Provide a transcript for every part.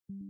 Get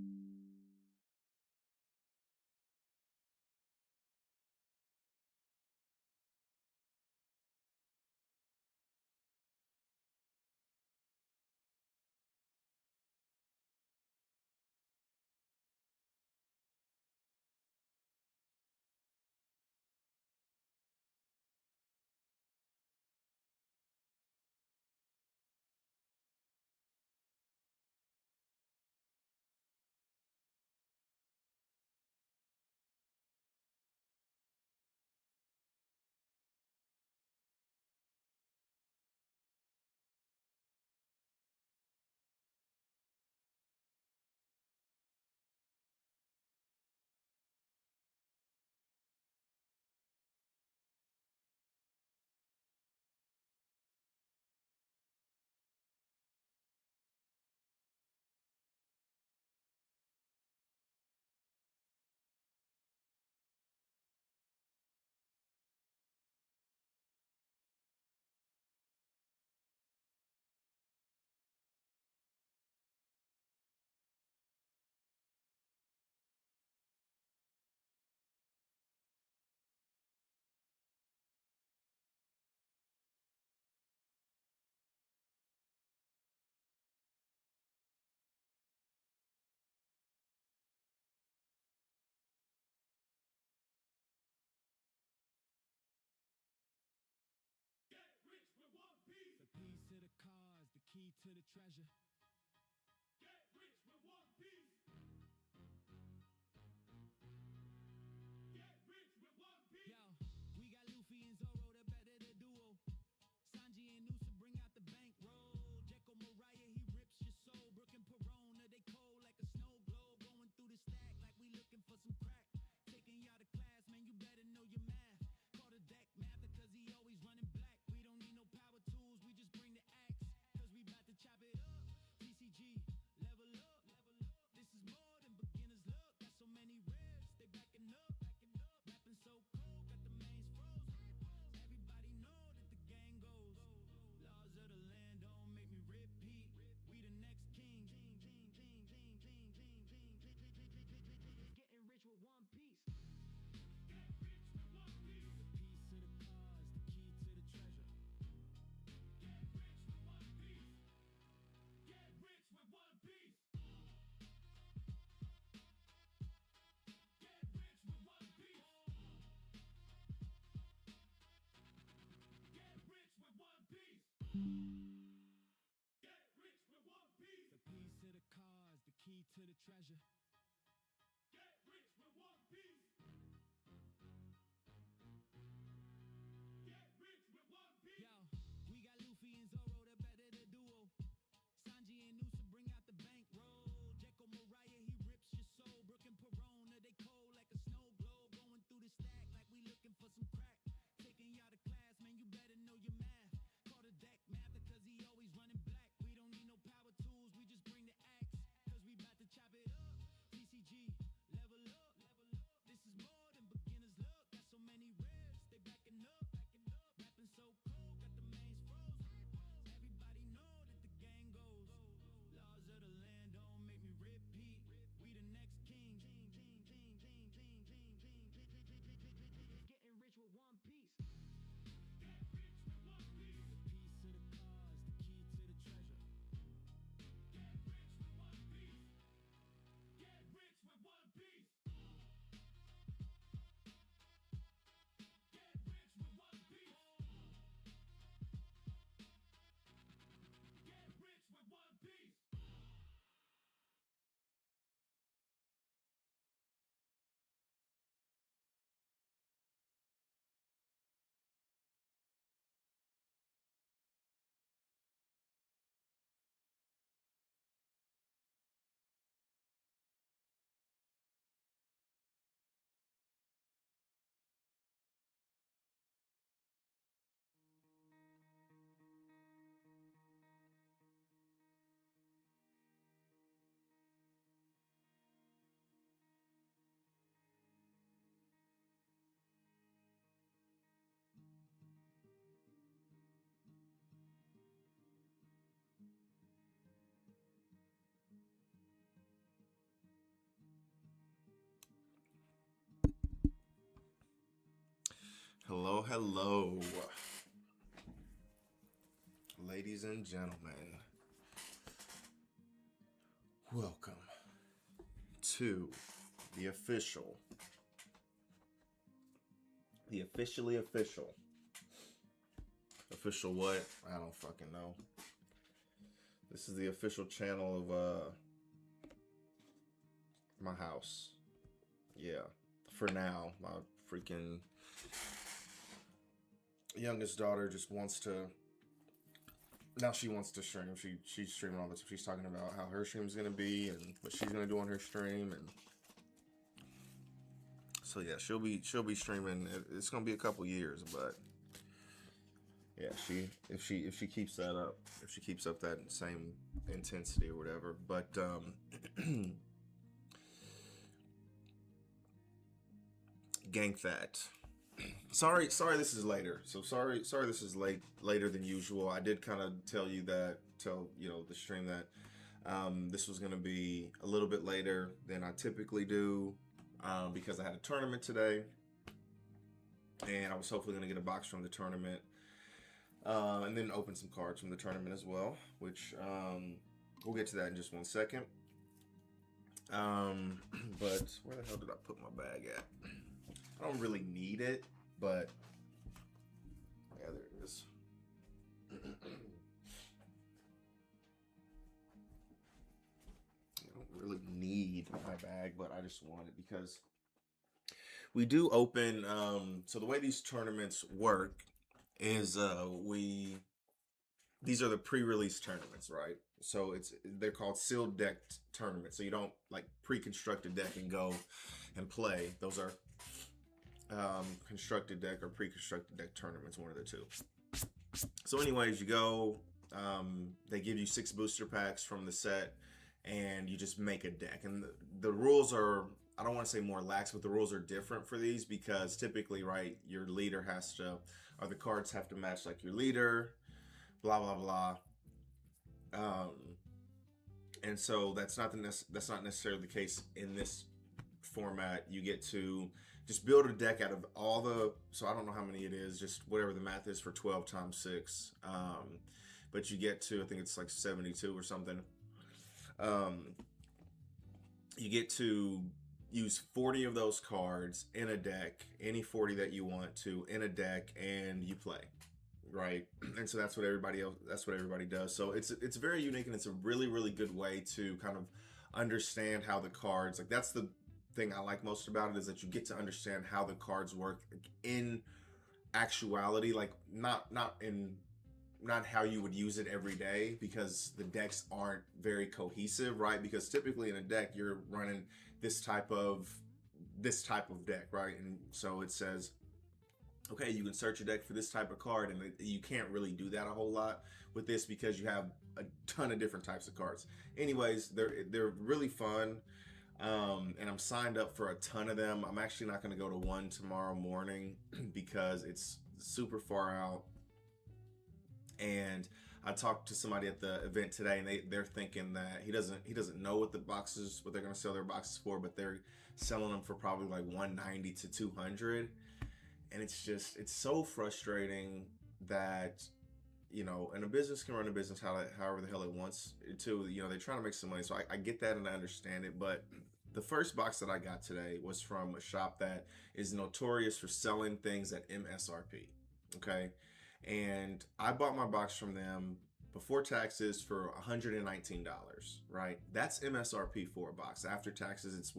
rich with one piece. The piece to the cars, the key to the treasure. Get rich with one piece. Get rich with one piece. Yo, we got Luffy and Zoro, the better the duo. Sanji and Noosa bring out the bankroll. Jekyll Mariah, he rips your soul. Brooke and Perona, they cold like a snow globe. Going through the stack like we looking for some crack. Taking y'all to class, man, you better know your math. Call the deck mather, cause he always running black. We don't need no power tools, we just bring the axe. Cause we bout to chop it up. TCG, level up. This is more than beginner's luck. Got so many ribs, they backing up. Rapping so cold, got the mains froze. Everybody know that the gang goes. Laws of the land don't make me repeat. We the next king. Getting rich with one piece. Get rich with one piece. The piece to the cars, the key to the treasure. Get rich with one piece. Get rich with one piece. Get rich with one piece. Get rich with one piece. Get rich with one piece. The piece to the cars, the key to the treasure. Get rich with one piece. Get rich with one piece. Yo, we got Luffy and Zoro, the better the duo. Sanji and Noosa bring out the bankroll. Jekyll Mariah, he rips your soul. Brooke and Perona, they cold like a snow globe. Going through the stack like we looking for some crack. Taking y'all to class, man, you better know your math. Call the deck mather, cause he always running black. We don't need no power tools, we just bring the axe. Cause we bout to chop it up. Hello, ladies and gentlemen. Welcome to the officially official. Official what? I don't fucking know. This is the official channel of my house. Yeah, for now, my freaking youngest daughter just wants to. Now she wants to stream. She's streaming all this. She's talking about how her stream's gonna be and what she's gonna do on her stream, and so yeah, she'll be streaming. It's gonna be a couple years, but yeah, if she keeps that up, if she keeps up that same intensity or whatever. But gank that. Sorry, this is later. So sorry, this is later than usual. I did kind of tell the stream that this was gonna be a little bit later than I typically do because I had a tournament today, and I was hopefully gonna get a box from the tournament, and then open some cards from the tournament as well, which we'll get to that in just 1 second. But where the hell did I put my bag at? I don't really need it, but yeah, there it is. I don't really need my bag, but I just want it because we do open. So the way these tournaments work is these are the pre-release tournaments, right? So they're called sealed deck tournaments. So you don't like pre-construct a deck and go and play. Those are constructed deck or pre-constructed deck tournaments, one of the two. So anyways, you go, they give you 6 booster packs from the set, and you just make a deck. And the rules are, I don't want to say more lax, but the rules are different for these because typically, right, your leader has to, or the cards have to match like your leader, blah blah blah. And so that's not necessarily the case in this format. You get to just build a deck out of all the, so I don't know how many it is, just whatever the math is for 12 times 6. But you get to, I think it's like 72 or something. You get to use 40 of those cards in a deck, any 40 that you want to in a deck, and you play, right? And so that's what everybody does. So it's very unique, and it's a really, really good way to kind of understand how the cards, like that's the thing I like most about it, is that you get to understand how the cards work in actuality, like not how you would use it every day, because the decks aren't very cohesive, right? Because typically in a deck you're running this type of deck, right? And so it says, okay, you can search your deck for this type of card, and you can't really do that a whole lot with this because you have a ton of different types of cards. Anyways, they're really fun. And I'm signed up for a ton of them. I'm actually not going to go to one tomorrow morning because it's super far out. And I talked to somebody at the event today, and they're thinking that he doesn't know what they're going to sell their boxes for, but they're selling them for probably like $190 to $200. And it's so frustrating that, and a business can run a business however the hell it wants to. They're trying to make some money, so I get that and I understand it. But the first box that I got today was from a shop that is notorious for selling things at MSRP. Okay, and I bought my box from them before taxes for $119. Right, that's MSRP for a box. After taxes, it's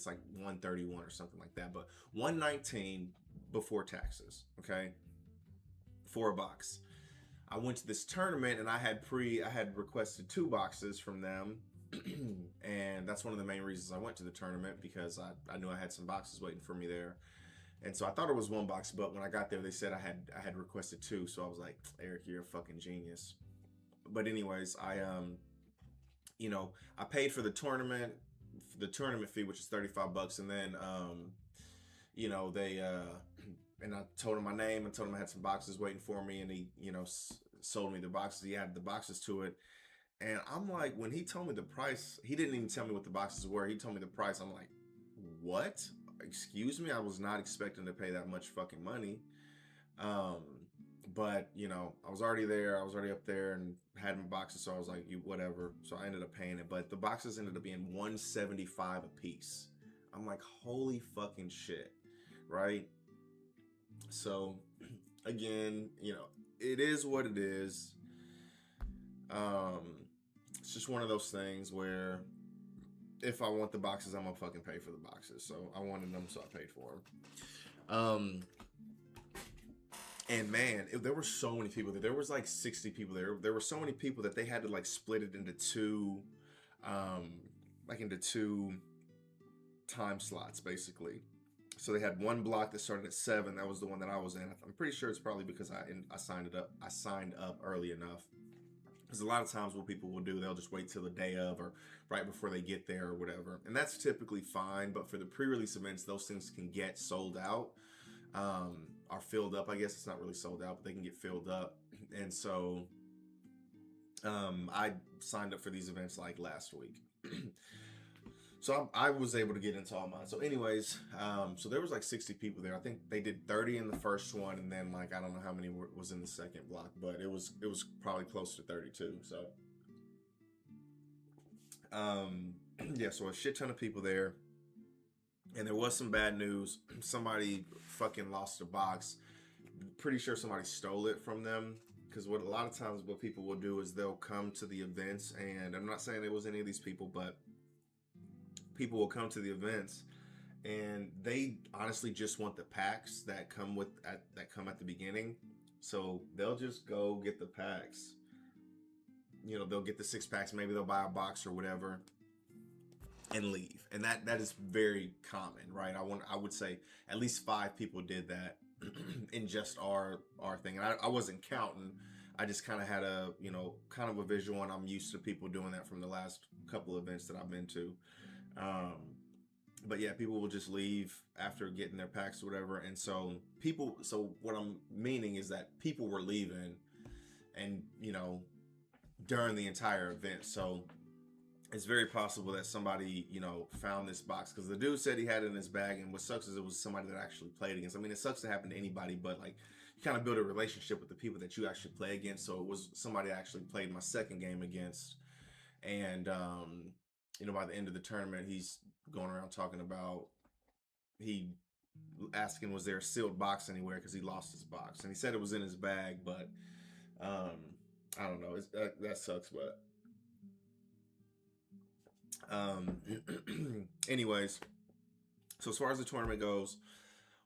like $131 or something like that. But $119 before taxes. Okay, for a box. I went to this tournament, and I had requested 2 boxes from them, and that's one of the main reasons I went to the tournament, because I knew I had some boxes waiting for me there. And so I thought it was 1 box, but when I got there, they said I had requested 2. So I was like, Eric, you're a fucking genius. But anyways, I paid for the tournament fee, which is $35, and then they and I told him my name and told him I had some boxes waiting for me, and he sold me the boxes. He added the boxes to it, and I'm like, when he told me the price, he didn't even tell me what the boxes were. He told me the price. I'm like, what? Excuse me? I was not expecting to pay that much fucking money. Um, but you know, I was already there. I was already up there and had my boxes, so I was like, you whatever. So I ended up paying it. But the boxes ended up being $175 a piece. I'm like, holy fucking shit, right? So again, you know, it is what it is. It's just one of those things where if I want the boxes, I'm gonna fucking pay for the boxes. So I wanted them, so I paid for them. And man, there were so many people there. There was like 60 people there. There were so many people that they had to like split it into two, into two time slots basically. So they had one block that started at 7. That was the one that I was in. I'm pretty sure it's probably because I signed up early enough. Because a lot of times what people will do, they'll just wait till the day of or right before they get there or whatever. And that's typically fine. But for the pre-release events, those things can get sold out. Are filled up. I guess it's not really sold out, but they can get filled up. And so I signed up for these events like last week. So I was able to get into all mine. So anyways, so there was like 60 people there. I think they did 30 in the first one, and then like I don't know how many was in the second block, but it was probably close to 32. So yeah, so a shit ton of people there. And there was some bad news. Somebody fucking lost a box. Pretty sure somebody stole it from them. Because what a lot of times what people will do is they'll come to the events, and I'm not saying it was any of these people, but people will come to the events and they honestly just want the packs that come at the beginning. So they'll just go get the packs. You know, they'll get the 6 packs. Maybe they'll buy a box or whatever and leave. And that is very common, right? I would say at least 5 people did that in just our thing. And I wasn't counting. I just kind of had a visual, and I'm used to people doing that from the last couple of events that I've been to. But yeah, people will just leave after getting their packs or whatever. And so what I'm meaning is that people were leaving and, you know, during the entire event. So it's very possible that somebody, you know, found this box, because the dude said he had it in his bag, and what sucks is it was somebody that actually played against. I mean, it sucks to happen to anybody, but like you kind of build a relationship with the people that you actually play against. So it was somebody I actually played my second game against, and you know, by the end of the tournament, he's going around talking about asking was there a sealed box anywhere, because he lost his box, and he said it was in his bag, but I don't know. That sucks, but. Anyways, so as far as the tournament goes,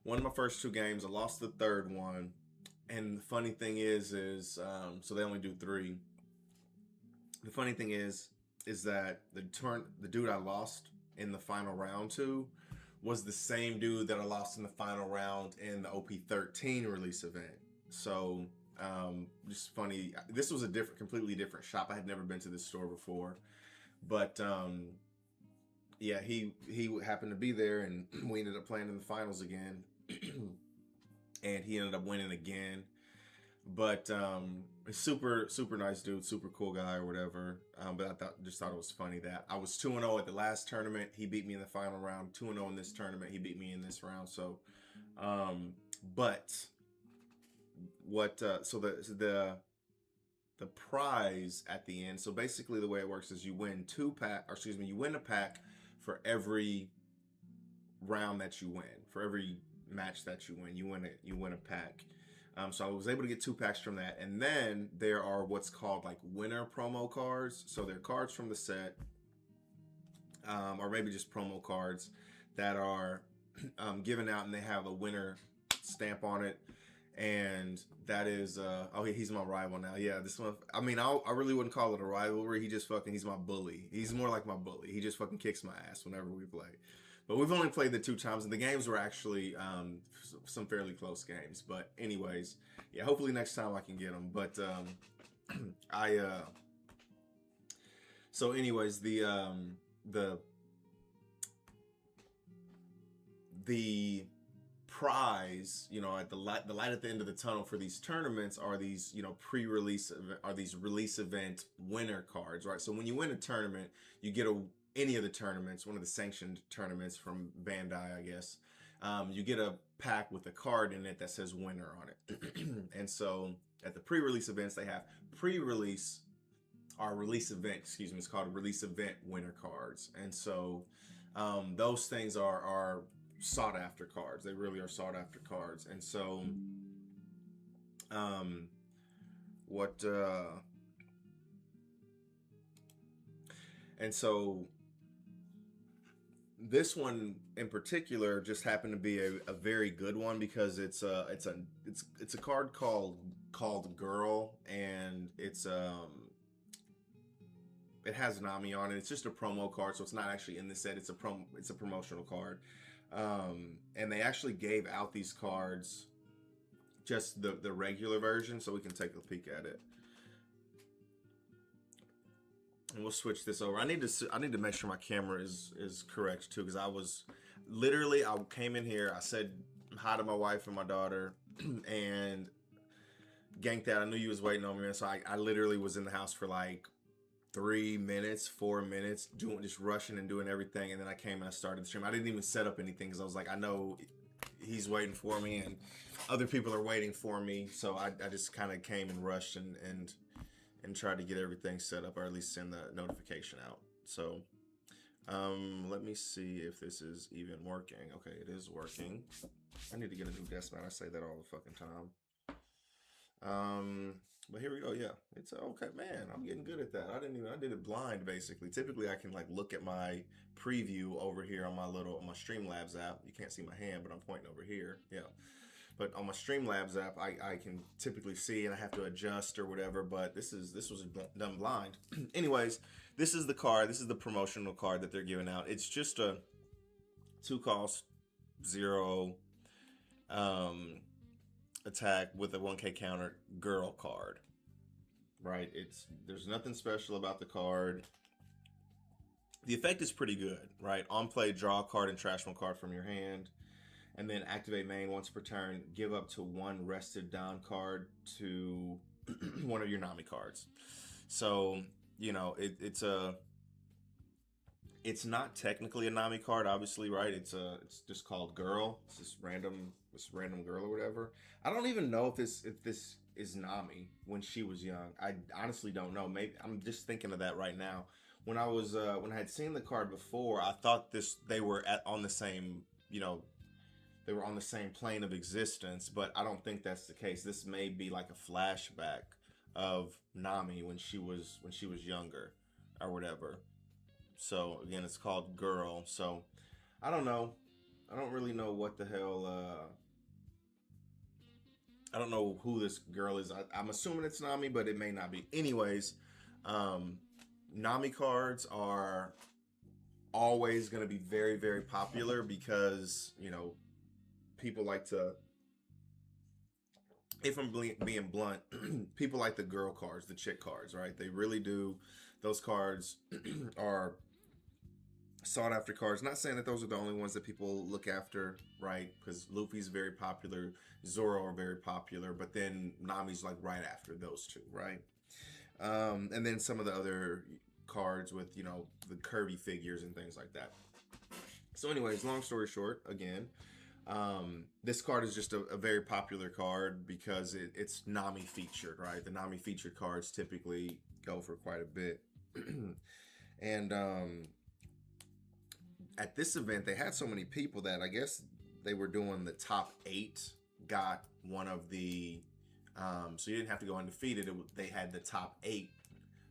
won my first 2 games. I lost the third one, and the funny thing is so they only do 3. The funny thing is that the dude I lost in the final round to was the same dude that I lost in the final round in the OP13 release event. So just funny. This was a completely different shop. I had never been to this store before. But yeah, he happened to be there, and we ended up playing in the finals again, and he ended up winning again. But super nice dude, super cool guy or whatever. But I thought it was funny that I was 2-0 at the last tournament. He beat me in the final round. 2-0 in this tournament. He beat me in this round. So, but what? So the prize at the end. So basically the way it works is you win you win a pack for every round that you win. For every match that you win, you win a pack. So I was able to get 2 packs from that. And then there are what's called like winner promo cards. So they're cards from the set, or maybe just promo cards that are given out, and they have a winner stamp on it. And that is, he's my rival now. Yeah, this one, I mean, I really wouldn't call it a rivalry. He's my bully. He's more like my bully. He just fucking kicks my ass whenever we play. But we've only played the 2 times, and the games were actually some fairly close games. But anyways, yeah, hopefully next time I can get them. But so anyways, the prize, you know, at the light at the end of the tunnel for these tournaments are these, you know, release event winner cards, right? So when you win a tournament, you get any of the tournaments, one of the sanctioned tournaments from Bandai, I guess, you get a pack with a card in it that says winner on it. And so at the pre-release events, they have pre-release our release event, excuse me, it's called release event winner cards. And so those things are sought after cards. They really are sought after cards. And so this one in particular just happened to be a very good one because it's a card called Girl, and it has Nami on it. It's just a promo card, so it's not actually in the set. It's a promotional card. And they actually gave out these cards, just the regular version, so we can take a peek at it. And we'll switch this over. I need to make sure my camera is correct too, because I came in here, I said hi to my wife and my daughter, and ganked out. I knew you was waiting on me, so I literally was in the house for like 3 minutes, 4 minutes, just rushing and doing everything, and then I came and I started the stream. I didn't even set up anything because I was like, I know he's waiting for me and other people are waiting for me, so I just kind of came and rushed and tried to get everything set up, or at least send the notification out. So let me see if this is even working. Okay, it is working. I need to get a new desk mount. I say that all the fucking time. But here we go. Yeah, it's okay, man. I'm getting good at that. I did it blind basically. Typically I can like look at my preview over here on my Streamlabs app. You can't see my hand, but I'm pointing over here. Yeah. But on my Streamlabs app, I can typically see, and I have to adjust or whatever. But this was done blind. Anyways, this is the card. This is the promotional card that they're giving out. It's just a 2-cost 0 attack with a 1K counter Girl card. Right? There's nothing special about the card. The effect is pretty good, right? On play, draw a card and trash one card from your hand. And then activate main once per turn. Give up to 1 rested down card to one of your Nami cards. So, you know, it's not technically a Nami card, obviously, right? It's just called Girl. It's this random girl or whatever. I don't even know if this is Nami when she was young. I honestly don't know. Maybe I'm just thinking of that right now. When I had seen the card before, I thought they were on the same, you know, they were on the same plane of existence, but I don't think that's the case. This may be like a flashback of Nami when she was younger or whatever. So again, it's called Girl. So I don't know. I don't really know what the hell. I don't know who this girl is. I'm assuming it's Nami, but it may not be. Anyways, Nami cards are always going to be very, very popular because, you know, people like to, if I'm being blunt, people like the girl cards, the chick cards, right? They really do. Those cards are sought after cards. Not saying that those are the only ones that people look after, right? Because Luffy's very popular, Zoro are very popular, but then Nami's like right after those two, right? And then some of the other cards with, you know, the curvy figures and things like that. So anyways, long story short, again, this card is just a very popular card because it's Nami featured, right? The Nami featured cards typically go for quite a bit. And at this event, they had so many people that I guess they were doing the top 8 got one of the, so you didn't have to go undefeated. They had the top 8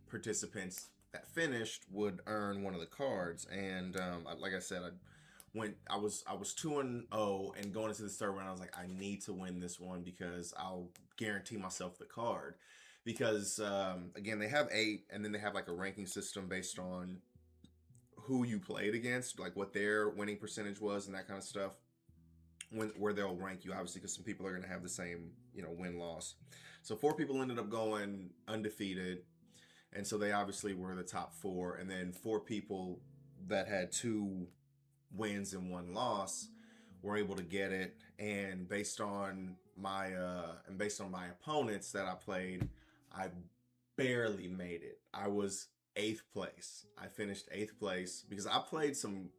participants that finished would earn one of the cards. And like I said, I was 2-0 and going into the third round, I was like, I need to win this one because I'll guarantee myself the card. Because again, they have 8, and then they have like a ranking system based on who you played against, like what their winning percentage was and that kind of stuff. Where they'll rank you, obviously, because some people are going to have the same, you know, win-loss. So 4 people ended up going undefeated, and so they obviously were the top 4. And then 4 people that had 2 wins and 1 loss were able to get it. And based on my opponents that I played, I barely made it. I was 8th place. I finished 8th place because I played some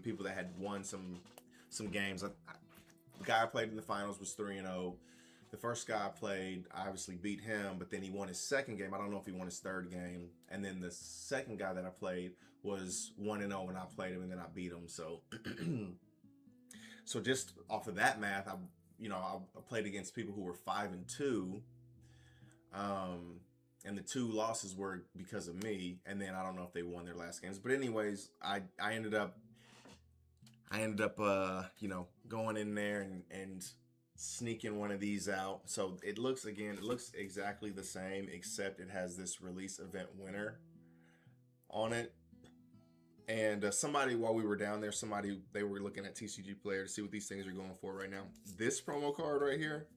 people that had won some some games. The guy I played in the finals was 3-0. The first guy I played, I obviously beat him, but then he won his second game. I don't know if he won his third game. And then the second guy that I played was 1-0, and I played him, and then I beat him. So, so just off of that math, I played against people who were 5-2, and the 2 losses were because of me. And then I don't know if they won their last games, but anyways, I ended up going in there and sneaking one of these out. So it looks exactly the same, except it has this release event winner on it. And somebody, while we were down there, they were looking at TCG Player to see what these things are going for right now. This promo card right here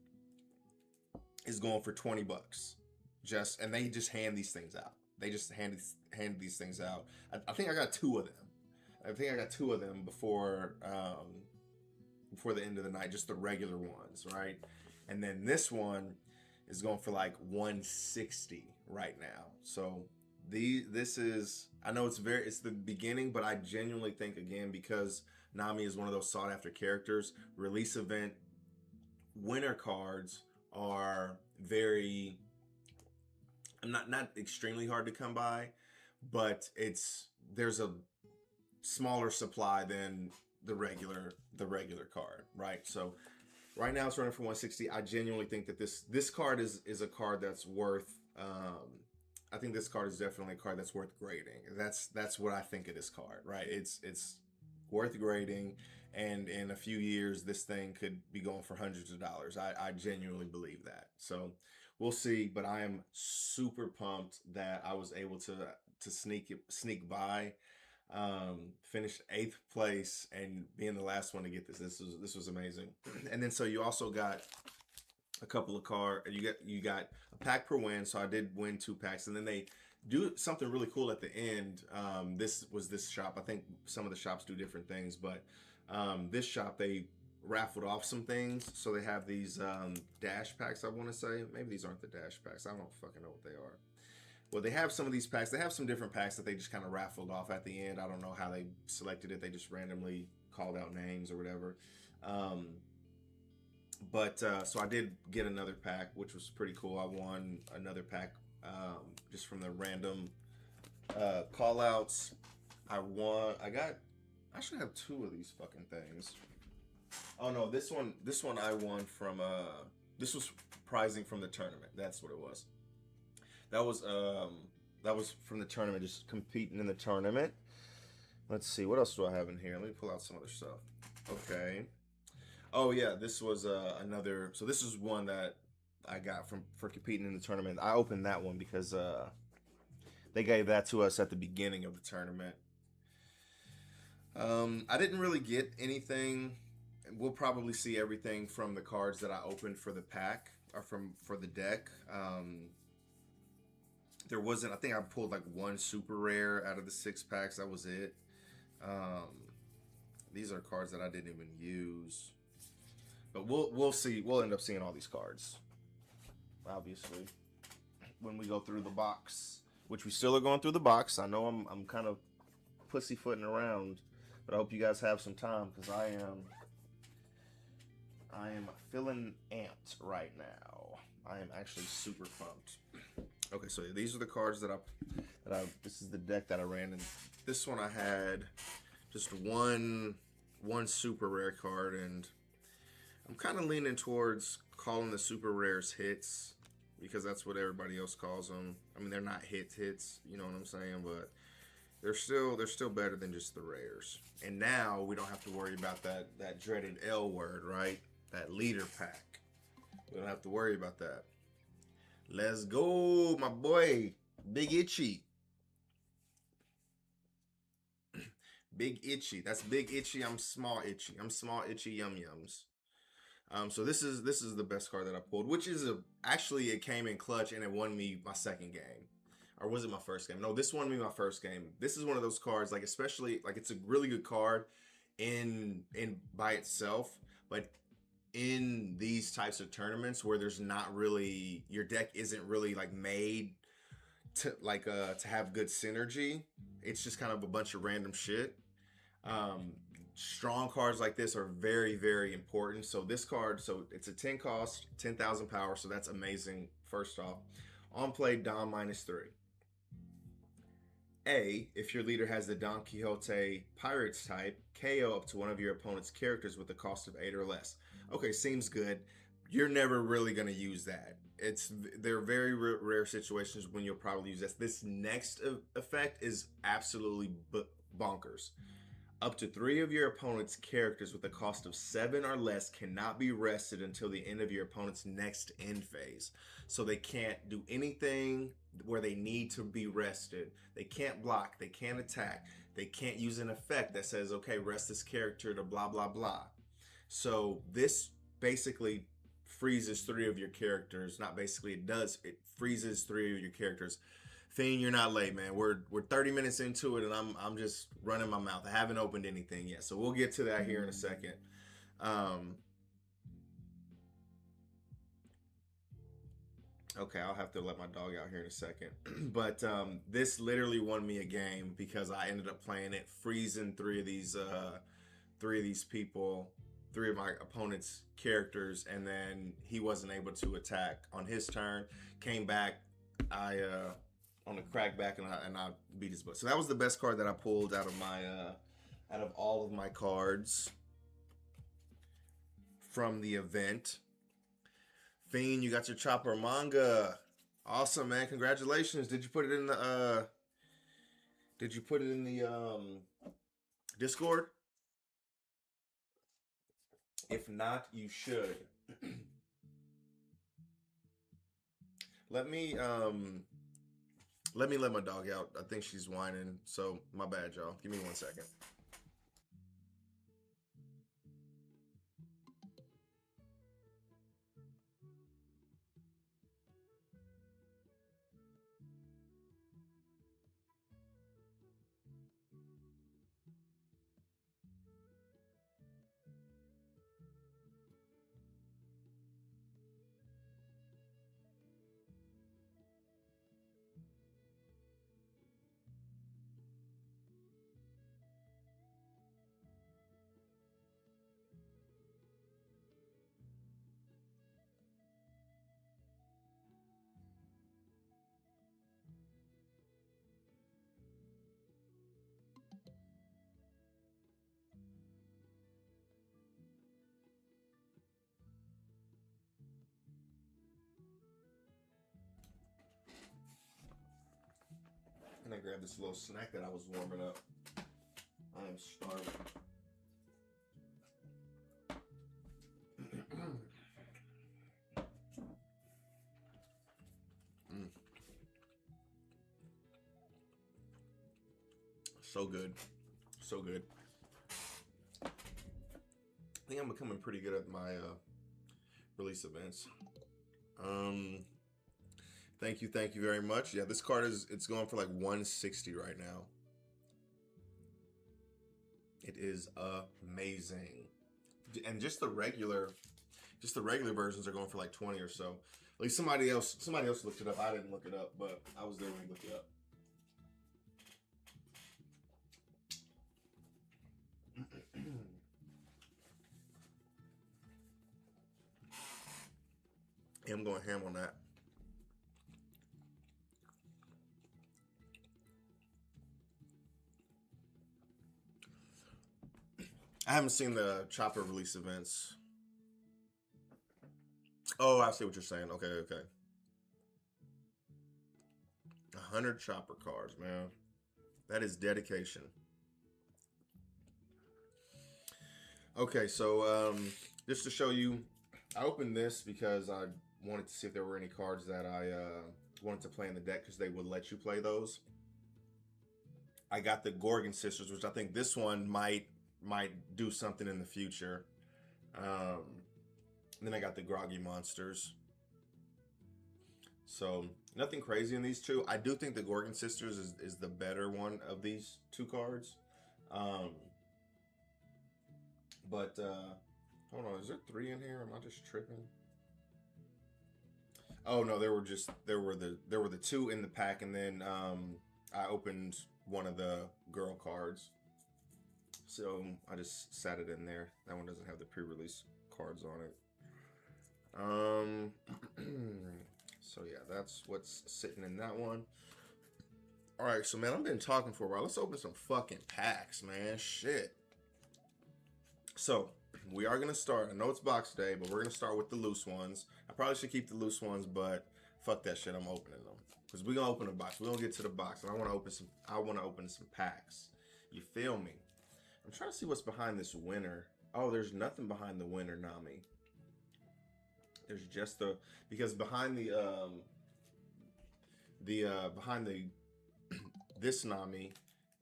is going for $20. And they just hand these things out. They just hand these things out. I think I got 2 of them. I think I got 2 of them before the end of the night, just the regular ones, right? And then this one is going for like $160 right now. So this is, I know it's the beginning, but I genuinely think, again, because Nami is one of those sought after characters, release event winner cards are very, not extremely hard to come by, but there's a smaller supply than the regular card, right? So right now it's running for $160. I genuinely think that this card is a card that's worth, I think this card is definitely a card that's worth grading. That's what I think of this card, right? It's worth grading, and in a few years this thing could be going for hundreds of dollars. I genuinely believe that. So we'll see, but I am super pumped that I was able to sneak by. Finished 8th place and being the last one to get this. This was amazing. And then so you also got a couple of cards. You got a pack per win. So I did win 2 packs, and then they do something really cool at the end. This shop. I think some of the shops do different things, but this shop, they raffled off some things. So they have these dash packs, I want to say. Maybe these aren't the dash packs. I don't fucking know what they are. Well, they have some of these packs. They have some different packs that they just kind of raffled off at the end. I don't know how they selected it. They just randomly called out names or whatever. So I did get another pack, which was pretty cool. I won another pack just from the random call outs. I should have 2 of these fucking things. Oh no, this one I won from this was prizing from the tournament. That's what it was. That was from the tournament, just competing in the tournament. Let's see, what else do I have in here? Let me pull out some other stuff. Okay. Oh yeah, this was another. So this is one that I got for competing in the tournament. I opened that one because they gave that to us at the beginning of the tournament. I didn't really get anything. We'll probably see everything from the cards that I opened for the pack or for the deck. There wasn't, I think I pulled like 1 super rare out of the 6 packs. That was it. These are cards that I didn't even use. But we'll see. We'll end up seeing all these cards, obviously, when we go through the box, which we still are going through the box. I know I'm kind of pussyfooting around, but I hope you guys have some time, because I am feeling amped right now. I am actually super pumped. Okay, so these are the cards that I this is the deck that I ran, and this one I had just one super rare card, and I'm kind of leaning towards calling the super rares hits, because that's what everybody else calls them. I mean, they're not hits, you know what I'm saying, but they're still better than just the rares. And now we don't have to worry about that dreaded L word, right? That leader pack. We don't have to worry about that. Let's go, my boy. Big Itchy. Big Itchy. That's Big Itchy. I'm Small Itchy. I'm Small Itchy Yum Yums. So this is the best card that I pulled, which is actually it came in clutch, and it won me my second game. Or was it my first game? No, this won me my first game. This is one of those cards, like, especially, like, it's a really good card in by itself, but in these types of tournaments where there's not really, your deck isn't really like made to to have good synergy, it's just kind of a bunch of random shit. strong cards like this are very, very important. So this card, so it's a 10 cost, 10,000 power, so that's amazing. First off, on play, Dom -3. A, if your leader has the Don Quixote Pirates type, KO up to one of your opponent's characters with a cost of 8 or less. Okay, seems good. You're never really going to use that. There are very rare situations when you'll probably use this. This next effect is absolutely bonkers. Up to 3 of your opponent's characters with a cost of 7 or less cannot be rested until the end of your opponent's next end phase. So they can't do anything where they need to be rested. They can't block. They can't attack. They can't use an effect that says, okay, rest this character to blah, blah, blah. So this basically freezes 3 of your characters. Not basically, it freezes 3 of your characters. Fiend, you're not late, man. We're 30 minutes into it, and I'm just running my mouth. I haven't opened anything yet, so we'll get to that here in a second. Okay, I'll have to let my dog out here in a second. But this literally won me a game because I ended up playing it, freezing 3 of these people, 3 of my opponent's characters, and then he wasn't able to attack on his turn. Came back, on the crackback, and I beat his butt. So that was the best card that I pulled out of my out of all of my cards from the event. Fiend, you got your Chopper manga. Awesome, man. Congratulations. Did you put it in the Discord? If not, you should. Let me let my dog out. I think she's whining, so my bad, y'all. Give me 1 second. And I grabbed this little snack that I was warming up. I am starving. So good. So good. I think I'm becoming pretty good at my release events. Thank you very much. Yeah, this card it's going for like 160 right now. It is amazing. And just the regular versions are going for like 20 or so. At least somebody else looked it up. I didn't look it up, but I was there when he looked it up. Yeah, I'm going ham on that. I haven't seen the Chopper release events. Oh, I see what you're saying. Okay. 100 Chopper cards, man. That is dedication. Okay, so just to show you, I opened this because I wanted to see if there were any cards that I wanted to play in the deck because they would let you play those. I got the Gorgon Sisters, which I think this one might do something in the future. Then I got the Groggy Monsters. So nothing crazy in these two. I do think the Gorgon Sisters is the better one of these 2 cards. But hold on, is there 3 in here? Am I just tripping? Oh no, there were the 2 in the pack, and then I opened one of the girl cards. So I just sat it in there. That one doesn't have the pre-release cards on it. So yeah, that's what's sitting in that one. All right, so man, I've been talking for a while. Let's open some fucking packs, man. Shit. So we are gonna start. I know it's box day, but we're gonna start with the loose ones. I probably should keep the loose ones, but fuck that shit. I'm opening them because we're gonna open a box. We're gonna get to the box, and I want to open some. I want to open some packs. You feel me? I'm trying to see what's behind this winner. Oh, there's nothing behind the winner, Nami. There's just the, because behind the behind the this Nami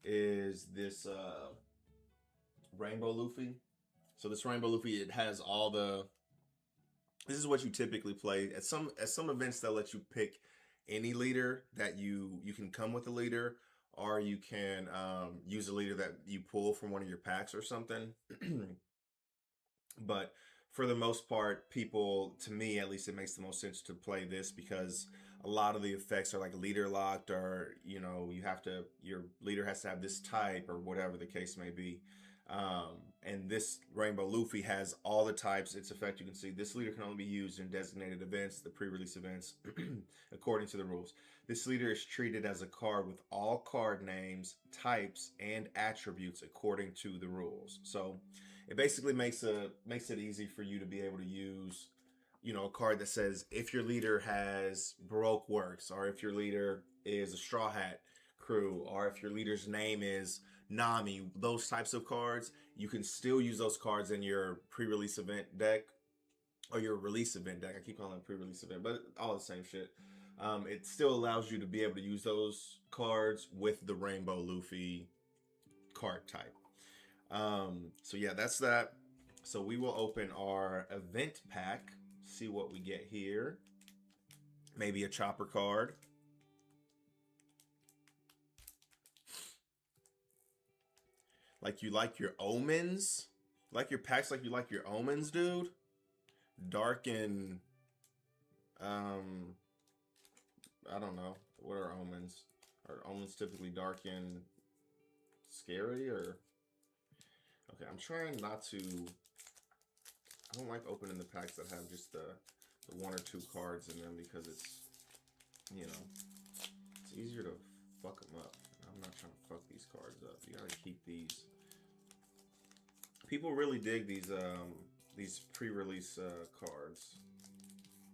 is this Rainbow Luffy. So this Rainbow Luffy, it has all the, this is what you typically play at some events. They'll let you pick any leader that you can come with a leader, or you can use a leader that you pull from one of your packs or something. But for the most part, people, to me at least, it makes the most sense to play this because a lot of the effects are like leader locked, or you know, you have to, your leader has to have this type or whatever the case may be. And this Rainbow Luffy has all the types. Its effect, you can see this leader can only be used in designated events, the pre-release events, according to the rules. This leader is treated as a card with all card names, types, and attributes according to the rules. So it basically makes it easy for you to be able to use, you know, a card that says if your leader has Baroque Works, or if your leader is a Straw Hat Crew, or if your leader's name is Nami, those types of cards, you can still use those cards in your pre-release event deck or your release event deck. I keep calling it pre-release event, but all the same shit. It still allows you to be able to use those cards with the Rainbow Luffy card type. So yeah, that's that. So we will open our event pack, see what we get here. Maybe a chopper card. Like you like your omens? Like your packs like you like your omens, dude? Dark and I don't know. What are omens? Are omens typically dark and scary, or? Okay, I'm trying not to, I don't like opening the packs that have just the one or two cards in them because it's, you know, it's easier to fuck them up. I'm not trying to fuck these cards up. You gotta keep these. People really dig these pre-release cards,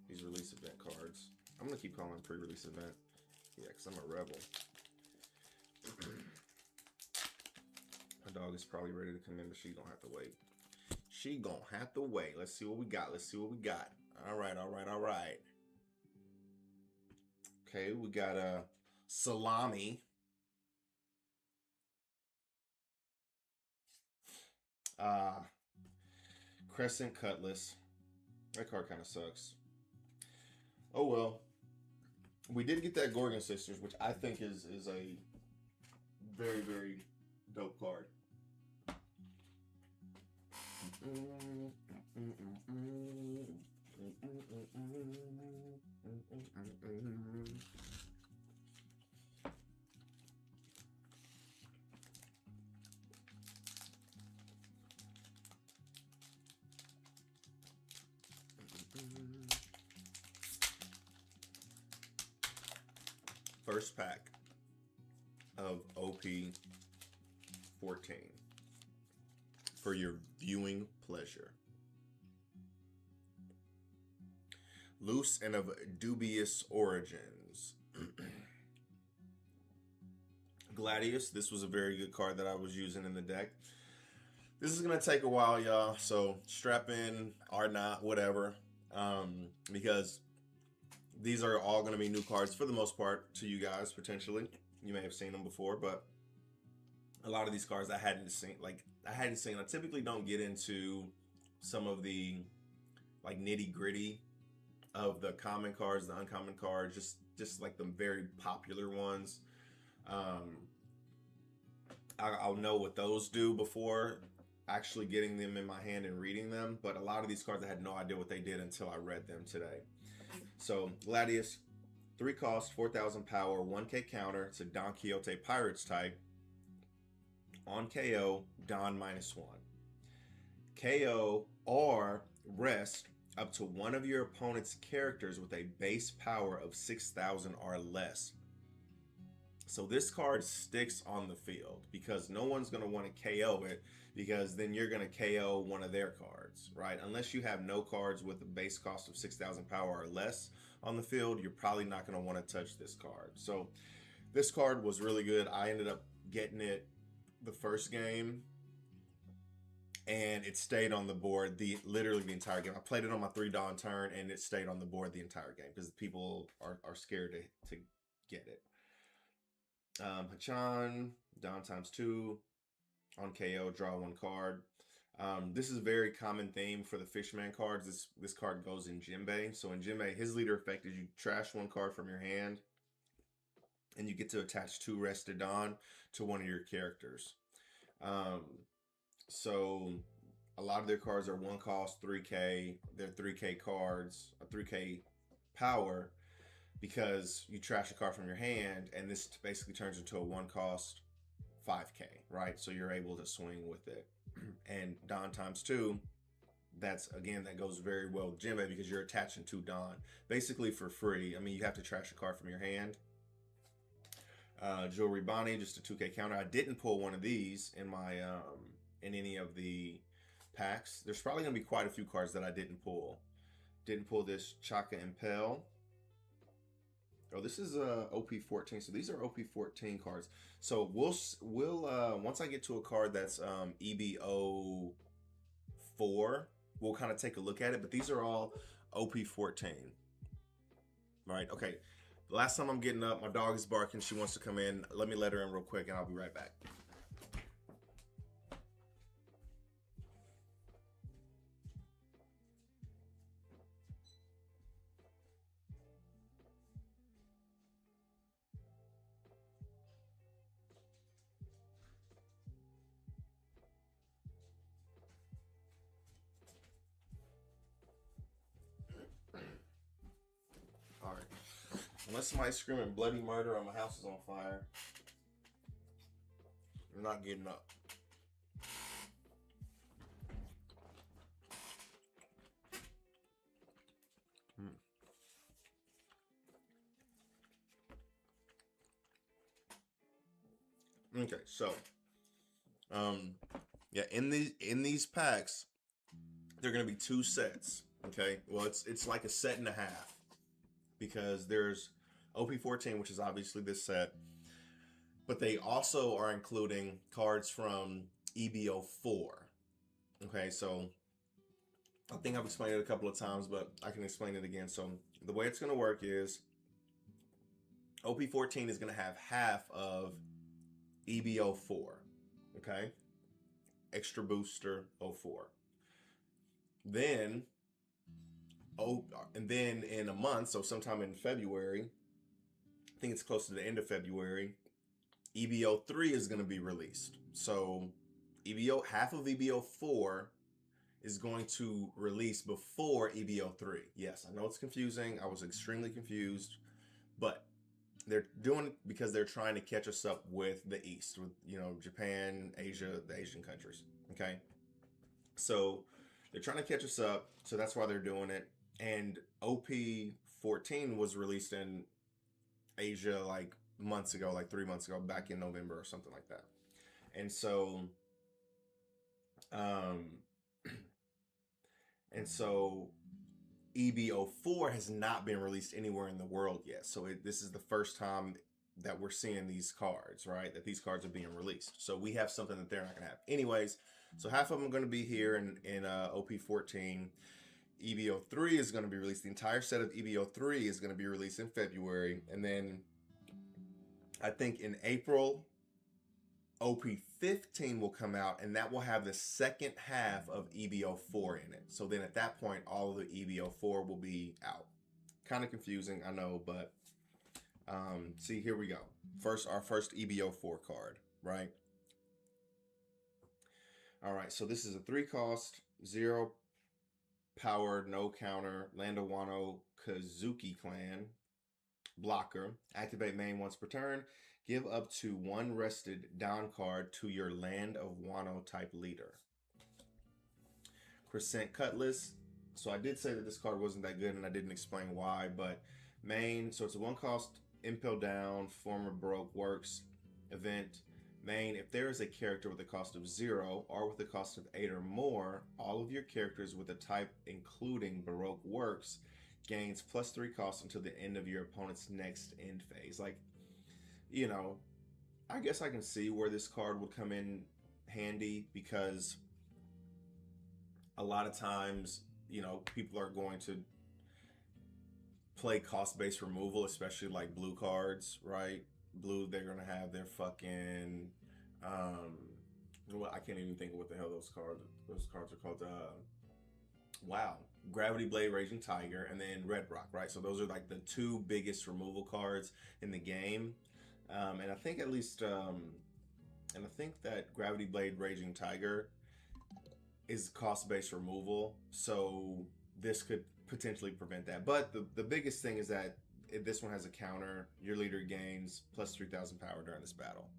these release event cards. I'm gonna keep calling them pre-release event, yeah, because I'm a rebel. My dog is probably ready to come in, but she gonna have to wait. She gonna have to wait. Let's see what we got. Let's see what we got. All right, all right, all right. Okay, we got a Salami. Crescent Cutlass. That card kind of sucks. Oh well. We did get that Gorgon Sisters, which I think is a very, very dope card. First pack of OP14 for your viewing pleasure. Loose and of dubious origins. Gladius, this was a very good card that I was using in the deck. This is going to take a while, y'all, so strap in or not, whatever, because these are all going to be new cards for the most part to you guys, potentially. You may have seen them before, but a lot of these cards I hadn't seen. I typically don't get into some of the like nitty gritty of the common cards, the uncommon cards, just like the very popular ones. I'll know what those do before actually getting them in my hand and reading them. But a lot of these cards I had no idea what they did until I read them today. So Gladius, 3 cost, 4,000 power, 1k counter. It's a Don Quixote Pirates type. On KO, Don -1. KO or rest up to one of your opponent's characters with a base power of 6,000 or less. So this card sticks on the field because no one's going to want to KO it, because then you're going to KO one of their cards, right? Unless you have no cards with a base cost of 6,000 power or less on the field, you're probably not going to want to touch this card. So this card was really good. I ended up getting it the first game, and it stayed on the board literally the entire game. I played it on my 3 Dawn turn, and it stayed on the board the entire game because people are scared to get it. Hachan, Dawn ×2, on KO, draw 1 card. This is a very common theme for the Fishman cards. This card goes in Jinbei. So in Jinbei, his leader effect is you trash 1 card from your hand, and you get to attach 2 Rested Dawn to one of your characters. So a lot of their cards are 1 cost, 3K. They're 3K cards, a 3K power, because you trash a card from your hand, and this basically turns into a 1 cost 5K, right? So you're able to swing with it. And Dawn ×2, that goes very well with Jinbei because you're attaching 2 Dawn basically for free. I mean, you have to trash a card from your hand. Jewelry Bonnie, just a 2K counter. I didn't pull one of these in my in any of the packs. There's probably gonna be quite a few cards that I didn't pull. Didn't pull this Chaka Impel. Oh, this is OP14. So these are OP14 cards. So we'll once I get to a card that's EBO4, we'll kind of take a look at it. But these are all OP14. Right? Okay. The last time I'm getting up, my dog is barking. She wants to come in. Let me let her in real quick, and I'll be right back. All right. Unless somebody's screaming bloody murder or my house is on fire, I'm not getting up. Okay, so yeah, in these packs, they're gonna be 2 sets. Okay, well it's like a set and a half, because there's OP14, which is obviously this set, but they also are including cards from EBO4. Okay, so I think I've explained it a couple of times, but I can explain it again. So the way it's going to work is OP14 is going to have half of EBO4. Okay, extra booster 04. Then and then in a month, so sometime in February, I think it's close to the end of February, EBO3 is going to be released. So half of EBO4 is going to release before EBO3. Yes, I know it's confusing. I was extremely confused, but they're doing it because they're trying to catch us up with the East, with Japan, Asia, the Asian countries. Okay, so they're trying to catch us up, so that's why they're doing it. And OP14 was released in Asia like months ago, like 3 months ago, back in November or something like that. And so EBO4 has not been released anywhere in the world yet. So this is the first time that we're seeing these cards, right? That these cards are being released. So we have something that they're not going to have. Anyways, so half of them are going to be here in OP14. EBO3 is going to be released. The entire set of EBO3 is going to be released in February. And then I think in April, OP15 will come out, and that will have the second half of EBO4 in it. So then at that point, all of the EBO4 will be out. Kind of confusing, I know, but see, here we go. Our first EBO4 card, right? All right, so this is a 3 cost, 0 power, no counter, Land of Wano Kazuki Clan blocker. Activate main once per turn. Give up to one rested Don card to your Land of Wano type leader. Crescent Cutlass. So I did say that this card wasn't that good, and I didn't explain why, but main, so it's a 1-cost Impel Down, former Baroque Works event. Main, if there is a character with a cost of 0 or with a cost of 8 or more, all of your characters with a type including Baroque Works gains +3 cost until the end of your opponent's next end phase. Like, you know, I guess I can see where this card would come in handy, because a lot of times, you know, people are going to play cost-based removal, especially like blue cards, right? Blue, they're gonna have their fucking well, I can't even think of what the hell those cards are called. Wow, Gravity Blade, Raging Tiger, and then Red Rock, right? So those are like the 2 biggest removal cards in the game, and I think at least and I think that Gravity Blade, Raging Tiger is cost-based removal, so this could potentially prevent that. But the biggest thing is that if this one has a counter, your leader gains +3,000 power during this battle.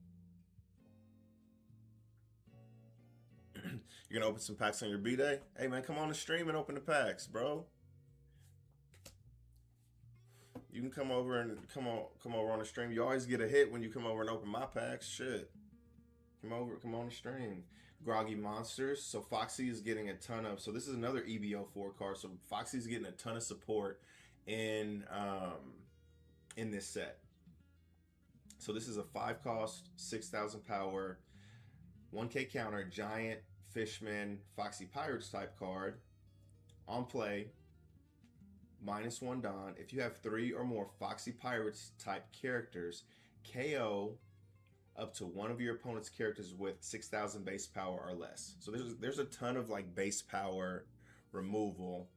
You're gonna open some packs on your B-Day? Hey man, come on the stream and open the packs, bro. You can come over on the stream. You always get a hit when you come over and open my packs. Shit. Come on the stream. Groggy Monsters. So Foxy is getting a ton of, so this is another EBO4 card. So Foxy's getting a ton of support in this set. So this is a 5-cost, 6,000 power, 1K counter, giant Fishman Foxy Pirates type card. On play, -1 Don. If you have 3 or more Foxy Pirates type characters, KO up to one of your opponent's characters with 6,000 base power or less. So there's a ton of like base power removal.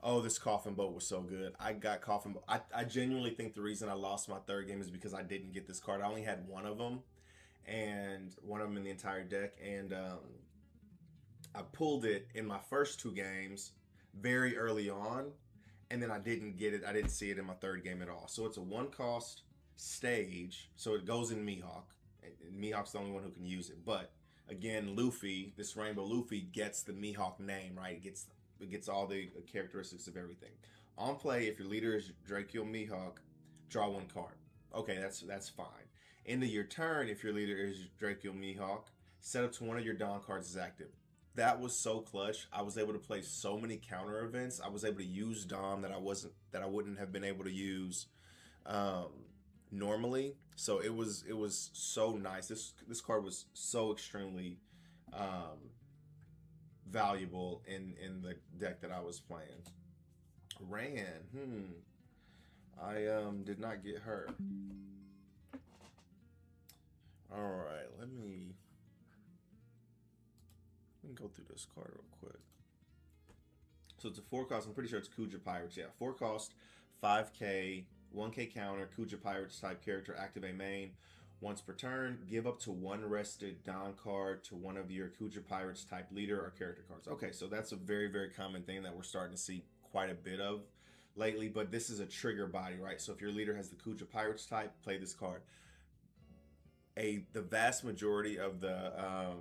Oh, this Coffin Boat was so good. I got Coffin Boat. I genuinely think the reason I lost my 3rd game is because I didn't get this card. I only had one of them, and one of them in the entire deck, and I pulled it in my first 2 games very early on, and then I didn't get it. I didn't see it in my 3rd game at all. So it's a 1-cost stage, so it goes in Mihawk, and Mihawk's the only one who can use it. But again, Luffy, this Rainbow Luffy gets the Mihawk name, right? It gets all the characteristics of everything. On play, if your leader is Draco Mihawk, draw 1 card. Okay, that's fine. End of your turn, if your leader is Draco Mihawk, set up to one of your Dawn cards is active. That was so clutch. I was able to play so many counter events. I was able to use Dawn that I wouldn't have been able to use normally. So it was so nice. This card was so extremely valuable in the deck that I was playing. Ran. I did not get her. All right, let me go through this card real quick. So it's a 4-cost. I'm pretty sure it's Kuja Pirates. Yeah, 4-cost, 5K, 1K counter, Kuja Pirates type character, activate main. Once per turn, give up to 1 rested Don card to one of your Kuja Pirates type leader or character cards. Okay, so that's a very, very common thing that we're starting to see quite a bit of lately, but this is a trigger body, right? So if your leader has the Kuja Pirates type, play this card. The vast majority of the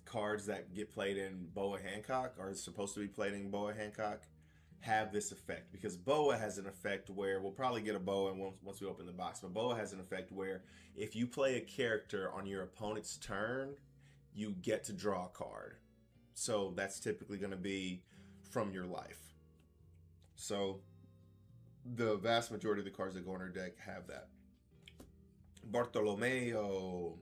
cards that get played in Boa Hancock, or is supposed to be played in Boa Hancock, have this effect, because Boa has an effect where we'll probably get a Boa once we open the box, but Boa has an effect where if you play a character on your opponent's turn, you get to draw a card. So that's typically going to be from your life. So the vast majority of the cards that go in our deck have that. Bartolomeo.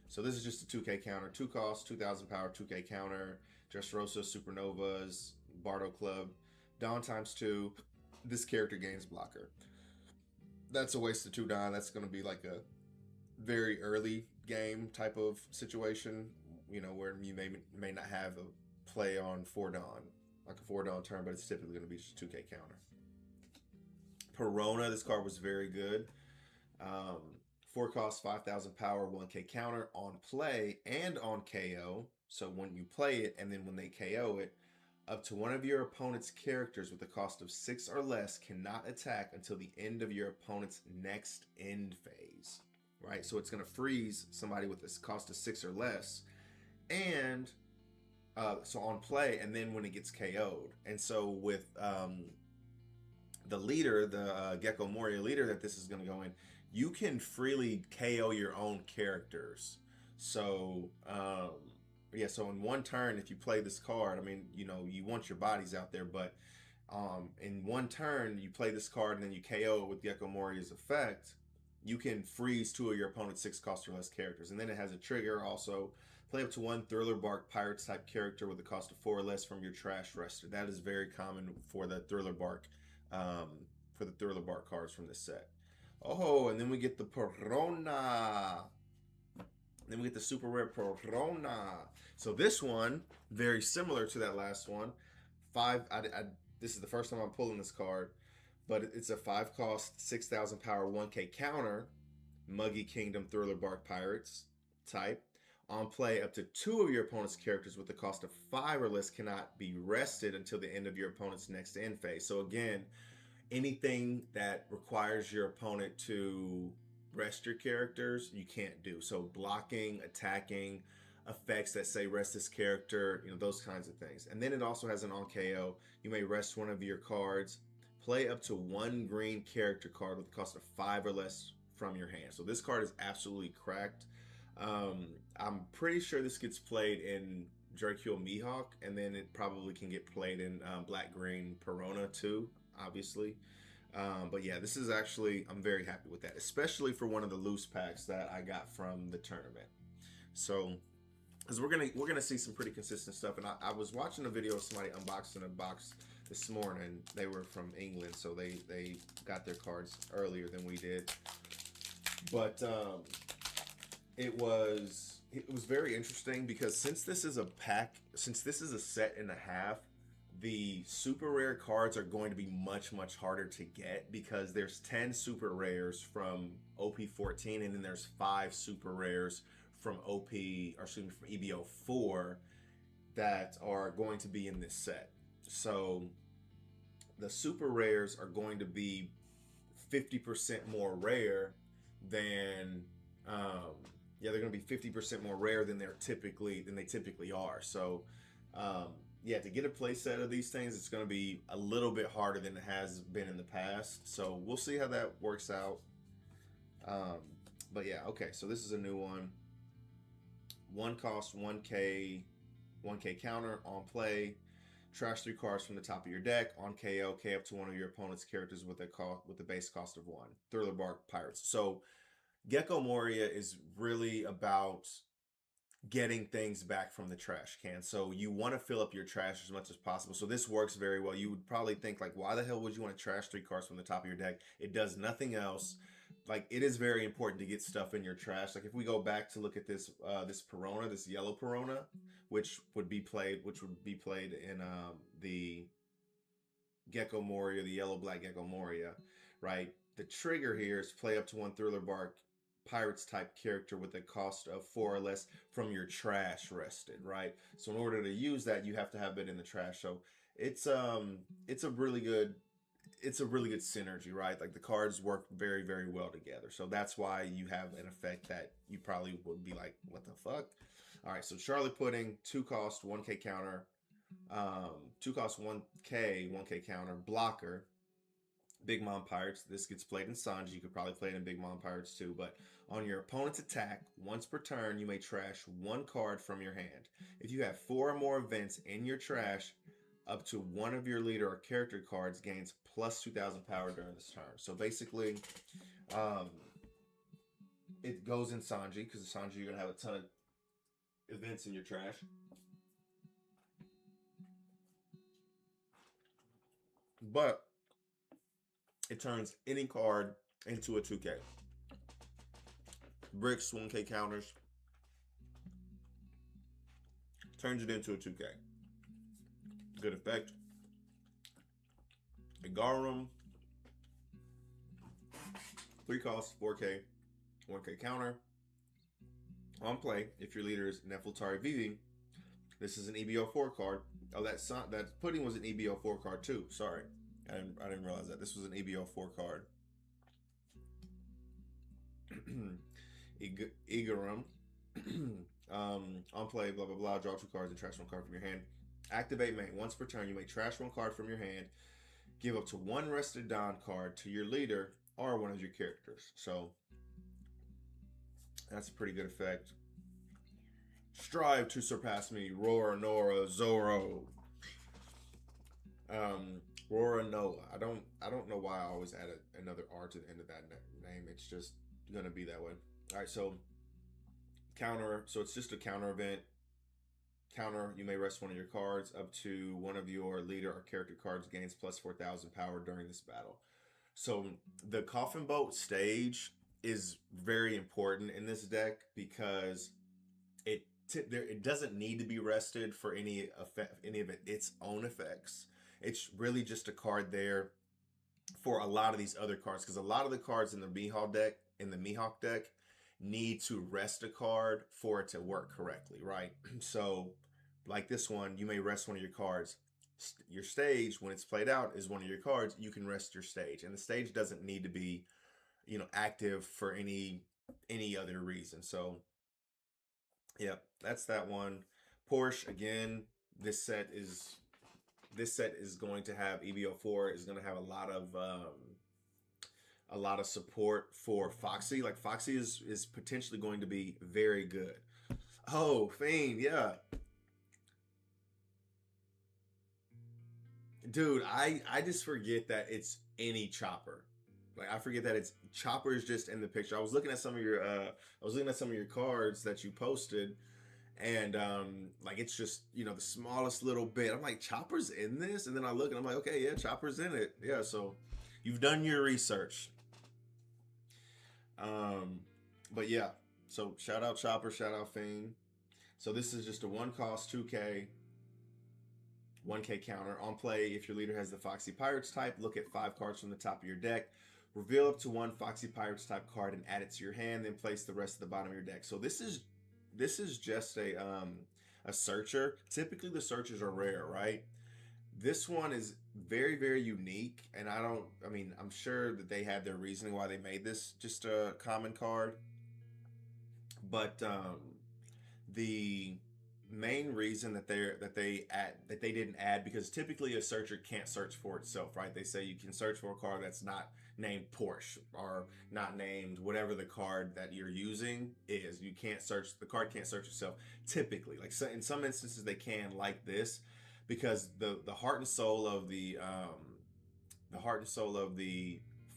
So this is just a 2K counter, 2 cost, 2,000 power, 2K counter. Dressrosa, Supernovas, Bardo Club, Dawn ×2. This character gains blocker. That's a waste of 2 Dawn. That's going to be like a very early game type of situation, you know, where you may not have a play on 4 Dawn, like a 4 Dawn turn, but it's typically going to be just a 2K counter. Perona, this card was very good. 4 cost, 5,000 power, 1K counter, on play and on KO. So when you play it and then when they KO it, up to one of your opponent's characters with a cost of 6 or less cannot attack until the end of your opponent's next end phase. right? So it's going to freeze somebody with this cost of 6 or less, and so on play, and then when it gets KO'd. And so with the leader, the Gecko Moria leader that this is going to go in, you can freely KO your own characters. So yeah, so in one turn, if you play this card, I mean, you know, you want your bodies out there, but in one turn, you play this card and then you KO it with Gecko Moria's effect, you can freeze 2 of your opponent's 6 cost or less characters. And then it has a trigger also. Play up to 1 Thriller Bark Pirates type character with a cost of 4 or less from your trash rester. That is very common for the Thriller Bark cards from this set. Oh, and then we get the Perona. Then we get the super rare Perona. So this one, very similar to that last one. This is the first time I'm pulling this card, but it's a 5 cost, 6,000 power, 1K counter, Muggy Kingdom Thriller Bark Pirates type. On play, up to 2 of your opponent's characters with the cost of 5 or less cannot be rested until the end of your opponent's next end phase. So again, anything that requires your opponent to rest your characters, you can't do. So blocking, attacking, effects that say rest this character, you know, those kinds of things. And then it also has an on KO. You may rest one of your cards, play up to 1 green character card with the cost of 5 or less from your hand. So this card is absolutely cracked. I'm pretty sure this gets played in Dracula Mihawk, and then it probably can get played in Black Green Perona too, obviously. But yeah, this is actually, I'm very happy with that, especially for one of the loose packs that I got from the tournament. So, because we're gonna see some pretty consistent stuff. And I was watching a video of somebody unboxing a box this morning. They were from England, so they got their cards earlier than we did. But it was very interesting because since this is a set and a half, the super rare cards are going to be much harder to get because there's 10 super rares from Op14 and then there's 5 super rares from from EBO4 that are going to be in this set. So the super rares are going to be 50% more rare than they're going to be 50% more rare than they typically are. So yeah, to get a play set of these things, it's going to be a little bit harder than it has been in the past. So we'll see how that works out. But yeah, okay. So this is a new one. 1 cost, 1K counter on play. Trash 3 cards from the top of your deck. On KO, K up to 1 of your opponent's characters with the base cost of 1. Thriller Bark Pirates. So Gecko Moria is really about getting things back from the trash can. So you want to fill up your trash as much as possible. So this works very well. You would probably think like, why the hell would you want to trash 3 cards from the top of your deck? It does nothing else. Like, it is very important to get stuff in your trash. Like if we go back to look at this Perona, this yellow Perona, which would be played in the Gecko Moria, the yellow black Gecko Moria, right? The trigger here is play up to 1 Thriller Bark Pirates type character with a cost of 4 or less from your trash rested, right? So in order to use that, you have to have it in the trash. So it's a really good synergy, right? Like the cards work very well together. So that's why you have an effect that you probably would be like, what the fuck? All right, so Charlotte Pudding, 2 cost, 1K counter, 2 cost, 1K counter, blocker. Big Mom Pirates. This gets played in Sanji. You could probably play it in Big Mom Pirates too. But on your opponent's attack, once per turn, you may trash 1 card from your hand. If you have 4 or more events in your trash, up to 1 of your leader or character cards gains plus 2,000 power during this turn. So basically, it goes in Sanji because in Sanji you're gonna have a ton of events in your trash. But it turns any card into a 2K. Bricks, 1K counters. Turns it into a 2K. Good effect. Igarum. 3 costs, 4K, 1K counter. On play, if your leader is Nefeltari Vivi, this is an EBO4 card. Oh, that Pudding was an EBO4 card too. Sorry. I didn't realize that. This was an EBO4 card. Igarum. On play, blah blah blah. Draw 2 cards and trash 1 card from your hand. Activate main. Once per turn, you may trash 1 card from your hand. Give up to 1 rested Don card to your leader or one of your characters. So that's a pretty good effect. Strive to surpass me, Rora, Nora, Zoro. Rora Noah. I don't know why I always add another R to the end of that name. It's just gonna be that way. All right, so counter. So it's just a counter event. Counter. You may rest one of your cards. Up to one of your leader or character cards gains plus 4,000 power during this battle. So the Coffin Boat stage is very important in this deck because it doesn't need to be rested for any of its own effects. It's really just a card there for a lot of these other cards, because a lot of the cards in the Mihawk deck need to rest a card for it to work correctly, right? So like this one, you may rest one of your cards. Your stage, when it's played out, is one of your cards. You can rest your stage, and the stage doesn't need to be, active for any other reason. So yep, that's that one. Porsche, again, this set is going to have EBO4 is going to have a lot of support for Foxy. Like Foxy is potentially going to be very good. Oh, Fiend, yeah. Dude, I just forget that it's any Chopper. Like I forget that it's Chopper is just in the picture. I was looking at some of your cards that you posted, and like it's just the smallest little bit. I'm like, Chopper's in this, and then I look and I'm like, okay, yeah, Chopper's in it. Yeah, so you've done your research. But yeah, so shout out Chopper, shout out Fiend. So this is just a 1-cost 2K 1K counter. On play, if your leader has the Foxy Pirates type, look at 5 cards from the top of your deck. Reveal up to 1 Foxy Pirates type card and add it to your hand. Then place the rest at the bottom of your deck. So this is just a searcher. Typically the searchers are rare, right? This one is very, very unique, and I'm sure that they had their reasoning why they made this just a common card. But the main reason that they didn't add, because typically a searcher can't search for itself, right? They say you can search for a card that's not named Porsche or not named whatever the card that you're using is. You can't search, the card can't search itself typically. Like, so in some instances they can, like this, because the heart and soul of the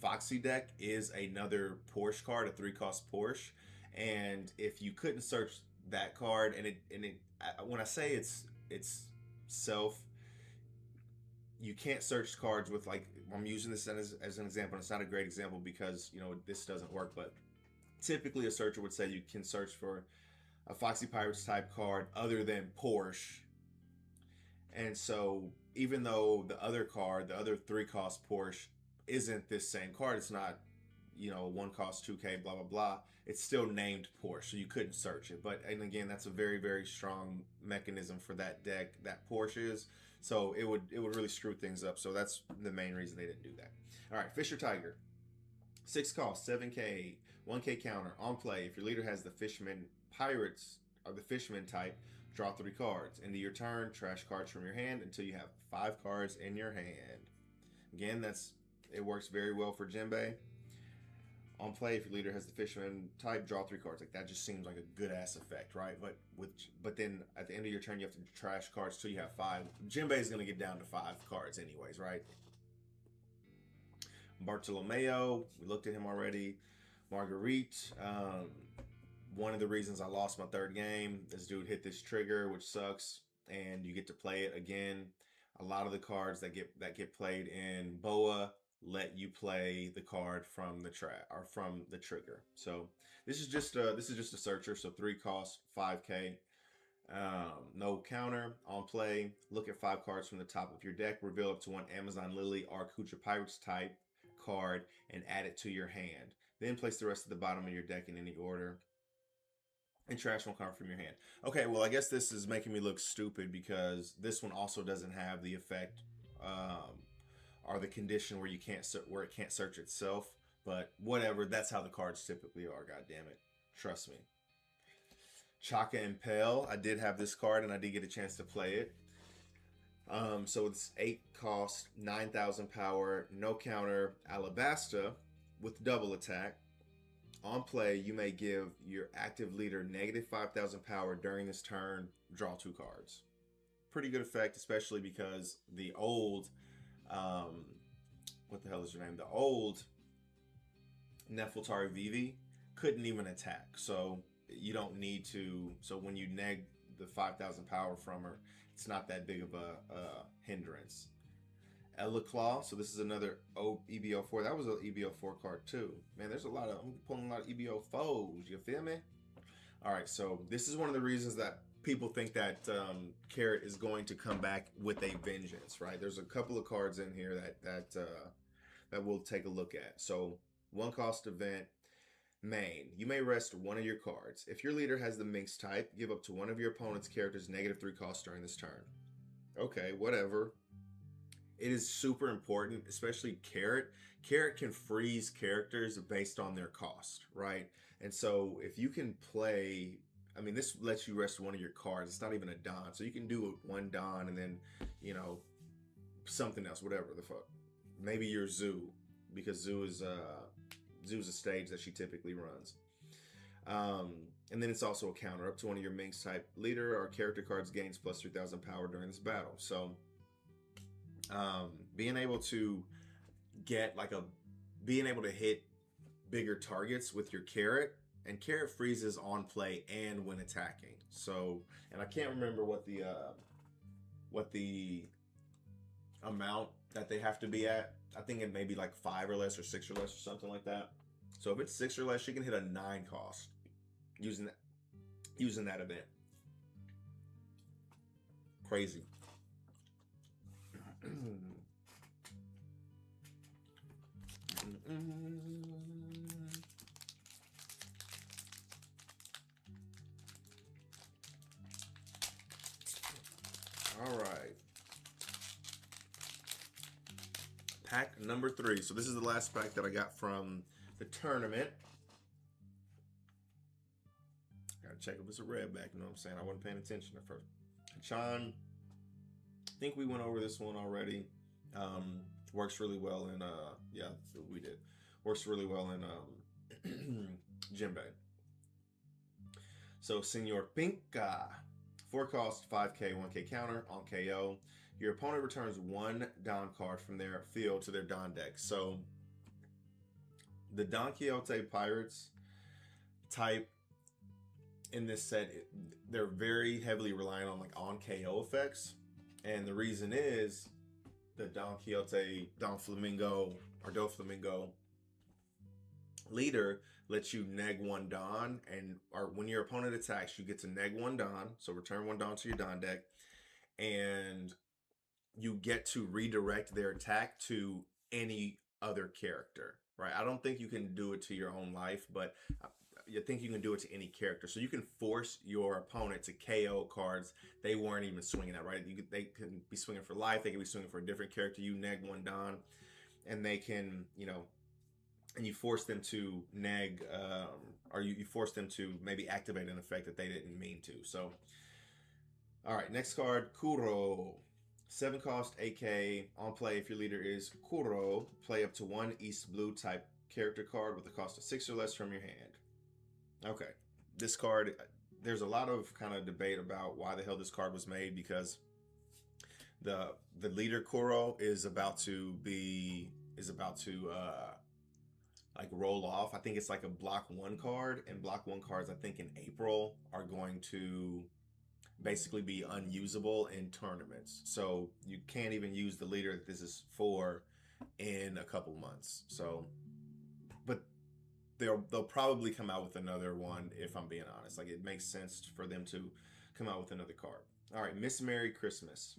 Foxy deck is another Porsche card, a 3-cost Porsche. And if you couldn't search that card, and it when I say it's self, you can't search cards with, like, I'm using this as an example. It's not a great example because this doesn't work, but typically a searcher would say you can search for a Foxy Pirates type card other than Porsche. And so even though the other card, the other 3-cost Porsche, isn't this same card, it's not 1-cost 2K blah blah blah, it's still named Porsche, so you couldn't search it. And again, that's a very, very strong mechanism for that deck that Porsche is, so it would really screw things up. So that's the main reason they didn't do that. All right, Fisher Tiger, 6-cost 7K 1K counter. On play, if your leader has the Fisherman Pirates or the Fisherman type, draw 3 cards. Into your turn, trash cards from your hand until you have 5 cards in your hand. Again, it works very well for Jinbei. On play, if your leader has the Fisherman type, draw 3 cards. Like, that just seems like a good ass effect, right? But then at the end of your turn, you have to trash cards till you have 5. Jinbei is going to get down to 5 cards anyways, right? Bartolomeo, we looked at him already. Marguerite, one of the reasons I lost my 3rd game, this dude hit this trigger, which sucks, and you get to play it again. A lot of the cards that get played in Boa let you play the card from the trigger. So this is just a searcher. So 3-cost 5K, no counter. On play, look at 5 cards from the top of your deck. Reveal up to 1 Amazon Lily or Kucha Pirates type card and add it to your hand. Then place the rest at the bottom of your deck in any order. And trash 1 card from your hand. Okay, well, I guess this is making me look stupid because this one also doesn't have the effect or the condition where it can't search itself. But whatever, that's how the cards typically are. God damn it. Trust me. Chaka and Pale. I did have this card and I did get a chance to play it. So it's 8 cost, 9,000 power, no counter, Alabasta with double attack. On play, you may give your active leader negative 5,000 power during this turn. Draw 2 cards. Pretty good effect, especially because the old, what the hell is your name? The old Nefeltari Vivi couldn't even attack. So you don't need to. So when you neg the 5,000 power from her, it's not that big of a hindrance. Ella Claw. So this is another EBO4. That was an EBO4 card too. Man, there's a lot of, I'm pulling a lot of EBO4s. You feel me? All right, so this is one of the reasons that people think that Carrot is going to come back with a vengeance, right? There's a couple of cards in here that we'll take a look at. So 1 cost event. Main, you may rest one of your cards. If your leader has the Minx type, give up to one of your opponent's characters -3 costs during this turn. Okay, whatever. It is super important, especially Carrot. Carrot can freeze characters based on their cost, right? And so if you can play, I mean, this lets you rest one of your cards. It's not even a Don. So you can do 1 Don and then, you know, something else, whatever the fuck. Maybe your Zoo, because Zoo's a stage that she typically runs. And then it's also a counter. Up to one of your Minx type leader or character cards gains plus 3,000 power during this battle. So being able to get being able to hit bigger targets with your Carrot, and Carrot freezes on play and when attacking. So, and I can't remember what the amount that they have to be at. I think it may be like 5 or less or 6 or less or something like that. So if it's 6 or less, she can hit a 9 cost using that event. Crazy. All right. Pack number 3. So this is the last pack that I got from the tournament. Gotta check if it's a red back, you know what I'm saying? I wasn't paying attention at first. Chan, I think we went over this one already. Works really well in yeah, we did. Works really well in Jinbei. So Senor Pinka, 4 cost, 5k, 1k counter on KO. Your opponent returns 1 Don card from their field to their Don deck. So the Don Quixote Pirates type in this set, they're very heavily reliant on on KO effects. And the reason is the Don Quixote, Don Flamingo, or Do Flamingo leader lets you neg 1 Don, or when your opponent attacks, you get to neg 1 Don, so return 1 Don to your Don deck, and you get to redirect their attack to any other character, right? I don't think you can do it to your own life, but I think you can do it to any character. So you can force your opponent to KO cards they weren't even swinging at, right? They can be swinging for life. They can be swinging for a different character. You neg 1 Don, and they can, and you force them to neg, or you force them to maybe activate an effect that they didn't mean to. So, all right, next card, Kuro. 7 cost, 8k. On play, if your leader is Kuro, play up to 1 East Blue type character card with a cost of 6 or less from your hand. Okay, this card, there's a lot of kind of debate about why the hell this card was made, because the leader Kuro is about to roll off. I think it's like a block 1 card, and block 1 cards I think in April are going to basically be unusable in tournaments. So you can't even use the leader that this is for in a couple months. So, but they'll probably come out with another one, if I'm being honest. It makes sense for them to come out with another card. All right, Miss Merry Christmas.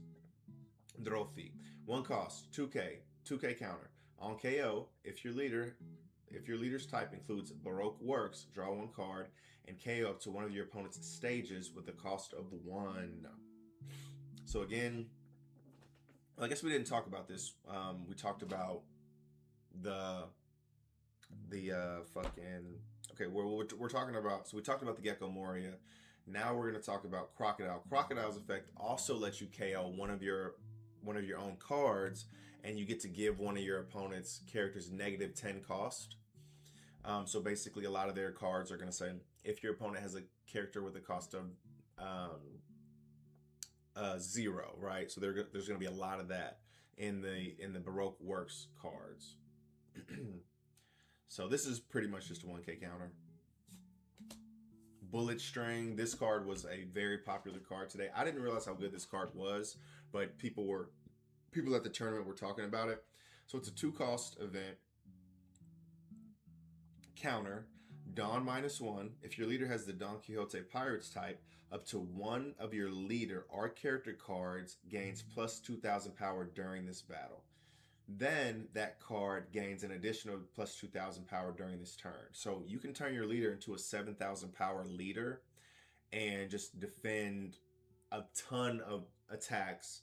Drophy. 1 cost, 2k, 2k counter. On KO, if your leader's type includes Baroque Works, draw 1 card and KO up to one of your opponent's stages with a cost of 1. So again, I guess we didn't talk about this. We talked about the fucking Okay, we're talking about, so we talked about the Gecko Moria. Now we're going to talk about Crocodile. Crocodile's effect also lets you KO one of your own cards, and you get to give one of your opponent's characters -10 cost. So basically, a lot of their cards are going to say if your opponent has a character with a cost of 0, right? So there's going to be a lot of that in the Baroque Works cards. So this is pretty much just a 1K counter. Bullet String. This card was a very popular card today. I didn't realize how good this card was, but people at the tournament were talking about it. So it's a 2-cost event. Counter. Don -1. If your leader has the Don Quixote Pirates type, up to one of your leader or character cards gains plus 2,000 power during this battle. Then that card gains an additional plus 2,000 power during this turn. So you can turn your leader into a 7,000 power leader and just defend a ton of attacks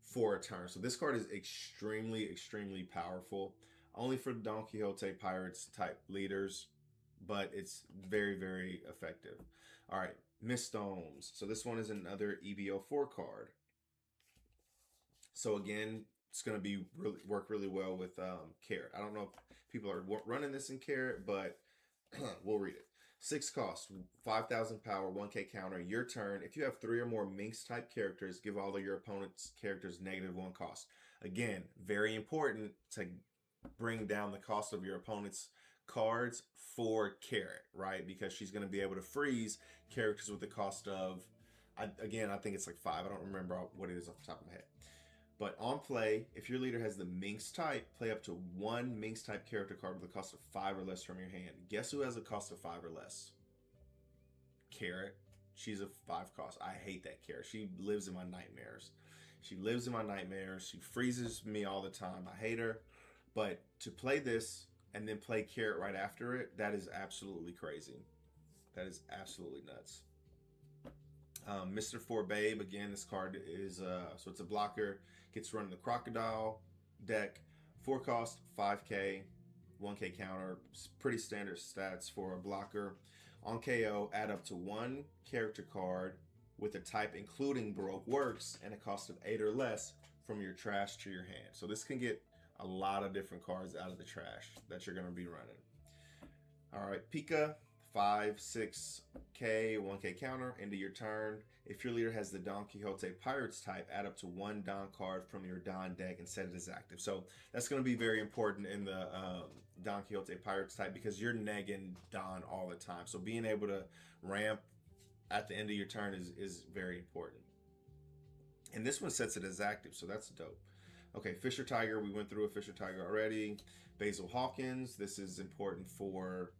for a turn. So this card is extremely, extremely powerful. Only for Don Quixote Pirates type leaders, but it's very, very effective. All right, Mistones. So this one is another EBO4 card. So again, it's going to work really well with Carrot. I don't know if people are running this in Carrot, but we'll read it. 6 cost, 5,000 power, 1K counter. Your turn. If you have 3 or more Minx type characters, give all of your opponent's characters -1 cost. Again, very important to bring down the cost of your opponent's cards for Carrot, right? Because she's going to be able to freeze characters with the cost of, I think it's like 5. I don't remember what it is off the top of my head. But on play, if your leader has the Minx type, play up to 1 Minx type character card with a cost of 5 or less from your hand. Guess who has a cost of 5 or less? Carrot. She's a 5 cost. I hate that Carrot. She lives in my nightmares. She freezes me all the time. I hate her. But to play this and then play Carrot right after it, that is absolutely crazy. That is absolutely nuts. Mr. 4 Babe, again, this card is, so it's a blocker, gets run in the Crocodile deck, 4 cost, 5K, 1K counter, pretty standard stats for a blocker. On KO, add up to 1 character card with a type including Baroque Works and a cost of 8 or less from your trash to your hand. So this can get a lot of different cards out of the trash that you're going to be running. All right, Pika. 5, 6K, 1K counter, end of your turn. If your leader has the Don Quixote Pirates type, add up to 1 Don card from your Don deck and set it as active. So that's going to be very important in the Don Quixote Pirates type because you're negging Don all the time. So being able to ramp at the end of your turn is very important. And this one sets it as active, so that's dope. Okay, Fisher Tiger, we went through a Fisher Tiger already. Basil Hawkins, this is important for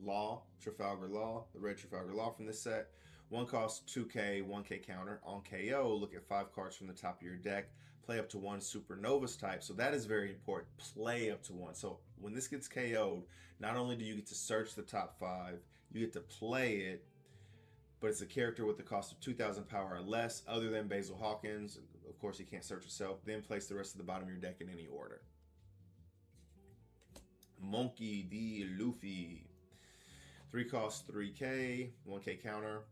Law, Trafalgar Law, the red Trafalgar Law from this set. 1 cost, 2K, 1K counter. On KO, look at 5 cards from the top of your deck. Play up to 1 Supernovas type. So that is very important. Play up to 1. So when this gets KO'd, not only do you get to search the top 5, you get to play it, but it's a character with the cost of 2,000 power or less, other than Basil Hawkins. Of course, you can't search yourself. Then place the rest of the bottom of your deck in any order. Monkey D. Luffy. 3 cost, 3K, 1K counter.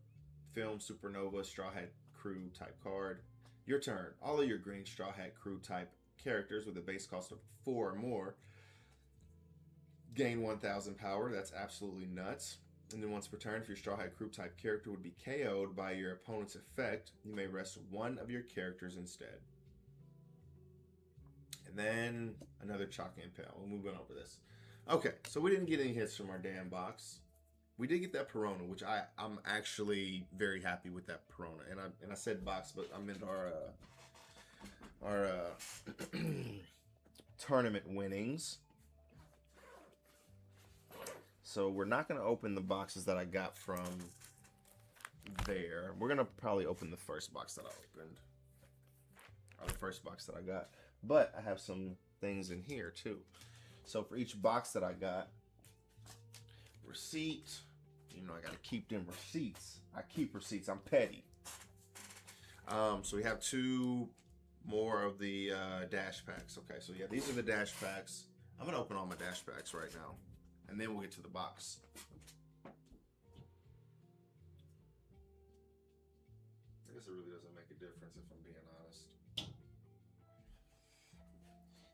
Film Supernova Straw Hat Crew type card. Your turn. All of your green Straw Hat Crew type characters with a base cost of 4 or more gain 1,000 power. That's absolutely nuts. And then once per turn, if your Straw Hat Crew type character would be KO'd by your opponent's effect, you may rest 1 of your characters instead. And then another Chalk Impale. We'll move on over this. Okay, so we didn't get any hits from our damn box. We did get that Perona, which I'm actually very happy with that Perona. And I said box, but I meant our tournament winnings. So we're not going to open the boxes that I got from there. We're going to probably open the first box that I opened. Or the first box that I got. But I have some things in here too. So for each box that I got, receipt. You know, I got to keep them receipts. I keep receipts. I'm petty. So we have 2 more of the dash packs. Okay, so yeah, these are the dash packs. I'm going to open all my dash packs right now. and then we'll get to the box. I guess it really doesn't make a difference if I'm being honest.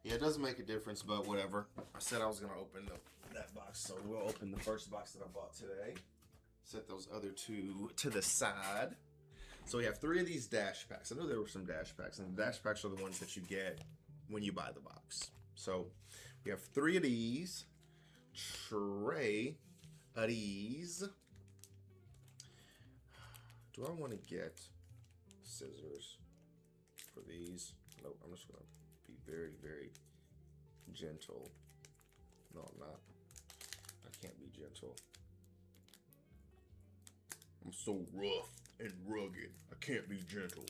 Yeah, it doesn't make a difference, but whatever. I said I was going to open that box, so we'll open the first box that I bought today. Set those other two to the side. So we have 3 of these dash packs. I know there were some dash packs, and the dash packs are the ones that you get when you buy the box. So we have 3 of these, tray of these. Do I want to get scissors for these? Nope, I'm just going to be very, very gentle. No, I'm not. I can't be gentle. I'm so rough and rugged. I can't be gentle.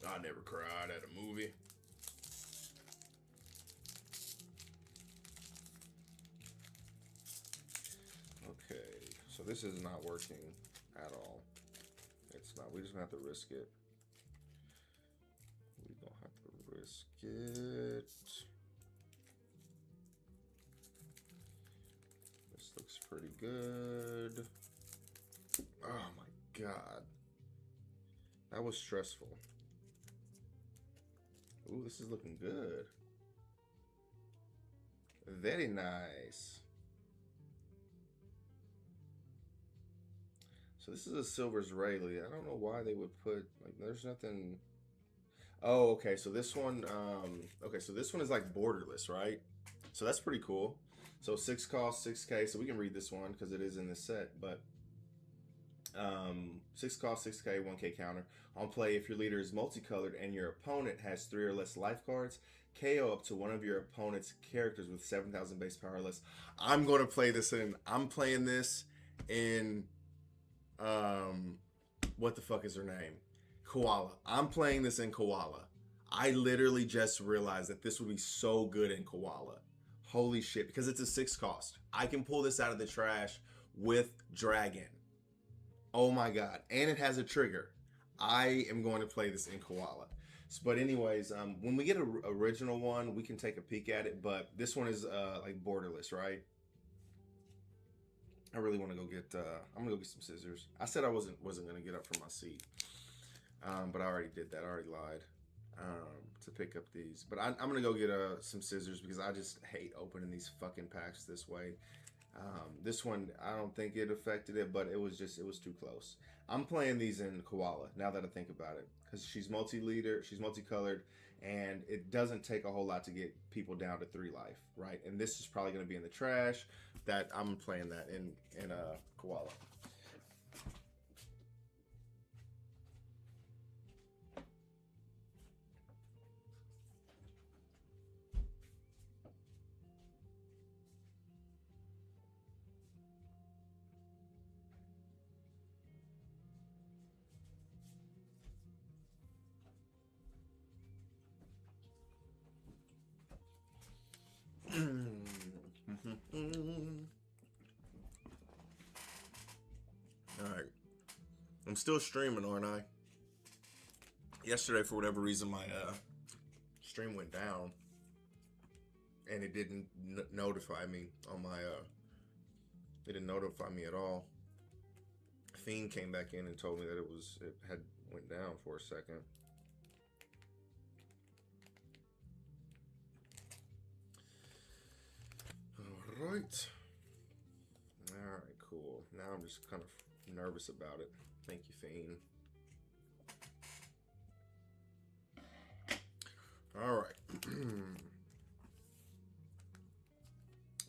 I never cried at a movie. Okay, so this is not working at all. It's not. We're just gonna have to risk it. We don't have to risk it. This looks pretty good. Oh my god. That was stressful. Ooh, this is looking good. Very nice. So this is a Silver's Rayleigh. I don't know why they would put, like, there's nothing. Oh, okay. So this one, okay, so this one is like borderless, right? So that's pretty cool. So 6 cost, 6K. So we can read this one because it is in the set, but 6 cost, 6K, 1K counter. On play, if your leader is multicolored and your opponent has 3 or less life cards, KO up to one of your opponent's characters with 7,000 base power or less. I'm going to play this in, I'm playing this in, what the fuck is her name? Koala. I'm playing this in Koala. I literally just realized that this would be so good in Koala. Holy shit, because it's a 6 cost. I can pull this out of the trash with Dragon. Oh my god. And it has a trigger. I am going to play this in Koala. But anyways, when we get an original one, we can take a peek at it. But this one is like borderless, right? I really want to go get, I'm going to go get some scissors. I said I wasn't going to get up from my seat. But I already did that. I already lied to pick up these. But I'm going to go get some scissors because I just hate opening these fucking packs this way. This one, I don't think it affected it, but it was too close. I'm playing these in Koala, now that I think about it. Because she's multi-leader, she's multicolored, and it doesn't take a whole lot to get people down to 3 life, right? And this is probably going to be in the trash. That I'm playing that in Koala. Alright. I'm still streaming, aren't I? Yesterday, for whatever reason, my stream went down. And it didn't notify me on my, it didn't notify me at all. Fiend came back in and told me that it had went down for a second. Alright. Alright, cool. Now I'm just kind of nervous about it. Thank you, Fiend. Alright.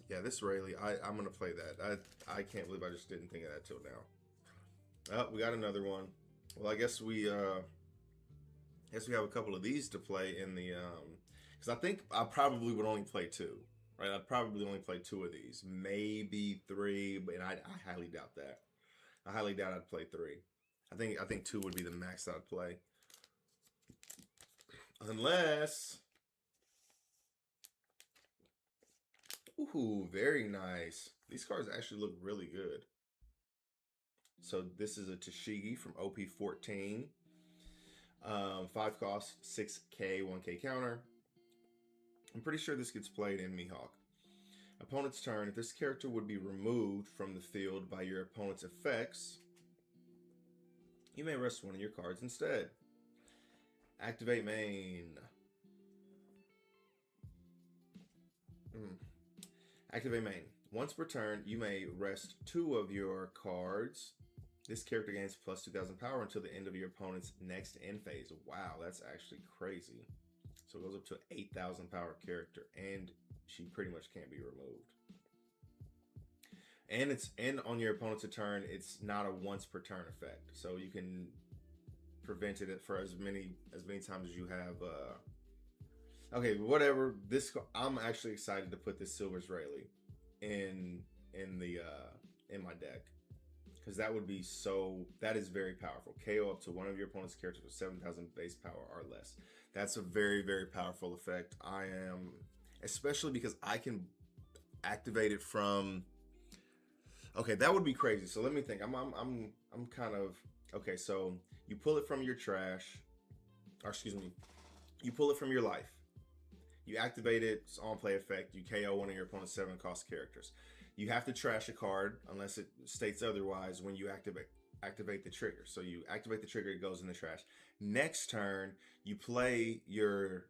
Yeah, this Rayleigh, I'm going to play that. I can't believe I just didn't think of that till now. Oh, we got another one. Well, I guess we have a couple of these to play in the, because I think I probably would only play 2. Right, I'd probably only play 2 of these, maybe 3, but I highly doubt that. I highly doubt I'd play 3. I think 2 would be the max I'd play, unless. Ooh, very nice. These cards actually look really good. So this is a Tashigi from Op14. 5 cost, 6K, 1K counter. I'm pretty sure this gets played in Mihawk. Opponent's turn. If this character would be removed from the field by your opponent's effects, you may rest one of your cards instead. Activate main. Activate main. Once per turn, you may rest 2 of your cards. This character gains plus 2,000 power until the end of your opponent's next end phase. Wow, that's actually crazy. So it goes up to an 8,000 power character, and she pretty much can't be removed. And on your opponent's turn, it's not a once per turn effect, so you can prevent it for as many times as you have. Okay, whatever. I'm actually excited to put this Silver Israeli in my deck, because that is very powerful. KO up to one of your opponent's characters with 7,000 base power or less. That's a very, very powerful effect. Especially because I can activate it from. Okay, that would be crazy. So let me think. I'm kind of okay. So you pull it from your trash, or excuse me, you pull it from your life. You activate it, it's on play effect. You KO one of your opponent's 7 cost characters. You have to trash a card unless it states otherwise when you activate the trigger. So you activate the trigger, it goes in the trash. Next turn, you play your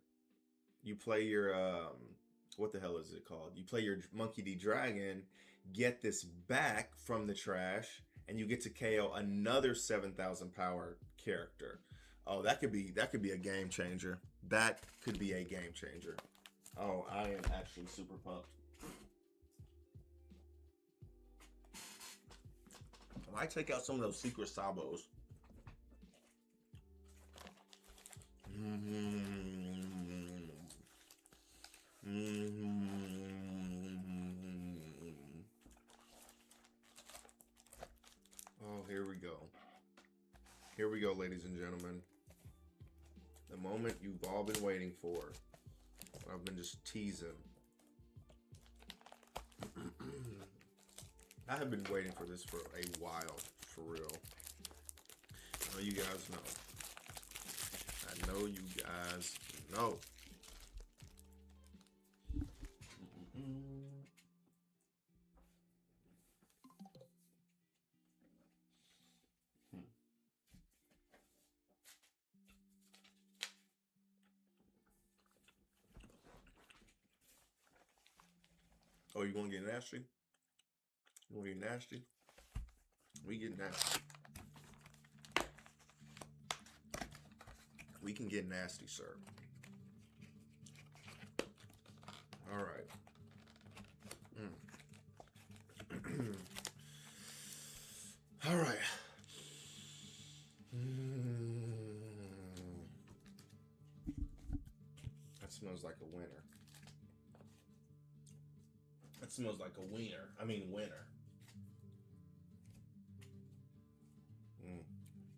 what the hell is it called? You play your Monkey D Dragon, get this back from the trash, and you get to KO another 7,000 power character. Oh, that could be a game changer. That could be a game changer. Oh, I am actually super pumped. I might take out some of those secret sabos. Oh, here we go. Here we go, ladies and gentlemen. The moment you've all been waiting for. I've been just teasing. I have been waiting for this for a while, for real. I know you guys know. I know you guys know. Oh, you want to get nasty? You want to get nasty? We get nasty. We can get nasty, sir. All right. All right. That smells like a winner. That smells like a wiener. I mean, winner.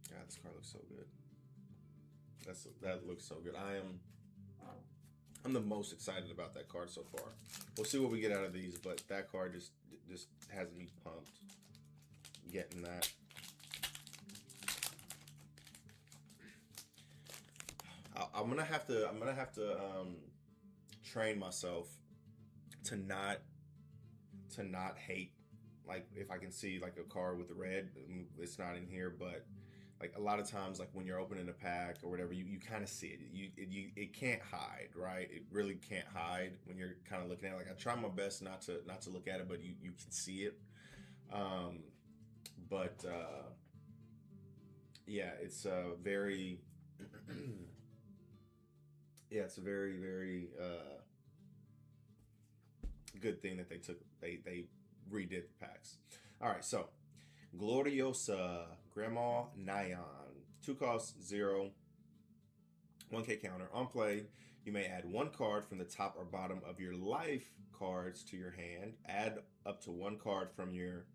God, this car looks so good. That looks so good. I'm the most excited about that card so far. We'll see what we get out of these, but that card just has me pumped. Getting that. I'm gonna have to train myself to not hate, like, if I can see like a card with the red, it's not in here, but like a lot of times, like when you're opening a pack or whatever, you kind of see it. It can't hide, right? It really can't hide when you're kind of looking at it. Like I try my best not to look at it, but you can see it. Yeah, it's a very yeah, it's a very, very good thing that they redid the packs. All right, so Gloriosa Grandma Nyan, 2 costs, 0, 1K counter. On play, you may add 1 card from the top or bottom of your life cards to your hand. Add up to 1 card from your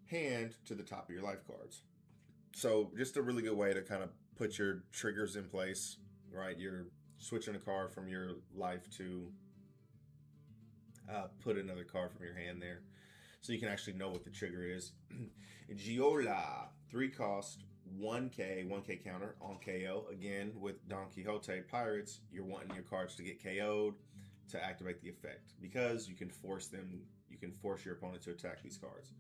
hand to the top of your life cards. So just a really good way to kind of put your triggers in place, right? You're switching a card from your life to put another card from your hand there, so you can actually know what the trigger is. Giola, 3 cost, 1K counter on KO. Again, with Don Quixote Pirates, you're wanting your cards to get KO'd. to activate the effect, because you can force your opponent to attack these cards.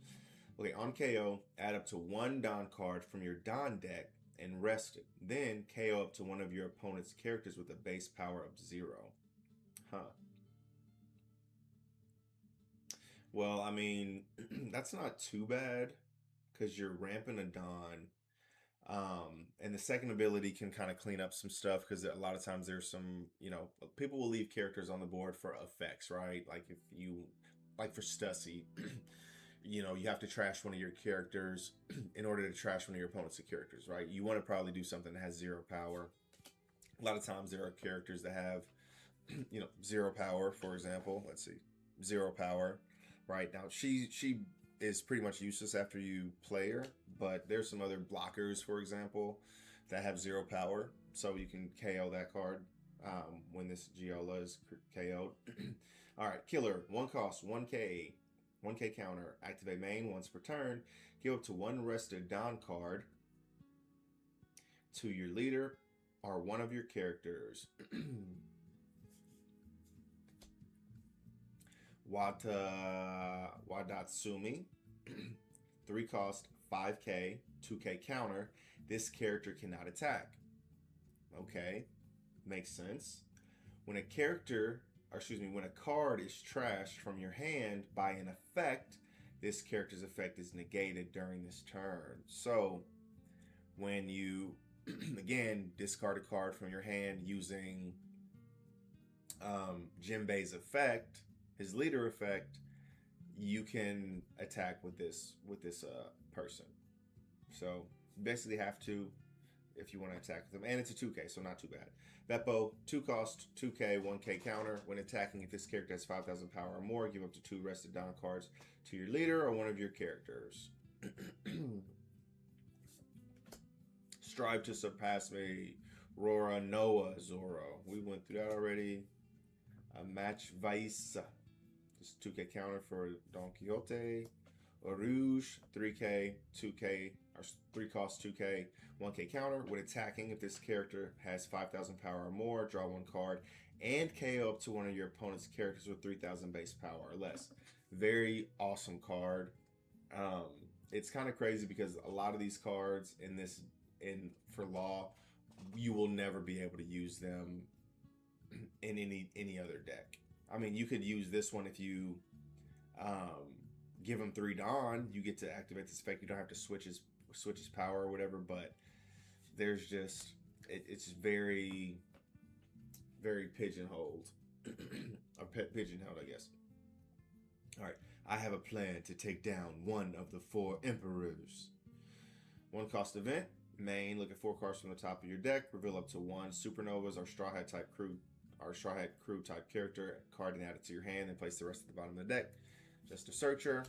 Okay, on KO, add up to 1 Don card from your Don deck and rest it. Then KO up to one of your opponent's characters with a base power of 0. Huh. Well, I mean, that's not too bad, because you're ramping a Don. And the second ability can kind of clean up some stuff, because a lot of times there's some, people will leave characters on the board for effects, right? Like if you, like for Stussy, you have to trash one of your characters in order to trash one of your opponent's characters, right? You want to probably do something that has 0 power. A lot of times there are characters that have, 0 power, for example. Let's see, 0 power, right? Now she is pretty much useless after you play her, but there's some other blockers, for example, that have 0 power, so you can KO that card when this Giola is KO'd. All right, killer, 1 cost, 1K counter, activate main once per turn, give up to 1 rested Don card to your leader or one of your characters. Wadatsumi, 3 cost, 5K, 2K counter. This character cannot attack. Okay, makes sense. When a card is trashed from your hand by an effect, this character's effect is negated during this turn. So when you, again, discard a card from your hand using Jinbei's effect, his leader effect, you can attack with this person. So you basically have to, if you want to attack them, and it's a 2K, so not too bad. Beppo, 2 cost, 2K, 1K counter. When attacking, if this character has 5,000 power or more, give up to 2 rested Don cards to your leader or one of your characters. Strive to surpass me. Rora, Noah, Zoro. We went through that already. Match Vice. Just 2K counter for Don Quixote. Rouge, 3K, 2K, or 3 cost, 2K, 1K counter. When attacking, if this character has 5,000 power or more, draw 1 card and KO up to one of your opponent's characters with 3,000 base power or less. Very awesome card. It's kind of crazy because a lot of these cards for Law, you will never be able to use them in any other deck. I mean, you could use this one if you give him 3 Don, you get to activate this effect. You don't have to switch his power or whatever, but there's just it's very, very pigeonholed. Or pigeonholed, I guess. All right, I have a plan to take down one of the 4 emperors. 1 cost event, main, look at 4 cards from the top of your deck, reveal up to 1 supernovas or straw hat crew type character card and add it to your hand, and place the rest at the bottom of the deck. Just a searcher.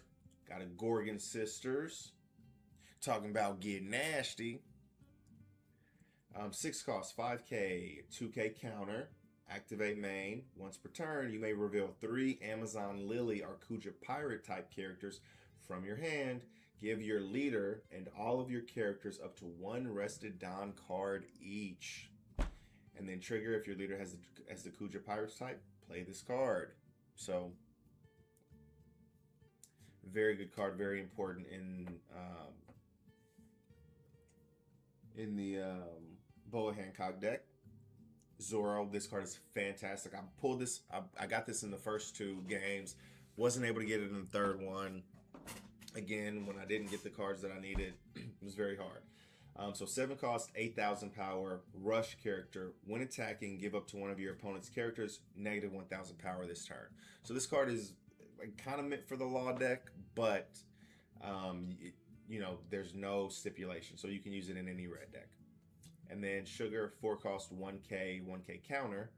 Got a Gorgon Sisters. Talking about getting nasty. 6 cost, 5K, 2K counter. Activate main. Once per turn, you may reveal 3 Amazon Lily or Kuja Pirate type characters from your hand. Give your leader and all of your characters up to 1 rested Don card each. And then trigger if your leader has the Kuja Pirates type, play this card. So very good card, very important in the Boa Hancock deck. Zoro, this card is fantastic. I pulled this, I got this in the first 2 games. Wasn't able to get it in the 3rd one. Again, when I didn't get the cards that I needed, it was very hard. So 7 cost, 8,000 power, rush character. When attacking, give up to one of your opponent's characters negative 1,000 power this turn. So this card is kind of meant for the Law deck, but there's no stipulation, so you can use it in any red deck. And then Sugar, 4 cost, 1K counter.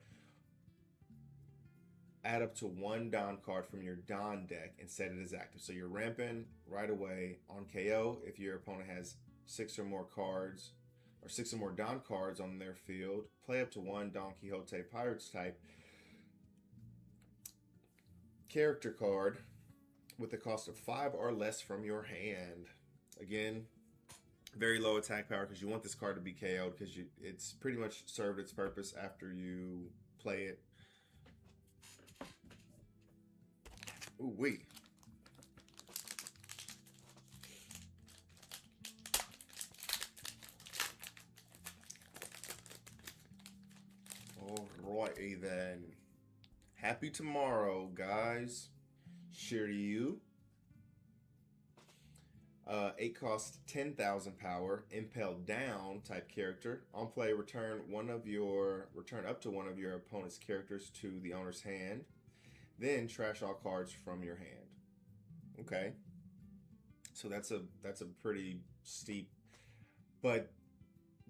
Add up to 1 Don card from your Don deck and set it as active. So you're ramping right away on KO if your opponent has 6 or more cards, or 6 or more Don cards on their field. Play up to 1 Don Quixote Pirates type character card with a cost of 5 or less from your hand. Again, very low attack power because you want this card to be KO'd because it's pretty much served its purpose after you play it. Ooh wee. Alrighty then. Happy tomorrow, guys. Share to you. 8 cost 10,000 power, impelled down type character. On play, return up to one of your opponent's characters to the owner's hand. Then trash all cards from your hand. Okay. So that's a pretty steep, but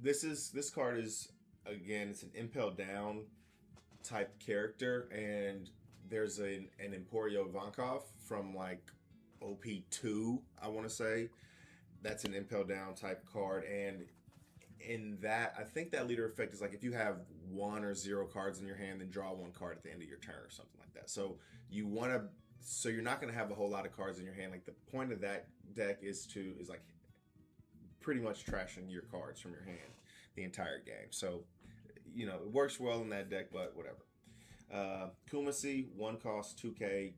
this card is, again, it's an impelled down type character, and there's an Emporio Ivankov from like OP2, I want to say. That's an impel down type card, and in that, I think that leader effect is like if you have 1 or 0 cards in your hand, then draw 1 card at the end of your turn or something like that. So you're not going to have a whole lot of cards in your hand. Like the point of that deck is like pretty much trashing your cards from your hand the entire game. So it works well in that deck, but whatever. Kumasi, 1 cost, 2K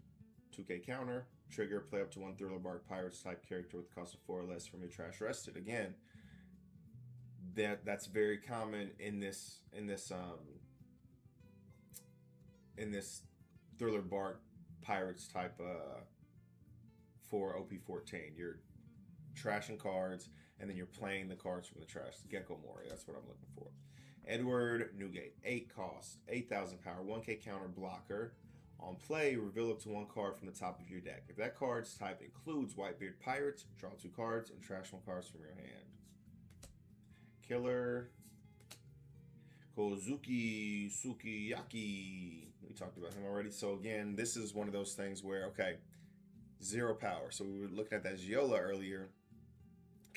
counter. Trigger, play up to 1 Thriller Bark Pirates type character with a cost of 4 or less from your trash rested. Again, that's very common in this Thriller Bark Pirates type for OP14. You're trashing cards and then you're playing the cards from the trash. Gecko Mori, that's what I'm looking for. Edward Newgate, 8 cost, 8,000 power, 1K counter blocker. On play, reveal up to 1 card from the top of your deck. If that card's type includes Whitebeard Pirates, draw 2 cards and trash 1 card from your hand. Killer Kozuki Sukiyaki. We talked about him already. So again, this is one of those things where, okay, 0 power. So we were looking at that Giola earlier.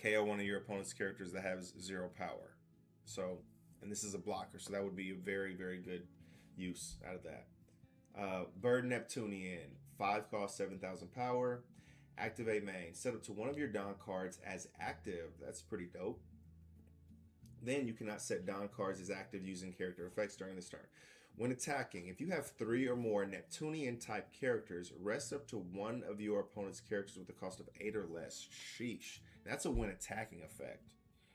KO one of your opponent's characters that has 0 power. So, and this is a blocker, so that would be a very, very good use out of that. Bird Neptunian, 5 cost, 7,000 power. Activate main. Set up to 1 of your Don cards as active. That's pretty dope. Then you cannot set Don cards as active using character effects during this turn. When attacking, if you have 3 or more Neptunian type characters, rest up to 1 of your opponent's characters with a cost of 8 or less. Sheesh. That's a when attacking effect.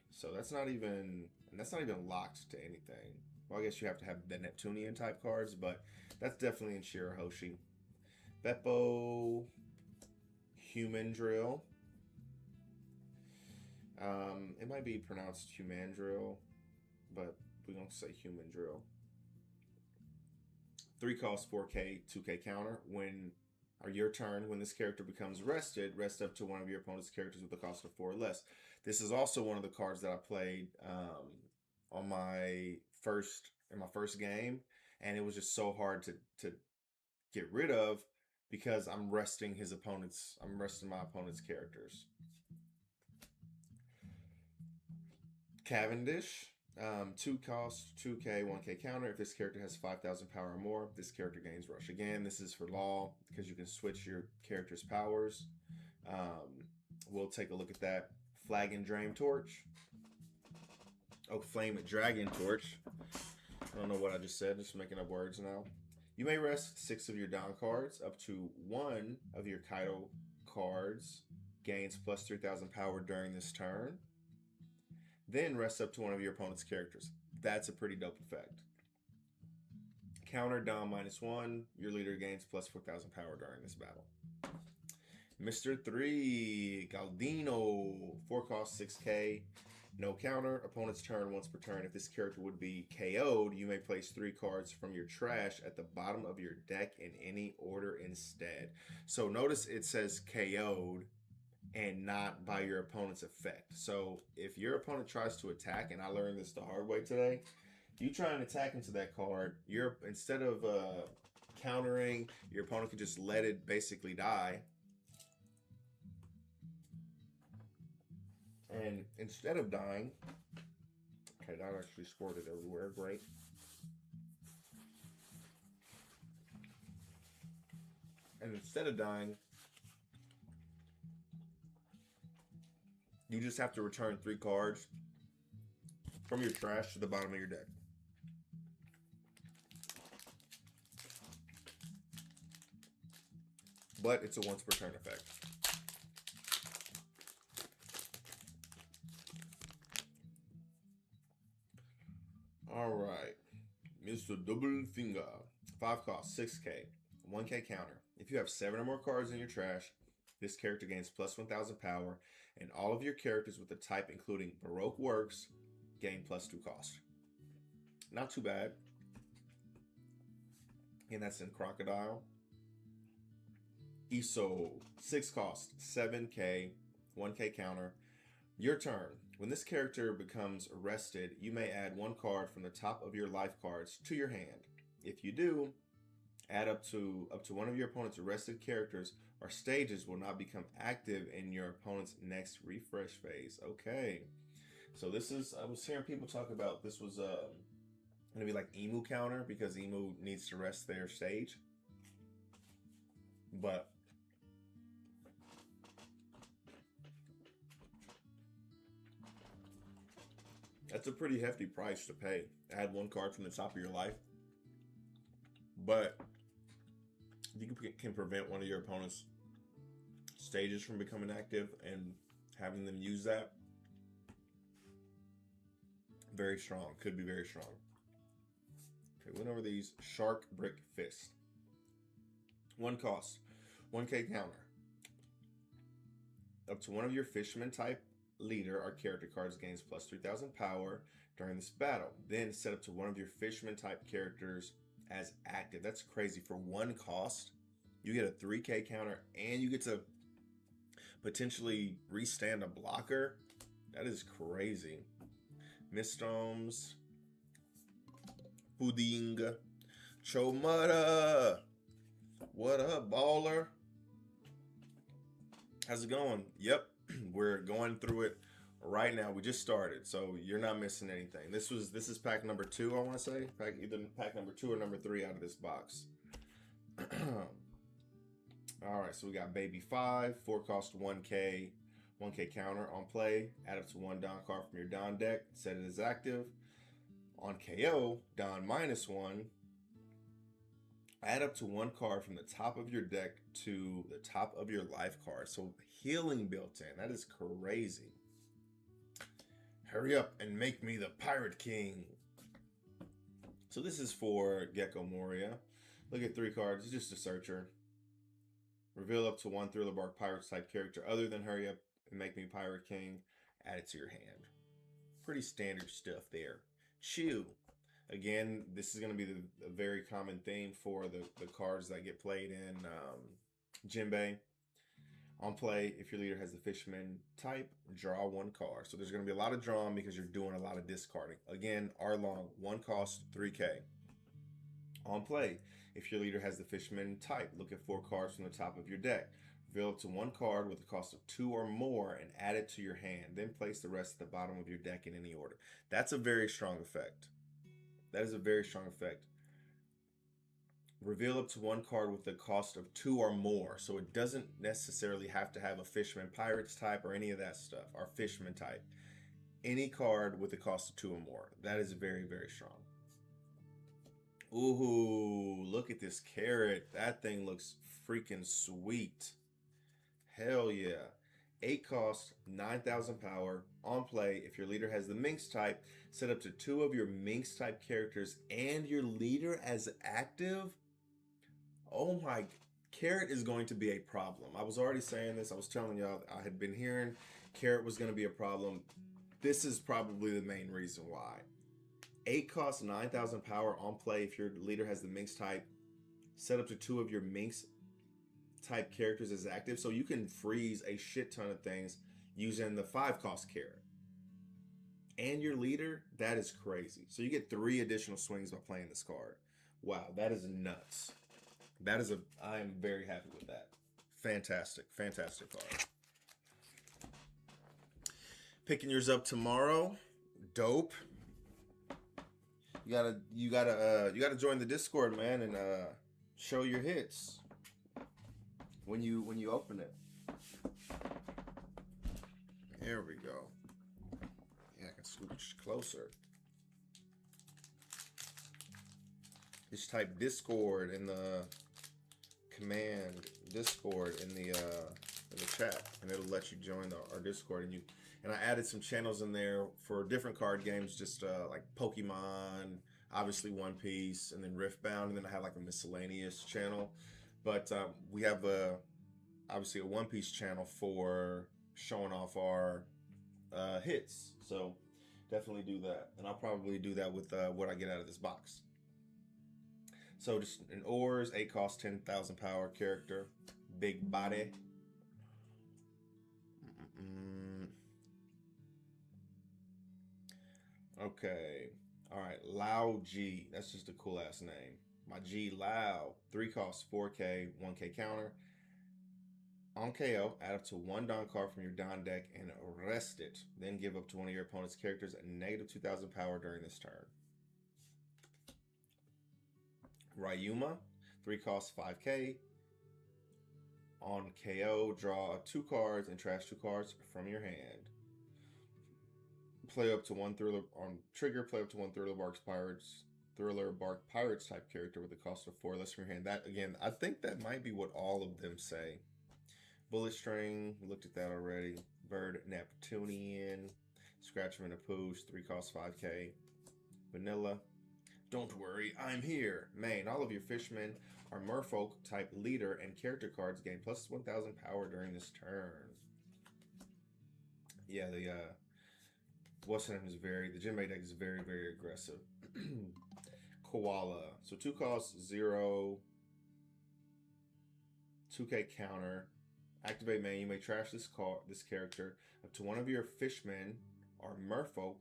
So that's not even locked to anything. Well, I guess you have to have the Neptunian type cards, but that's definitely in Shirahoshi. Beppo, Human Drill. It might be pronounced Human Drill, but we're going to say Human Drill. 3 cost, 4K, 2K counter. Your turn, when this character becomes rested, rest up to 1 of your opponent's characters with a cost of 4 or less. This is also one of the cards that I played in my first game, and it was just so hard to get rid of because I'm resting my opponent's characters. Cavendish, 2 cost, 2K, 1K counter. If this character has 5,000 power or more, this character gains rush. Again, this is for law because you can switch your character's powers. We'll take a look at that. Flag and Drain Torch. Oh, Flame and Dragon Torch. I don't know what I just said. Just making up words now. You may rest 6 of your Don cards. Up to 1 of your Kaido cards gains plus 3,000 power during this turn. Then rest up to 1 of your opponent's characters. That's a pretty dope effect. Counter Don -1. Your leader gains plus 4,000 power during this battle. Mr. 3, Galdino. 4 cost, 6K. No counter. Opponent's turn once per turn. If this character would be KO'd, you may place 3 cards from your trash at the bottom of your deck in any order instead. So notice it says KO'd and not by your opponent's effect. So if your opponent tries to attack, and I learned this the hard way today, you try and attack into that card, instead of countering, your opponent can just let it basically die. And instead of dying, okay, that actually squirted everywhere, great. And instead of dying, you just have to return 3 cards from your trash to the bottom of your deck. but it's a once per turn effect. All right, Mr. Double Finger. 5 cost, 6K, 1K counter. If you have 7 or more cards in your trash, this character gains plus 1000 power, and all of your characters with the type, including Baroque Works, gain plus 2 cost. Not too bad. And that's in Crocodile. ESO, 6 cost, 7K, 1K counter. Your turn. When this character becomes arrested, you may add 1 card from the top of your life cards to your hand. If you do, add up to one of your opponent's arrested characters or stages will not become active in your opponent's next refresh phase. Okay. So this is, I was hearing people talk about this was going to be like Emu counter because Emu needs to rest their stage. But that's a pretty hefty price to pay. Add 1 card from the top of your life. But you can prevent one of your opponent's stages from becoming active and having them use that. Very strong. Could be very strong. Okay, went over these. Shark Brick Fist. 1 cost. 1K counter. Up to one of your fisherman type leader or character cards gains plus 3000 power during this battle. Then set up to one of your fisherman type characters as active. That's crazy. For 1 cost, you get a 3K counter and you get to potentially restand a blocker. That is crazy. Mistomes, Pudding, Chomutta. What up, baller? How's it going? Yep, we're going through it right now. We just started, so you're not missing anything. This is pack number 2, I want to say. Either pack number 2 or number 3 out of this box. All right, so we got Baby 5, 4 cost 1K, 1K counter on play. Add up to 1 Don card from your Don deck. Set it as active. On KO, Don -1. Add up to 1 card from the top of your deck to the top of your life card. So healing built in. That is crazy. Hurry up and make me the Pirate King. So this is for Gecko Moria. Look at 3 cards. It's just a searcher. Reveal up to 1 Thriller Bark Pirates type character other than Hurry Up and Make Me Pirate King. Add it to your hand. Pretty standard stuff there. Chew. Again, this is going to be a very common theme for the cards that get played in Jinbei. On play, if your leader has the Fisherman type, draw 1 card. So there's going to be a lot of drawing because you're doing a lot of discarding. Again, R-Long, 1 cost, 3K. On play, if your leader has the Fisherman type, look at 4 cards from the top of your deck. Reveal up to 1 card with a cost of 2 or more and add it to your hand. Then place the rest at the bottom of your deck in any order. That's a very strong effect. That is a very strong effect. Reveal up to 1 card with the cost of 2 or more. So it doesn't necessarily have to have a Fisherman Pirates type or any of that stuff. Or Fisherman type. Any card with the cost of 2 or more. That is very, very strong. Ooh, look at this carrot. That thing looks freaking sweet. Hell yeah. 8 cost, 9000 power. On play, if your leader has the Minx type, set up to 2 of your Minx type characters and your leader as active. Oh my, carrot is going to be a problem. I was already saying this. I was telling y'all I had been hearing carrot was going to be a problem. This is probably the main reason why. 8 cost, 9000 power. On play, if your leader has the Minx type, set up to 2 of your Minx type characters as active. So you can freeze a shit ton of things using the 5 cost carrot. And your leader, that is crazy. So you get 3 additional swings by playing this card. Wow, that is nuts. I am very happy with that. Fantastic, fantastic card. Picking yours up tomorrow. Dope. You gotta join the Discord, man, and show your hits when you open it. There we go. Yeah, I can scooch closer. Just type Discord in the command Discord in the chat, and it'll let you join our Discord. And I added some channels in there for different card games, just like Pokemon, obviously One Piece, and then Riftbound, and then I have like a miscellaneous channel. But we have obviously a One Piece channel for showing off our hits. So definitely do that, and I'll probably do that with what I get out of this box. So just an Ors, 8 cost, 10,000 power character, big body. Okay, all right, Lao G. That's just a cool ass name. My G Lao, 3 cost, 4K, 1K counter. On KO, add up to 1 Don card from your Don deck and rest it. Then give up to one of your opponent's characters a negative 2,000 power during this turn. Ryuma, 3 cost, 5K. On KO, draw 2 cards and trash 2 cards from your hand. Play up to 1 Thriller on trigger. Play up to 1 Thriller Bark Pirates type character with a cost of 4 less from your hand. That again, I think that might be what all of them say. Bullet String, we looked at that already. Bird Neptunian, Scratchman of Pooch, 3 cost, 5K. Vanilla, don't worry, I'm here. Main, all of your fishmen are merfolk type leader and character cards gain plus 1,000 power during this turn. Yeah, the what's the name is the Jinbei deck is very, very aggressive. Koala. So 2 costs, 0, 2K counter. Activate main. You may trash this character up to one of your fishmen or merfolk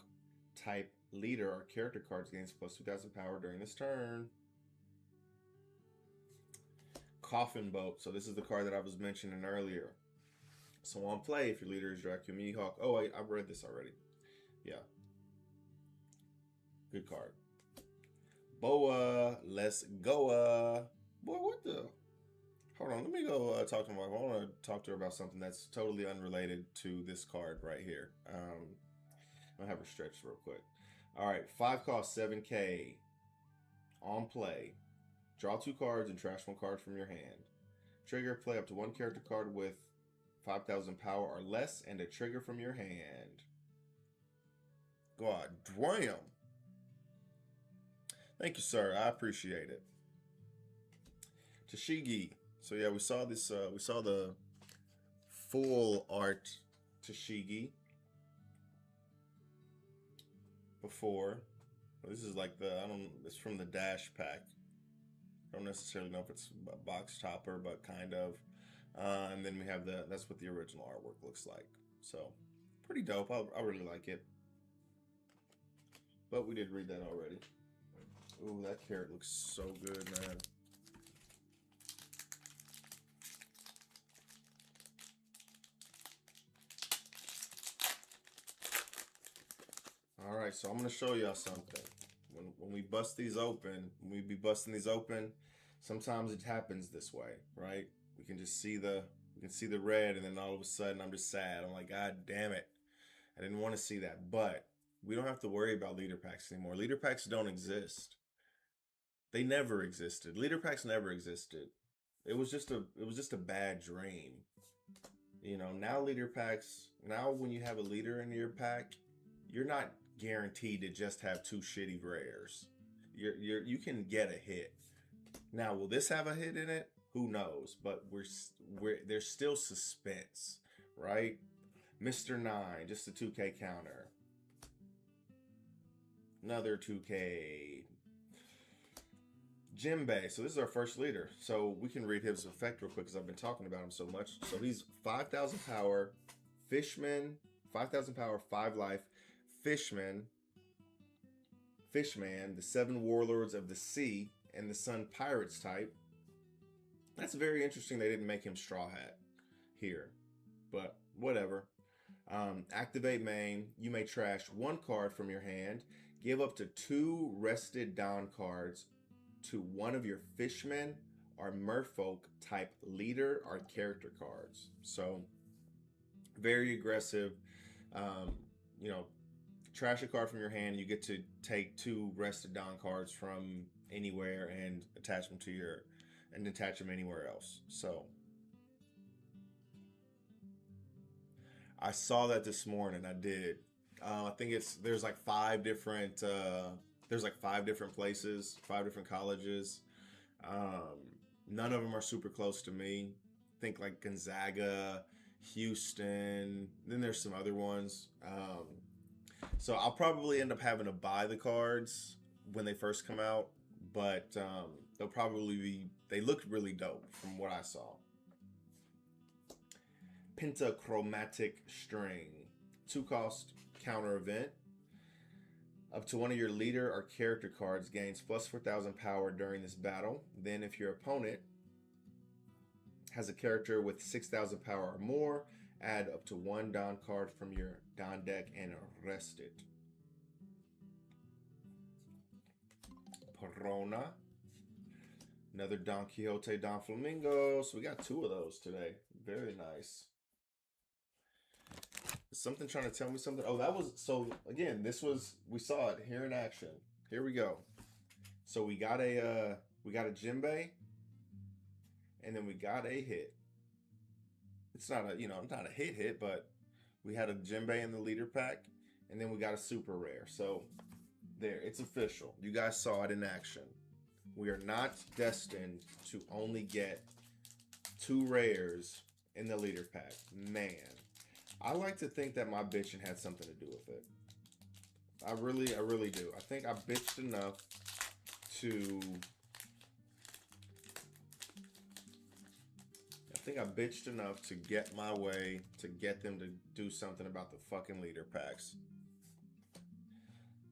type leader or character cards gains plus 2,000 power during this turn. Coffin Boat. So this is the card that I was mentioning earlier. So on play, if your leader is Dracula Mihawk. Oh wait, I've read this already. Yeah. Good card. Boa, let's go. Boy, what the? Hold on, let me go talk to my wife. I want to talk to her about something that's totally unrelated to this card right here. I'll have her stretch real quick. All right, 5 cost, 7K. On play, draw 2 cards and trash 1 card from your hand. Trigger, play up to 1 character card with 5,000 power or less and a trigger from your hand. God damn. Thank you, sir. I appreciate it. Tashigi. So yeah, we saw this. We saw the full art Tashigi before. This is like it's from the Dash pack. I don't necessarily know if it's a box topper, but kind of. And then we have that's what the original artwork looks like. So pretty dope. I really like it. But we did read that already. Ooh, that carrot looks so good, man. All right, so I'm gonna show y'all something. When we bust these open, when we be busting these open, sometimes it happens this way, right? We can see the red, and then all of a sudden I'm just sad. I'm like, God damn it, I didn't want to see that. But we don't have to worry about leader packs anymore. Leader packs don't exist. They never existed. Leader packs never existed. It was just a bad dream. You know, now leader packs. Now when you have a leader in your pack, you're not guaranteed to just have 2 shitty rares. You can get a hit. Now, will this have a hit in it? Who knows? But there's still suspense, right? Mr. 9, just a 2K counter. Another 2K. Jinbei. So this is our first leader. So we can read his effect real quick because I've been talking about him so much. So he's 5,000 power, Fishman, 5,000 power, 5 life, Fishman, the 7 warlords of the sea, and the Sun Pirates type. That's very interesting they didn't make him Straw Hat here, but whatever. Activate main. You may trash 1 card from your hand. Give up to 2 rested Don cards to one of your fishmen or merfolk type leader or character cards. So very aggressive. You know, trash a card from your hand. You get to take 2 rested Don cards from anywhere and attach them to your and attach them anywhere else. So I saw that this morning. I did. I think there's like 5 different places, 5 different colleges. None of them are super close to me. Think like Gonzaga, Houston. Then there's some other ones. So I'll probably end up having to buy the cards when they first come out, but they'll probably be. They looked really dope from what I saw. Pentachromatic String, 2-cost counter event. Up to one of your leader or character cards gains plus 4,000 power during this battle. Then if your opponent has a character with 6,000 power or more, add up to 1 Don card from your Don deck and rest it. Perona. Another Don Quixote, Don Flamingo. So we got 2 of those today. Very nice. Something trying to tell me something. Oh, that was, so again, we saw it here in action. Here we go. So we got a djembe, and then we got a hit. It's not not a hit, but we had a djembe in the leader pack, and then we got a super rare. So there, it's official. You guys saw it in action. We are not destined to only get 2 rares in the leader pack. Man, I like to think that my bitching had something to do with it. I really do. I think I bitched enough to... get my way, to get them to do something about the fucking leader packs.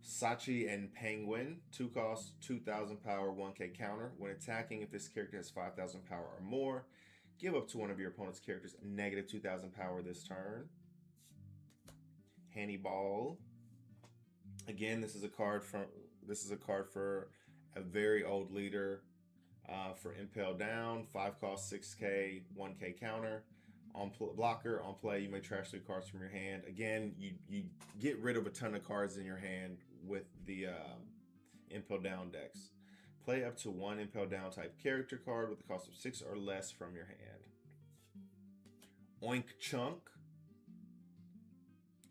Sachi and Penguin, 2-cost, 2,000 power, 1k counter. When attacking, if this character has 5,000 power or more, give up to one of your opponent's characters negative 2,000 power this turn. Hannibal. Again, this is a card for a very old leader. For Impel Down, 5-cost, 6k, 1k counter. On blocker, on play, you may trash 3 cards from your hand. Again, you get rid of a ton of cards in your hand with the Impel Down decks. Play up to 1 Impel Down type character card with a cost of 6 or less from your hand. Oink Chunk,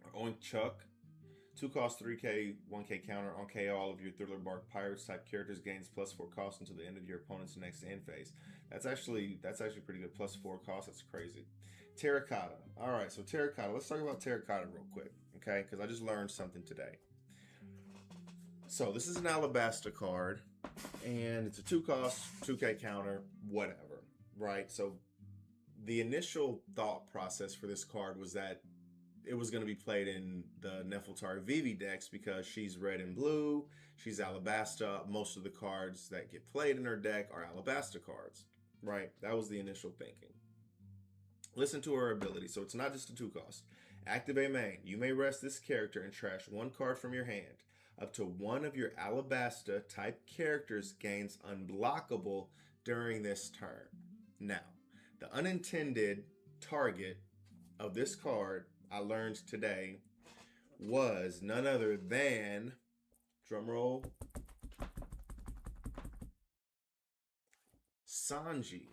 or Oink Chuck. 2-cost, 3k, 1k counter. On KO, all of your Thriller Bark Pirates type characters gains plus 4 cost until the end of your opponent's next end phase. That's actually pretty good. Plus 4 cost. That's crazy. Terracotta. All right, so Terracotta. Let's talk about Terracotta real quick, okay? Because I just learned something today. So this is an Alabasta card, and it's a 2-cost, 2k counter, whatever, right? So the initial thought process for this card was that it was going to be played in the Nefeltari Vivi decks because she's red and blue, she's Alabasta. Most of the cards that get played in her deck are Alabasta cards, right? That was the initial thinking. Listen to her ability. So it's not just a 2-cost. Activate main. You may rest this character and trash 1 card from your hand. Up to 1 of your Alabasta type characters gains unblockable during this turn. Now, the unintended target of this card, I learned today, was none other than, drumroll, Sanji.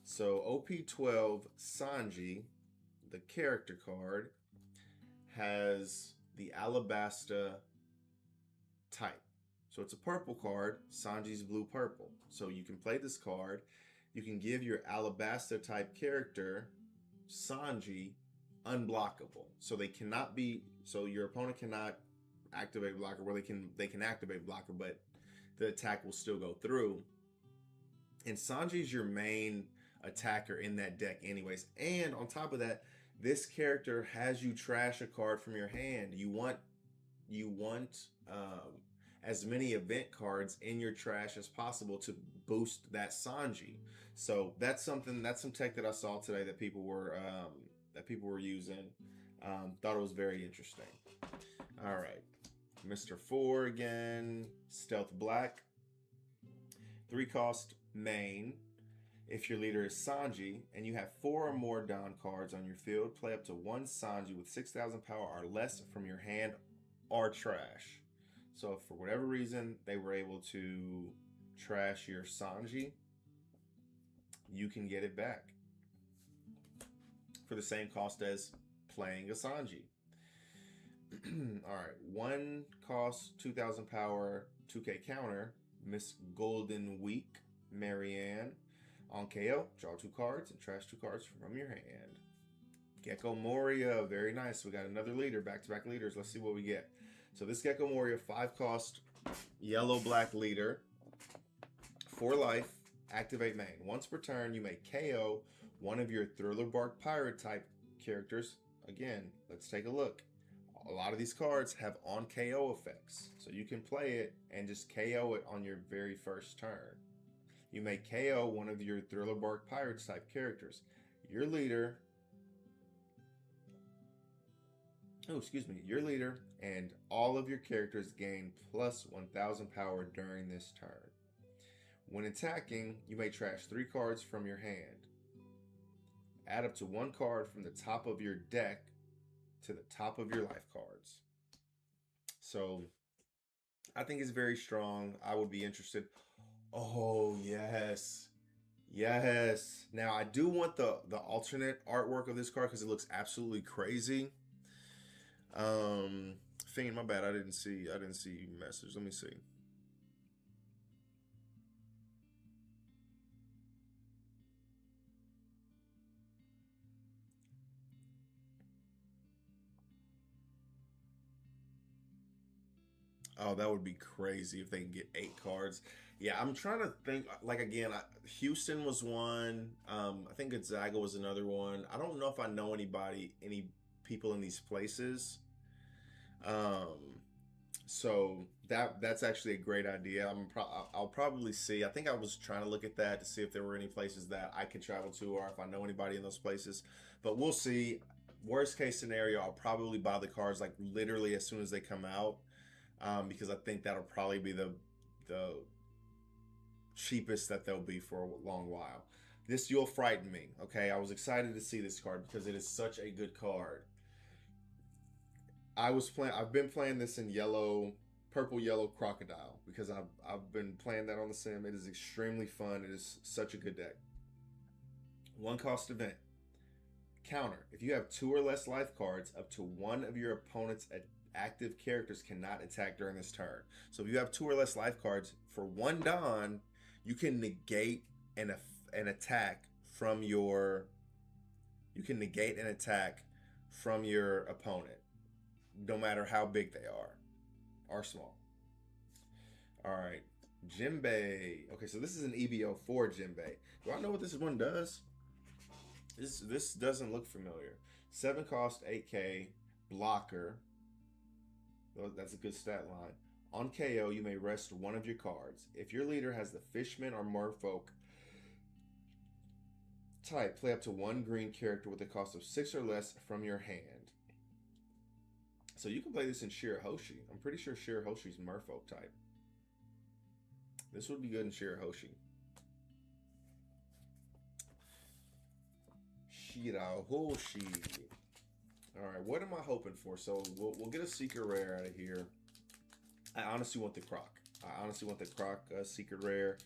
So OP12 Sanji, the character card, has the Alabasta type. So it's a purple card. Sanji's blue-purple. So you can play this card. You can give your Alabasta type character, Sanji, unblockable. So they cannot be, so your opponent cannot activate blocker, where they can activate blocker, but the attack will still go through. And Sanji's your main attacker in that deck anyways. And on top of that, this character has you trash a card from your hand. You want as many event cards in your trash as possible to boost that Sanji. So that's some tech that I saw today that people were using. Thought it was very interesting. All right, Mr. 4 again, Stealth Black, 3-cost main. If your leader is Sanji and you have 4 or more Don cards on your field, play up to 1 Sanji with 6,000 power or less from your hand or trash. So if for whatever reason they were able to trash your Sanji, you can get it back for the same cost as playing a Sanji. All right, one cost 2,000 power, 2K counter, Miss Golden Week, Marianne. On KO, draw 2 cards and trash 2 cards from your hand. Gecko Moria, very nice. We got another leader, back-to-back leaders. Let's see what we get. So this Gecko Moria, 5 cost, yellow-black leader, 4 life, activate main. Once per turn, you may KO one of your Thriller Bark Pirate type characters. Again, let's take a look. A lot of these cards have on KO effects, so you can play it and just KO it on your very first turn. You may KO one of your Thriller Bark Pirates type characters. Your leader, your leader and all of your characters gain plus 1,000 power during this turn. When attacking, you may trash 3 cards from your hand. Add up to 1 card from the top of your deck to the top of your life cards. So I think it's very strong. I would be interested. Oh, yes. Yes. Now, I do want the alternate artwork of this card because it looks absolutely crazy. Fiend, my bad. I didn't see your message. Let me see. Oh, that would be crazy if they can get 8 cards. Yeah, I'm trying to think. Like, again, Houston was one. I think Gonzaga was another one. I don't know if I know any people in these places. So that's actually a great idea. I'll probably see. I think I was trying to look at that to see if there were any places that I could travel to or if I know anybody in those places. But we'll see. Worst case scenario, I'll probably buy the cards like literally as soon as they come out. Because I think that'll probably be the cheapest that they'll be for a long while. This You'll Frighten Me. Okay, I was excited to see this card because it is such a good card. I've been playing this in purple yellow crocodile because I've been playing that on the sim. It is extremely fun. It is such a good deck. 1 cost event. Counter. If you have 2 or less life cards, up to 1 of your opponent's active characters cannot attack during this turn. So if you have 2 or less life cards, for 1 Don, you can negate an attack from your opponent, no matter how big they are or small. All right, Jinbei. Okay, so this is an EBO for Jinbei. Do I know what this one does? This doesn't look familiar. 7 cost, 8K, blocker. That's a good stat line. On KO, you may rest 1 of your cards. If your leader has the Fishman or Merfolk type, play up to 1 green character with a cost of 6 or less from your hand. So you can play this in Shirahoshi. I'm pretty sure Shirahoshi's Merfolk type. This would be good in Shirahoshi. Shirahoshi. All right, what am I hoping for? So we'll get a secret rare out of here. I honestly want the Croc. Secret rare.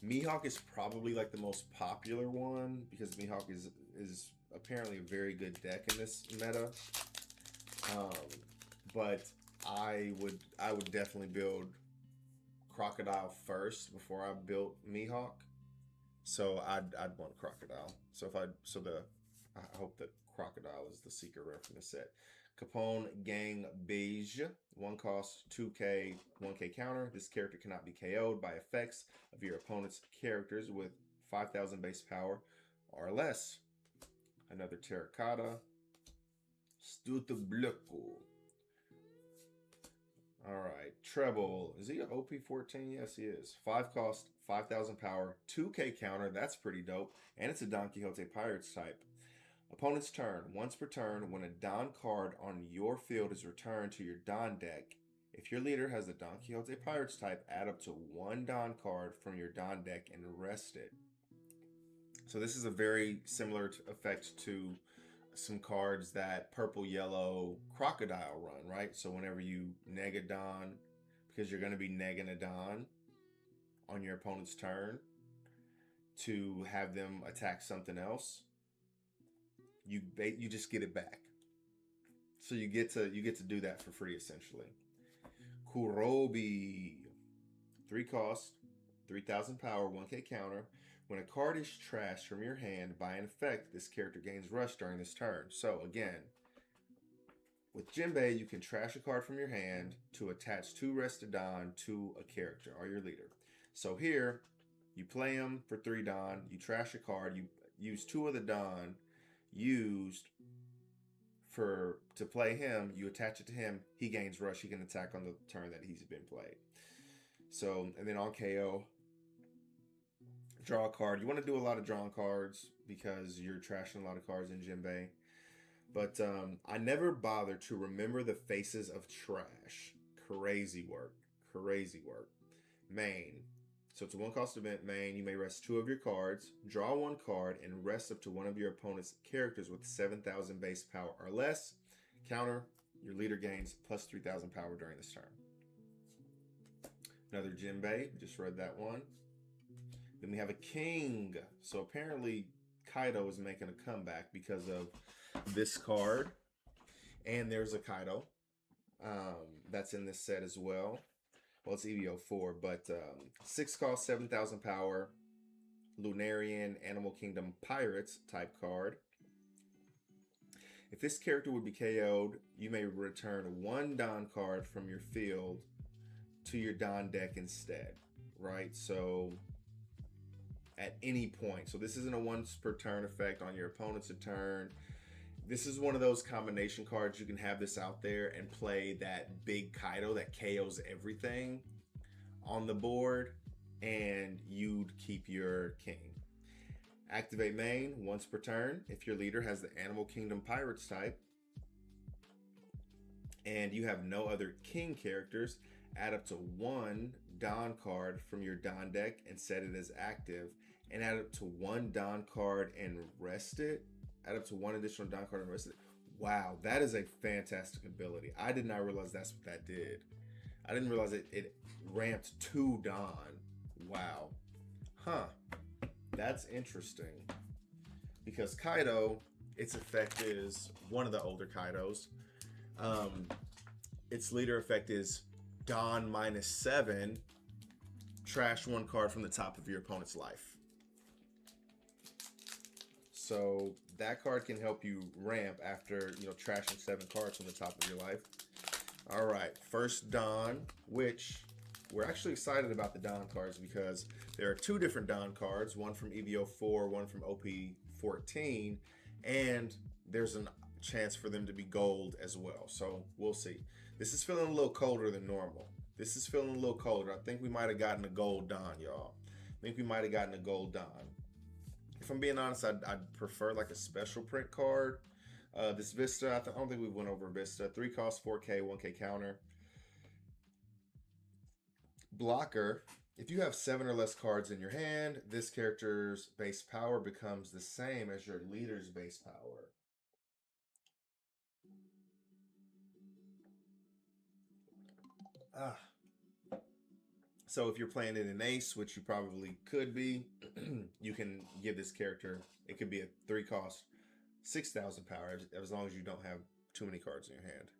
Mihawk is probably like the most popular one because Mihawk is apparently a very good deck in this meta. But I would definitely build Crocodile first before I built Mihawk. So I'd want Crocodile. I hope that Crocodile is the secret rare from the set. Capone Gang Beige, 1 cost, 2K, 1K counter. This character cannot be KO'd by effects of your opponent's characters with 5,000 base power or less. Another Terracotta. Stutebluko. Alright, Treble. Is he an OP14? Yes, he is. 5 cost, 5,000 power, 2K counter. That's pretty dope. And it's a Don Quixote Pirates type. Opponent's turn. Once per turn, when a Don card on your field is returned to your Don deck, if your leader has the Don Quixote Pirates type, add up to 1 Don card from your Don deck and rest it. So this is a very similar effect to some cards that Purple Yellow Crocodile run, right? So whenever you neg a Don, because you're going to be negging a Don on your opponent's turn, to have them attack something else, you just get it back. So you get to do that for free essentially. Kurobi, 3 cost, 3,000 power, 1k counter. When a card is trashed from your hand by an effect, this character gains rush during this turn. So again, with Jinbei, you can trash a card from your hand to attach 2 rested Don to a character or your leader. So here, you play him for 3 Don, you trash a card, you use 2 of the Don used to play him, you attach it to him, he gains rush, he can attack on the turn that he's been played. So, and then on KO, draw a card. You want to do a lot of drawing cards because you're trashing a lot of cards in Jinbei. But I never bothered to remember the faces of trash. Crazy work. Crazy work. Main. So it's a 1-cost event. Main. You may rest 2 of your cards, draw 1 card, and rest up to one of your opponent's characters with 7,000 base power or less. Counter. Your leader gains plus 3,000 power during this turn. Another Jinbei. Just read that one. Then we have a King. So apparently Kaido is making a comeback because of this card. And there's a Kaido that's in this set as well. Well, it's EVO4, but 6 cost, 7,000 power, Lunarian Animal Kingdom Pirates type card. If this character would be KO'd, you may return 1 Don card from your field to your Don deck instead, right? So at any point. So this isn't a once per turn effect on your opponent's turn. This is one of those combination cards. You can have this out there and play that big Kaido that KOs everything on the board, and you'd keep your king. Activate main once per turn if your leader has the Animal Kingdom Pirates type and you have no other king characters. Add up to 1 Don card from your Don deck and set it as active, and add up to 1 Don card and rest it. Add up to 1 additional Don card and rest it. Wow, that is a fantastic ability. I did not realize that's what that did. I didn't realize it ramped 2 Don. Wow. Huh. That's interesting. Because Kaido, its effect is one of the older Kaidos. Its leader effect is Don -7. Trash 1 card from the top of your opponent's life. So that card can help you ramp after, trashing 7 cards from the top of your life. All right, first Don, which we're actually excited about the Don cards because there are 2 different Don cards, one from EVO4, one from Op14, and there's a chance for them to be gold as well. So we'll see. This is feeling a little colder than normal. This is feeling a little colder. I think we might have gotten a gold Don, y'all. I think we might have gotten a gold Don. If I'm being honest, I'd prefer like a special print card. This Vista, I don't think we went over Vista. 3 cost, 4K, 1K counter. Blocker. If you have 7 or less cards in your hand, this character's base power becomes the same as your leader's base power. So if you're playing in an ace, which you probably could be, you can give this character, it could be a 3 cost, 6,000 power, as long as you don't have too many cards in your hand.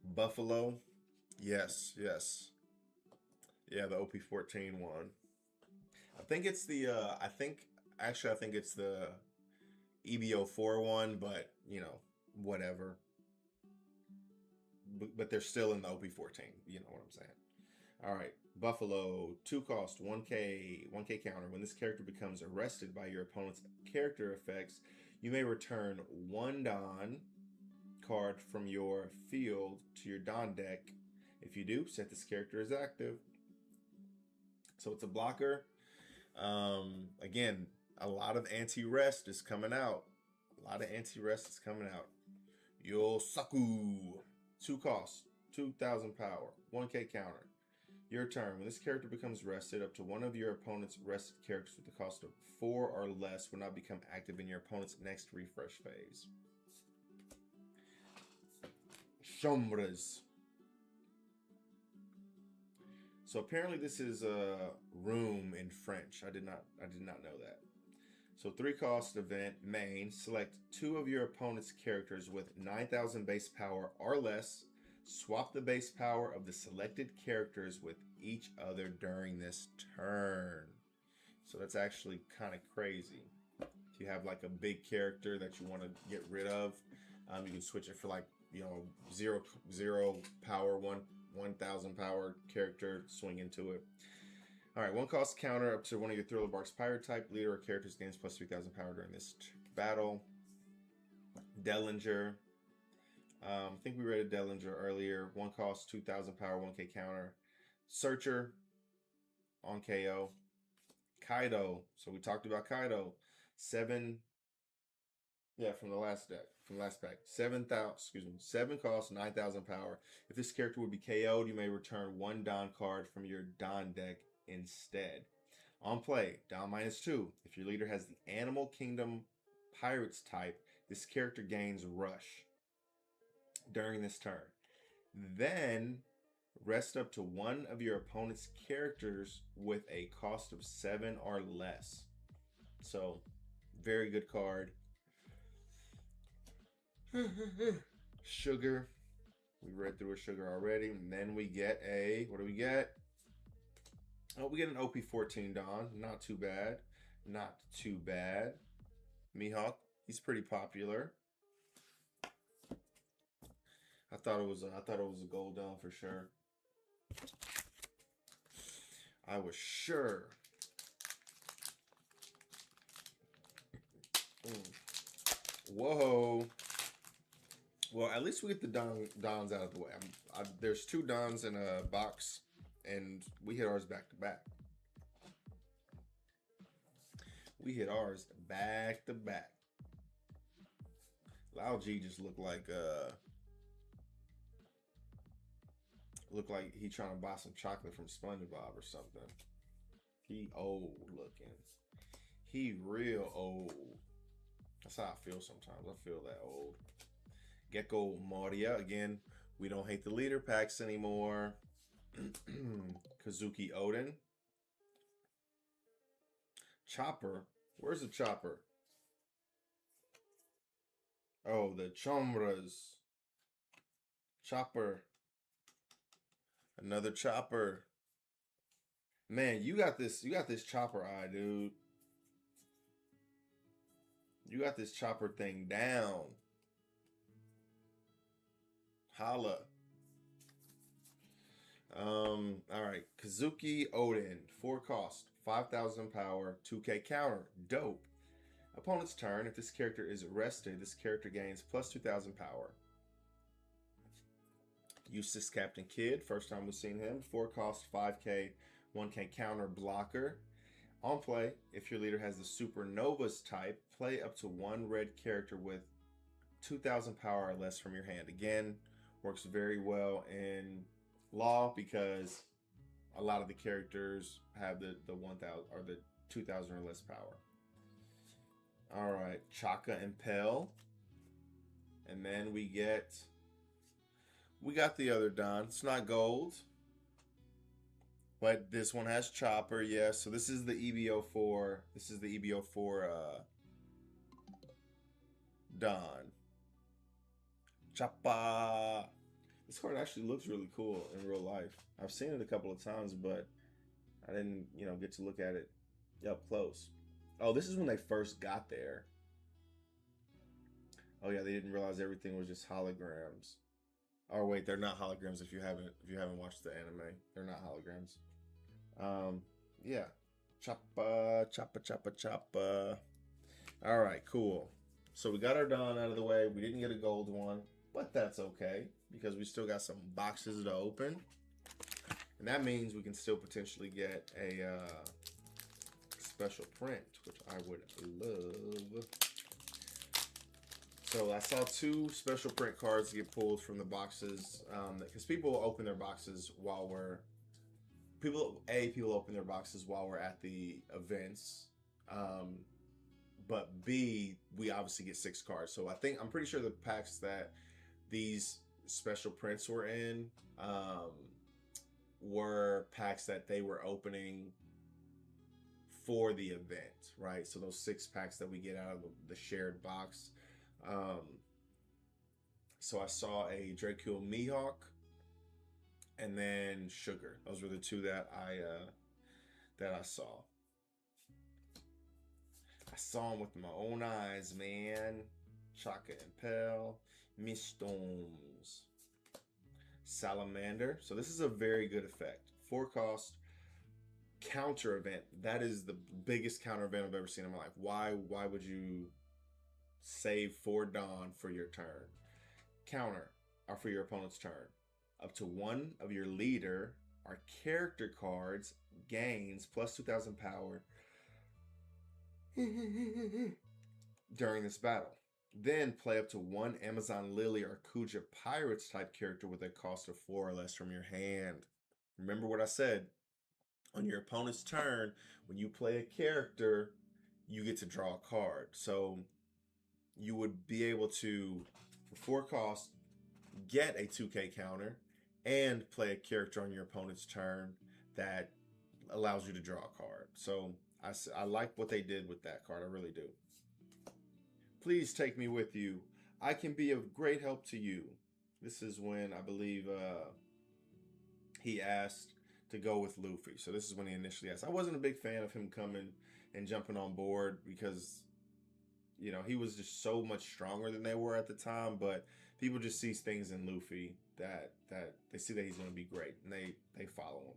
Buffalo, yes. Yeah, the OP14 one. I think it's the, I think it's the EBO4 one, but, whatever. But they're still in the OP14, you know what I'm saying. All right, Buffalo, 2 cost, 1K counter. When this character becomes arrested by your opponent's character effects, you may return 1 Don card from your field to your Don deck. If you do, set this character as active. So it's a blocker. Again, a lot of anti-rest is coming out. Yosaku, 2 costs, 2,000 power, 1K counter. Your turn. When this character becomes rested, up to one of your opponent's rested characters with the cost of 4 or less will not become active in your opponent's next refresh phase. Sombras. So apparently this is a room in French. I did not know that. So 3-cost event, main, select 2 of your opponent's characters with 9,000 base power or less. Swap the base power of the selected characters with each other during this turn. So that's actually kind of crazy. If you have like a big character that you want to get rid of, you can switch it for like, you know, zero power, 1,000 power character, swing into it. All right, 1-cost counter up to one of your Thriller Bark's pirate type leader or characters gains plus 3,000 power during this battle. Dellinger. I think we read a Dellinger earlier. 1-cost, 2,000 power, 1K counter. Searcher on KO. Kaido. So we talked about Kaido. 7. Yeah, from the last deck, from the last pack. 7 cost, 9,000 power. If this character would be KO'd, you may return 1 Don card from your Don deck instead. On play, Don -2. If your leader has the Animal Kingdom Pirates type, this character gains Rush during this turn. Then rest up to 1 of your opponent's characters with a cost of 7 or less. So, very good card. Sugar. We read through a Sugar already. And then we get a, what do we get? Oh, we get an OP14 Don. Not too bad. Not too bad. Mihawk, he's pretty popular. I thought it was a gold Don for sure. I was sure. Whoa. Well, at least we get the Dons out of the way. There's 2 Dons in a box, and we hit ours back to back. We hit ours back to back. Lao G just looked like he trying to buy some chocolate from SpongeBob or something. He old looking. He real old. That's how I feel sometimes. I feel that old. Gecko Moria. Again, we don't hate the leader packs anymore. Kazuki Odin. Chopper. Where's the Chopper? Oh, the Chomras. Chopper. Another Chopper. Man, you got this Chopper eye, dude. You got this Chopper thing down. Holla. All right. Kazuki Odin. 4 cost. 5,000 power. 2K counter. Dope. Opponent's turn. If this character is arrested, this character gains plus 2,000 power. Eustace Captain Kidd. First time we've seen him. 4 cost. 5K. 1K counter blocker. On play, if your leader has the Supernovas type, play up to 1 red character with 2,000 power or less from your hand. Again, works very well in Law because a lot of the characters have the 1,000 or the 2,000 or less power. All right, Chaka and Pell. And then we got the other Don. It's not gold. But this one has Chopper, yeah. So this is the EBO4. This is the EBO4 Don. Chopper. This card actually looks really cool in real life. I've seen it a couple of times, but I didn't, get to look at it up close. Oh, this is when they first got there. Oh yeah, they didn't realize everything was just holograms. Oh wait, they're not holograms if you haven't watched the anime. They're not holograms. Yeah. Choppa, choppa, choppa, choppa. All right, cool. So we got our Don out of the way. We didn't get a gold one, but that's okay because we still got some boxes to open. And that means we can still potentially get a special print, which I would love. So I saw 2 special print cards get pulled from the boxes because people open their boxes while we're people open their boxes while we're at the events, but B, we obviously get 6 cards. So I'm pretty sure the packs that these special prints were in were packs that they were opening for the event, right? So those 6 packs that we get out of the shared box. So I saw a Draco Mihawk and then Sugar. Those were the 2 that I saw. I saw them with my own eyes, man. Chaka and Pell, Mistones, Salamander. So this is a very good effect. 4 cost counter event. That is the biggest counter event I've ever seen in my life. Why would you save 4 Dawn for your turn? Counter are for your opponent's turn. Up to 1 of your leader or character cards gains plus 2,000 power during this battle. Then play up to 1 Amazon Lily or Kuja Pirates type character with a cost of 4 or less from your hand. Remember what I said. On your opponent's turn, when you play a character, you get to draw a card. So you would be able to, for 4 costs, get a 2K counter and play a character on your opponent's turn that allows you to draw a card. So I like what they did with that card. I really do. Please take me with you. I can be of great help to you. This is when I believe he asked to go with Luffy. So this is when he initially asked. I wasn't a big fan of him coming and jumping on board because, you know, he was just so much stronger than they were at the time. But people just see things in Luffy that they see that he's going to be great, and they follow him.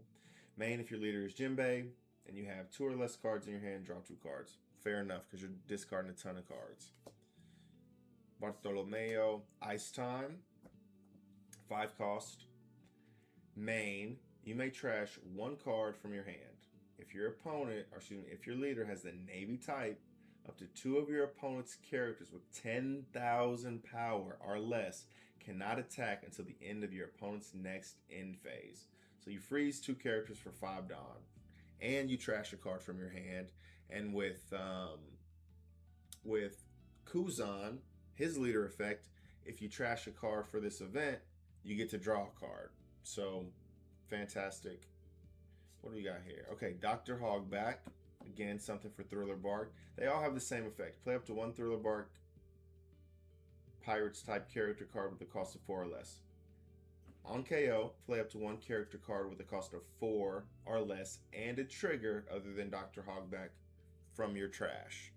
Main, if your leader is Jinbei and you have 2 or less cards in your hand, draw 2 cards. Fair enough, because you're discarding a ton of cards. Bartolomeo, Ice Time, 5 cost. Main, you may trash 1 card from your hand. If your opponent, or excuse me, if your leader has the Navy type, up to 2 of your opponent's characters with 10,000 power or less cannot attack until the end of your opponent's next end phase. So you freeze 2 characters for 5 Dawn, and you trash a card from your hand. And with Kuzan, his leader effect, if you trash a card for this event, you get to draw a card. So fantastic. What do we got here? Okay, Dr. Hogback. Again, something for Thriller Bark. They all have the same effect. Play up to 1 Thriller Bark Pirates type character card with a cost of 4 or less. On KO, play up to 1 character card with a cost of 4 or less and a trigger other than Dr. Hogback from your trash.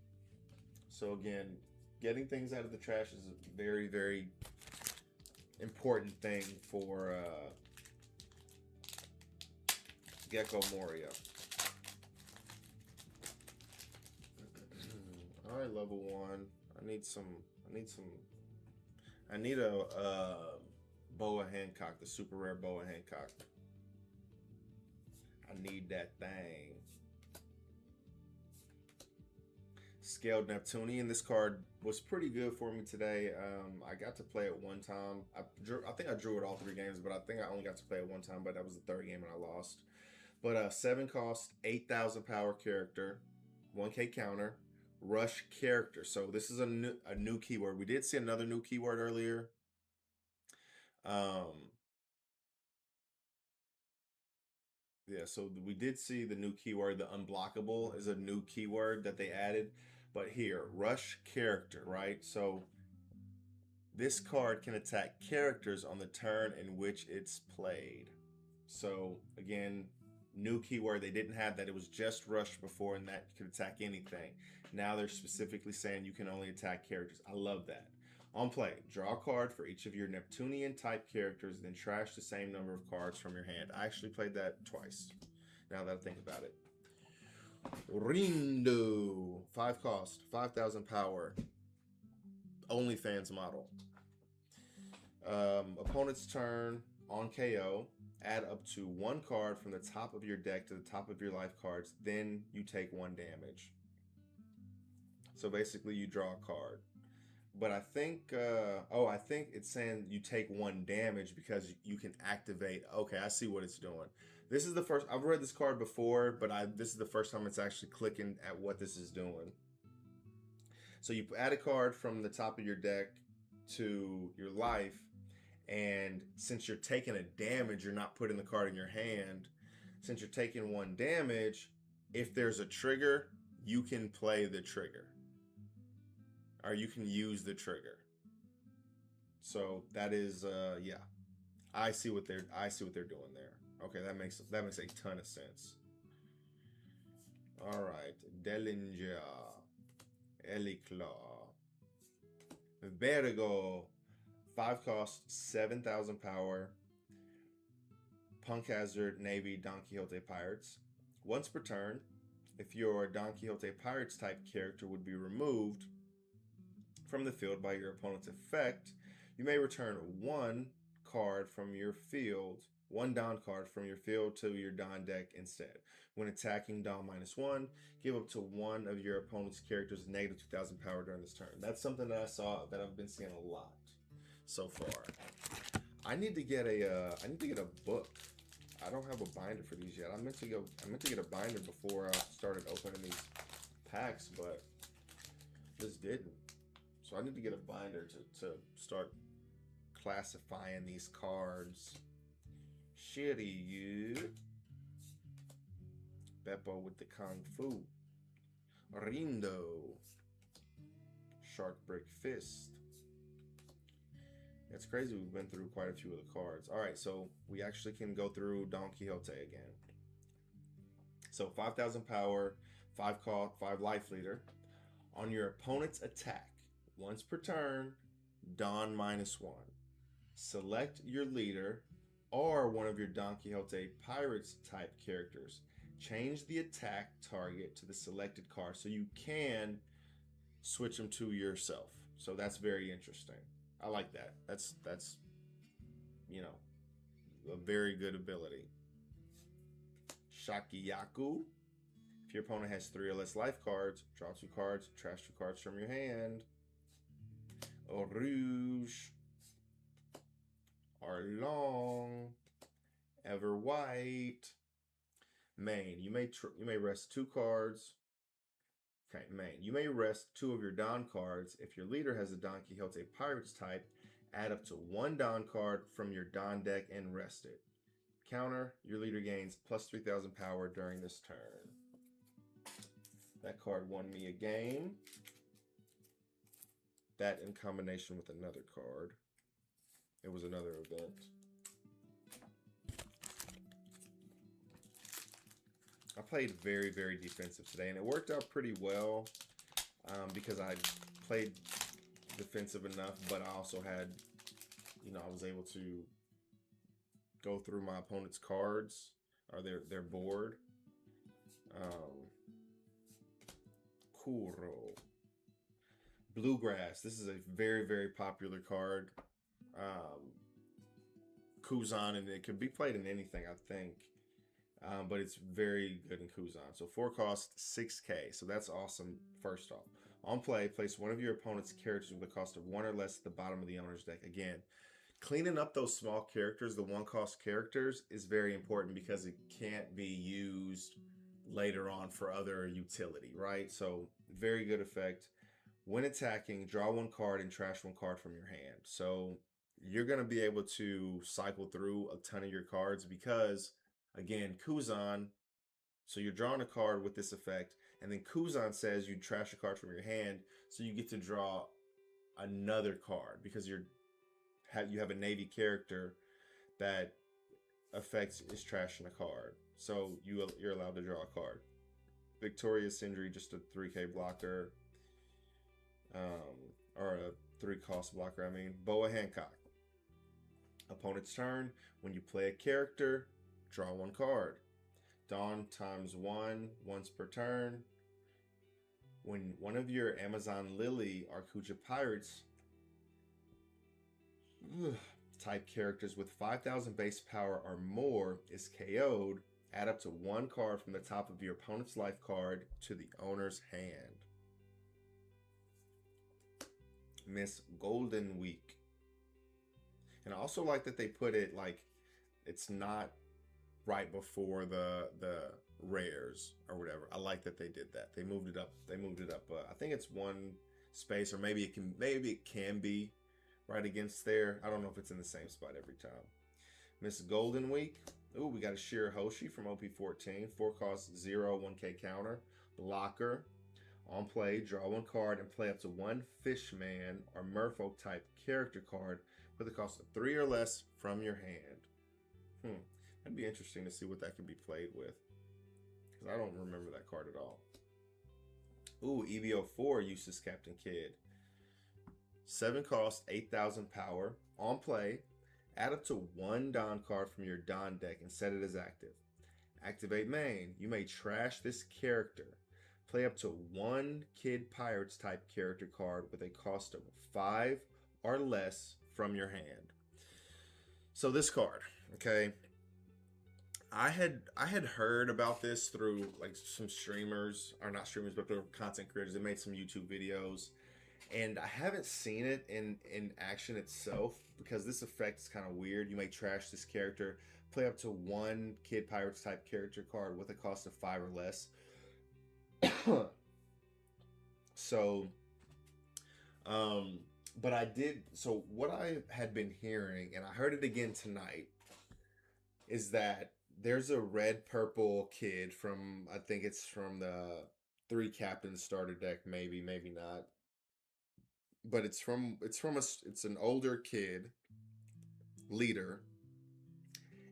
So again, getting things out of the trash is a very, very important thing for Gecko Moria. All right, level 1. I need a Boa Hancock, the super rare Boa Hancock. I need that thing. Scaled Neptunian. This card was pretty good for me today. I got to play it 1 time. I think I drew it all 3 games, but I think I only got to play it 1 time, but that was the 3rd game and I lost. But 7 cost, 8,000 power character, 1K counter, rush character. So this is a new keyword. We did see another new keyword earlier. Yeah, so we did see the new keyword. The unblockable is a new keyword that they added. But here, rush character, right? So this card can attack characters on the turn in which it's played. So again, new keyword. They didn't have that. It was just rush before, and that could attack anything. Now they're specifically saying you can only attack characters. I love that. On play, draw a card for each of your Neptunian type characters, then trash the same number of cards from your hand. I actually played that twice, now that I think about it. Rindo, 5 cost, 5,000 power. OnlyFans model. Opponent's turn on KO. Add up to 1 card from the top of your deck to the top of your life cards. Then you take 1 damage. So basically you draw a card. But I think, I think it's saying you take 1 damage because you can activate. Okay, I see what it's doing. This is the first, I've read this card before, but this is the first time it's actually clicking at what this is doing. So you add a card from the top of your deck to your life, And since you're taking a damage, you're not putting the card in your hand. Since you're taking 1 damage, if there's a trigger, you can play the trigger. Or you can use the trigger. So that is yeah. I see what they're doing there. Okay, that makes a ton of sense. All right, Dellinger, Eliclaw, Vertigo, 5 cost, 7,000 power. Punk Hazard, Navy, Don Quixote Pirates. Once per turn, if your Don Quixote Pirates type character would be removed from the field by your opponent's effect, you may return 1 card from your field, 1 Don card from your field to your Don deck instead. When attacking Don -1, give up to 1 of your opponent's characters negative 2,000 power during this turn. That's something that I've been seeing a lot so far. I need to get a book. I don't have a binder for these yet. I meant to get a binder before I started opening these packs, but just didn't. So I need to get a binder to start classifying these cards. Shitty you. Beppo with the Kung Fu. Rindo. Shark Break Fist. It's crazy, we've been through quite a few of the cards. All right, so we actually can go through Don Quixote again. So 5,000 power, 5 cost, 5 life leader. On your opponent's attack, once per turn, Don -1. Select your leader or one of your Don Quixote Pirates type characters. Change the attack target to the selected card so you can switch them to yourself. So that's very interesting. I like that. That's you know, a very good ability. Shakiyaku. If your opponent has 3 or less life cards, draw 2 cards, trash 2 cards from your hand. Rouge. Arlong. Ever White. Main. You may rest 2 cards. Okay, main. You may rest 2 of your Don cards. If your leader has a Don Quixote Pirates type, add up to 1 Don card from your Don deck and rest it. Counter, your leader gains plus 3,000 power during this turn. That card won me a game. That in combination with another card. It was another event. I played very, very defensive today, and it worked out pretty well because I played defensive enough, but I also had, I was able to go through my opponent's cards or their board. Kuro. Bluegrass. This is a very, very popular card. Kuzan, and it can be played in anything, I think. But it's very good in Kuzan. So 4 cost, 6k. So that's awesome, first off. On play, place one of your opponent's characters with a cost of 1 or less at the bottom of the owner's deck. Again, cleaning up those small characters, the 1-cost characters, is very important because it can't be used later on for other utility, right? So very good effect. When attacking, draw 1 card and trash 1 card from your hand. So you're going to be able to cycle through a ton of your cards because, again, Kuzan, so you're drawing a card with this effect, and then Kuzan says you trash a card from your hand, so you get to draw another card because you have a Navy character that affects is trashing a card. So you're allowed to draw a card. Victoria Sindri, just a 3k blocker, or a 3-cost blocker, I mean. Boa Hancock. Opponent's turn. When you play a character, draw 1 card. Dawn ×1, once per turn. When one of your Amazon Lily or Kuja Pirates type characters with 5,000 base power or more is KO'd, add up to 1 card from the top of your opponent's life card to the owner's hand. Miss Golden Week. And I also like that they put it like it's not right before the rares or whatever. I like that they did that. They moved it up. I think it's 1 space, or maybe it can be right against there. I don't know if it's in the same spot every time. Miss Golden Week. Ooh, we got a Shira Hoshi from OP14. 4 cost 0, 1K counter. Blocker. On play, draw 1 card and play up to 1 Fishman or Merfolk type character card with a cost of 3 or less from your hand. That'd be interesting to see what that could be played with, because I don't remember that card at all. Ooh, EVO4 uses Captain Kidd. 7 cost, 8,000 power. On play, add up to 1 Don card from your Don deck and set it as active. Activate main. You may trash this character. Play up to 1 Kid Pirates type character card with a cost of 5 or less from your hand. So this card, okay, I had heard about this through like some streamers, or not streamers, but they're content creators that made some YouTube videos, and I haven't seen it in action itself, because this effect is kind of weird. You may trash this character, play up to 1 Kid Pirates type character card with a cost of 5 or less. So, but I did, so what I had been hearing, and I heard it again tonight, is that there's a red purple kid from, I think it's from the 3 Captains starter deck, maybe not, but it's an older kid leader,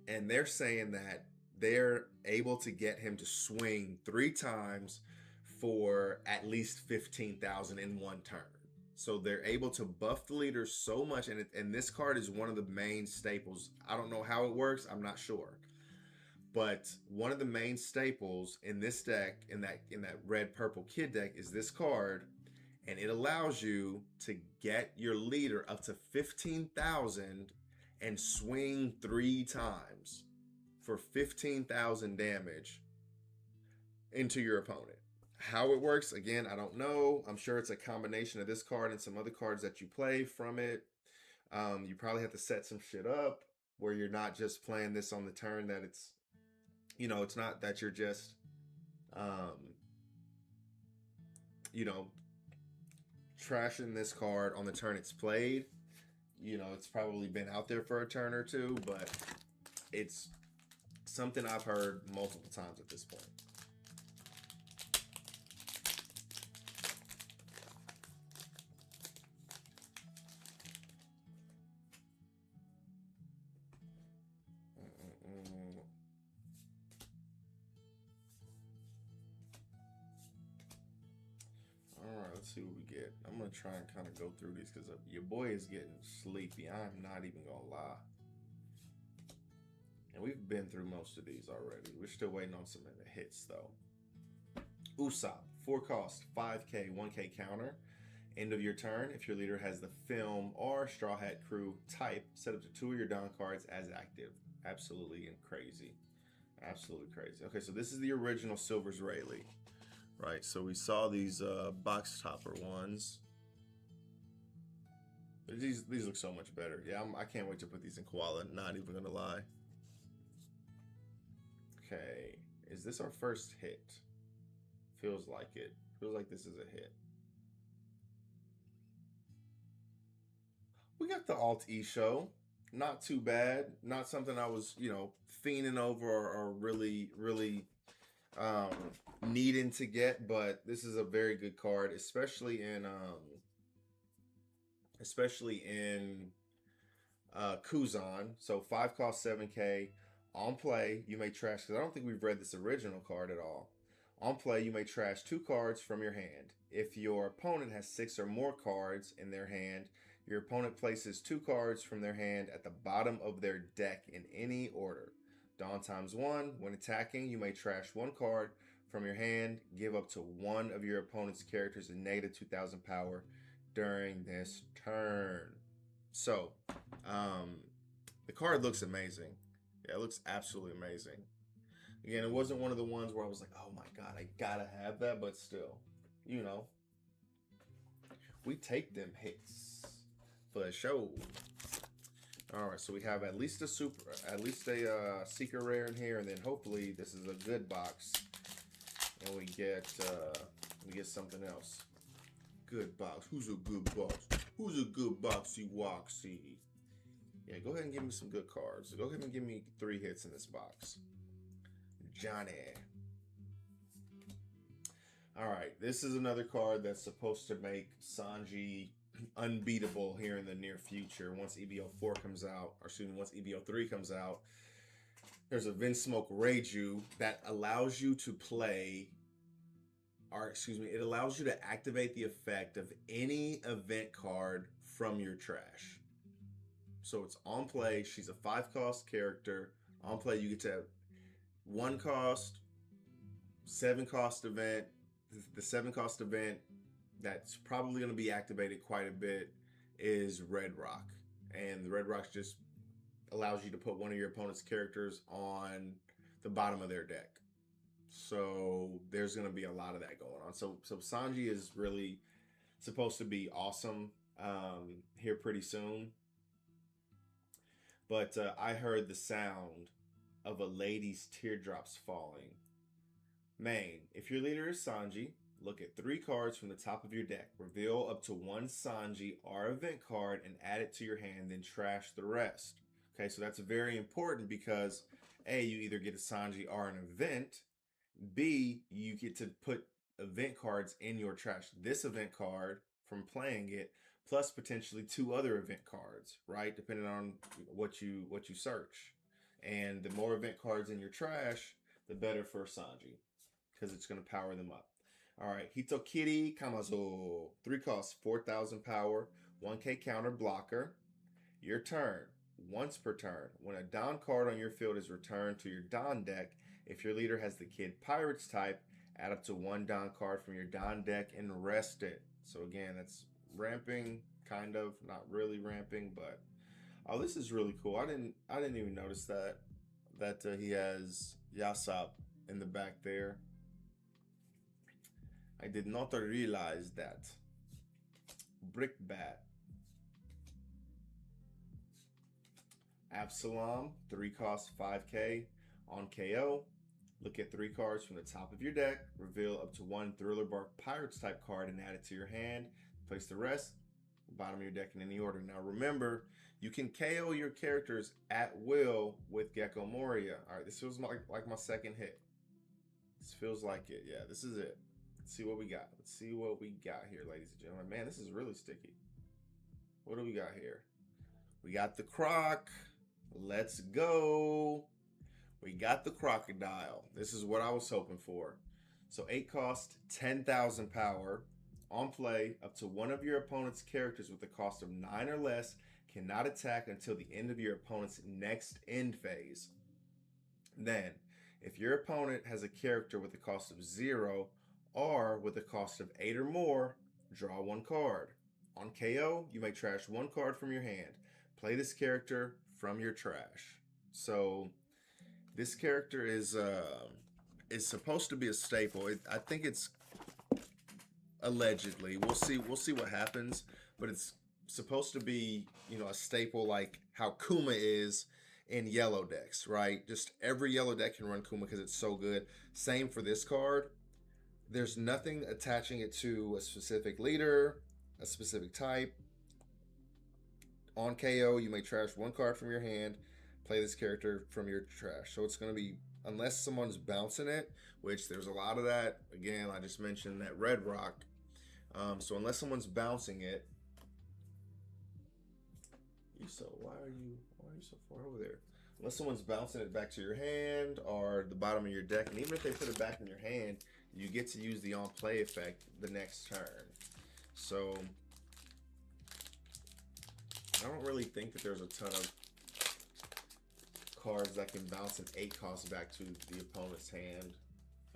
and they're saying that they're able to get him to swing 3 times for at least 15,000 in 1 turn. So they're able to buff the leader so much, and this card is one of the main staples. I don't know how it works, I'm not sure, but one of the main staples in this deck, in that red purple kid deck, is this card, and it allows you to get your leader up to 15,000 and swing 3 times for 15,000 damage into your opponent. How it works, again, I don't know. I'm sure it's a combination of this card and some other cards that you play from it. You probably have to set some shit up where you're not just playing this on the turn, that it's, you know, it's not that you're just, you know, trashing this card on the turn it's played. You know, it's probably been out there for a turn or two, but it's something I've heard multiple times at this point. Let's see what we get. I'm going to try and kind of go through these because your boy is getting sleepy. I'm not even going to lie. And we've been through most of these already. We're still waiting on some of the hits though. Usopp, 4 cost, 5K, 1K counter. End of your turn, if your leader has the film or Straw Hat Crew type, set up to 2 of your Don cards as active. Absolutely and crazy. Absolutely crazy. Okay, so this is the original Silver's Rayleigh. Right, so we saw these box topper ones. These look so much better. Yeah, I can't wait to put these in Koala, not even gonna lie. Okay, is this our first hit? Feels like it. Feels like this is a hit. We got the Alt-E show. Not too bad. Not something I was, you know, fiending over or really needing to get, but this is a very good card, especially in Kuzan. So 5 cost, 7K. On play, you may trash, because I don't think we've read this original card at all. On play, you may trash 2 cards from your hand. If your opponent has 6 or more cards in their hand, your opponent places 2 cards from their hand at the bottom of their deck in any order. Dawn times 1. When attacking, you may trash 1 card from your hand. Give up to 1 of your opponent's characters a negative 2,000 power during this turn. So, the card looks amazing. Yeah, it looks absolutely amazing. Again, it wasn't one of the ones where I was like, oh my god, I gotta have that, but still, you know, we take them hits for show. All right, so we have at least a secret rare in here, and then hopefully this is a good box, and we get something else. Good box. Who's a good box? Who's a good boxy woxy? Yeah, go ahead and give me some good cards. Go ahead and give me 3 hits in this box. Johnny. All right, this is another card that's supposed to make Sanji unbeatable here in the near future. Once EBO4 comes out, or excuse me, once EBO3 comes out, there's a Vinsmoke Reiju that allows you to play, or excuse me, it allows you to activate the effect of any event card from your trash. So it's on play. She's a 5-cost character. On play, you get to have 1 cost, 7-cost event. The 7-cost event that's probably going to be activated quite a bit is Red Rock. And the Red Rock just allows you to put one of your opponent's characters on the bottom of their deck. So there's going to be a lot of that going on. So Sanji is really supposed to be awesome here pretty soon. But I heard the sound of a lady's teardrops falling. Main, if your leader is Sanji, look at 3 cards from the top of your deck. Reveal up to 1 Sanji or event card and add it to your hand, then trash the rest. Okay, so that's very important because A, you either get a Sanji or an event. B, you get to put event cards in your trash. This event card from playing it, plus potentially 2 other event cards, right? Depending on what you search. And the more event cards in your trash, the better for Sanji, because it's going to power them up. All right, Hitokiri Kamazo. 3 costs, 4,000 power, 1k counter blocker. Your turn. Once per turn, when a Don card on your field is returned to your Don deck, if your leader has the Kid Pirates type, add up to 1 Don card from your Don deck and rest it. So again, that's ramping, kind of, not really ramping, but oh, this is really cool. I didn't even notice that he has Yasop in the back there. I did not realize that. Brickbat. Absalom, 3 costs, 5k. On KO, look at 3 cards from the top of your deck. Reveal up to 1 Thriller Bark Pirates type card and add it to your hand. Place the rest bottom of your deck in any order. Now remember, you can KO your characters at will with Gecko Moria. All right, this feels like my second hit. This feels like it. Yeah, this is it. Let's see what we got. Let's see what we got here, ladies and gentlemen. Man, this is really sticky. What do we got here? We got the Croc. Let's go. We got the Crocodile. This is what I was hoping for. So 8 cost, 10,000 power. On play, up to 1 of your opponent's characters with a cost of 9 or less cannot attack until the end of your opponent's next end phase. Then, if your opponent has a character with a cost of 0 or with a cost of 8 or more, draw 1 card. On KO, you may trash 1 card from your hand. Play this character from your trash. So this character is supposed to be a staple. I think it's allegedly. We'll see what happens, but it's supposed to be, a staple like how Kuma is in yellow decks, right? Just every yellow deck can run Kuma because it's so good. Same for this card. There's nothing attaching it to a specific leader, a specific type. On KO, you may trash 1 card from your hand, play this character from your trash. So it's going to be, unless someone's bouncing it, which there's a lot of that. Again, I just mentioned that Red Rock. So unless someone's bouncing it, why are you so far over there? Unless someone's bouncing it back to your hand or the bottom of your deck, and even if they put it back in your hand, you get to use the on play effect the next turn. So I don't really think that there's a ton of cards that can bounce an 8 cost back to the opponent's hand.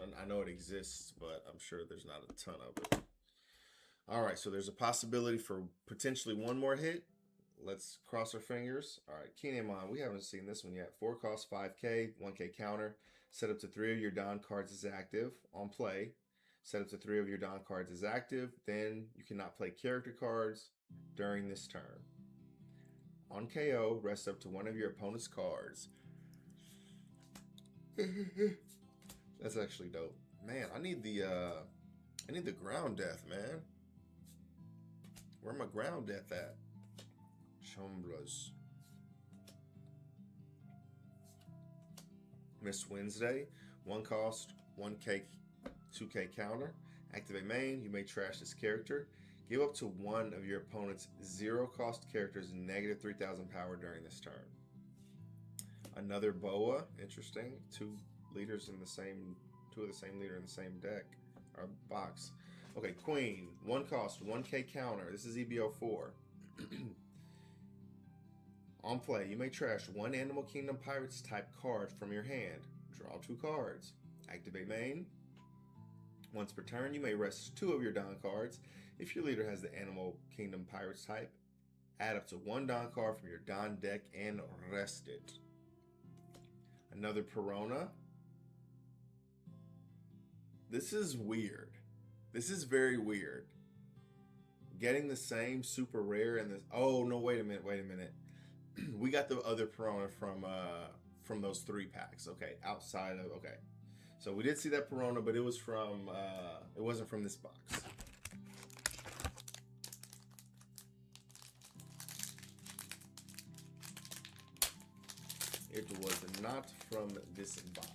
I know it exists, but I'm sure there's not a ton of it. All right, so there's a possibility for potentially 1 more hit. Let's cross our fingers. All right, Kinemon, we haven't seen this one yet. 4 cost, 5k, 1k counter. Set up to 3 of your Don cards as active. On play, set up to 3 of your Don cards as active. Then you cannot play character cards during this turn. On KO, rest up to 1 of your opponent's cards. That's actually dope. Man, I need the ground death, man. Where my ground death at? Chambras. Miss Wednesday. 1 cost, 1K, 2K counter. Activate main. You may trash this character. Give up to one of your opponent's 0 cost characters negative 3,000 power during this turn. Another Boa. Interesting. Two of the same leader in the same deck or box. Okay, Queen. 1 cost, 1K counter. This is EBO4. On play, you may trash 1 Animal Kingdom Pirates type card from your hand. Draw 2 cards. Activate main. Once per turn, you may rest 2 of your Don cards. If your leader has the Animal Kingdom Pirates type, add up to 1 Don card from your Don deck and rest it. Another Perona. This is weird. This is very weird. Getting the same super rare and this. Oh no! Wait a minute. We got the other Perona from those 3 packs. Okay, outside of okay. So we did see that Perona, but it was from it wasn't from this box. It was not from this box.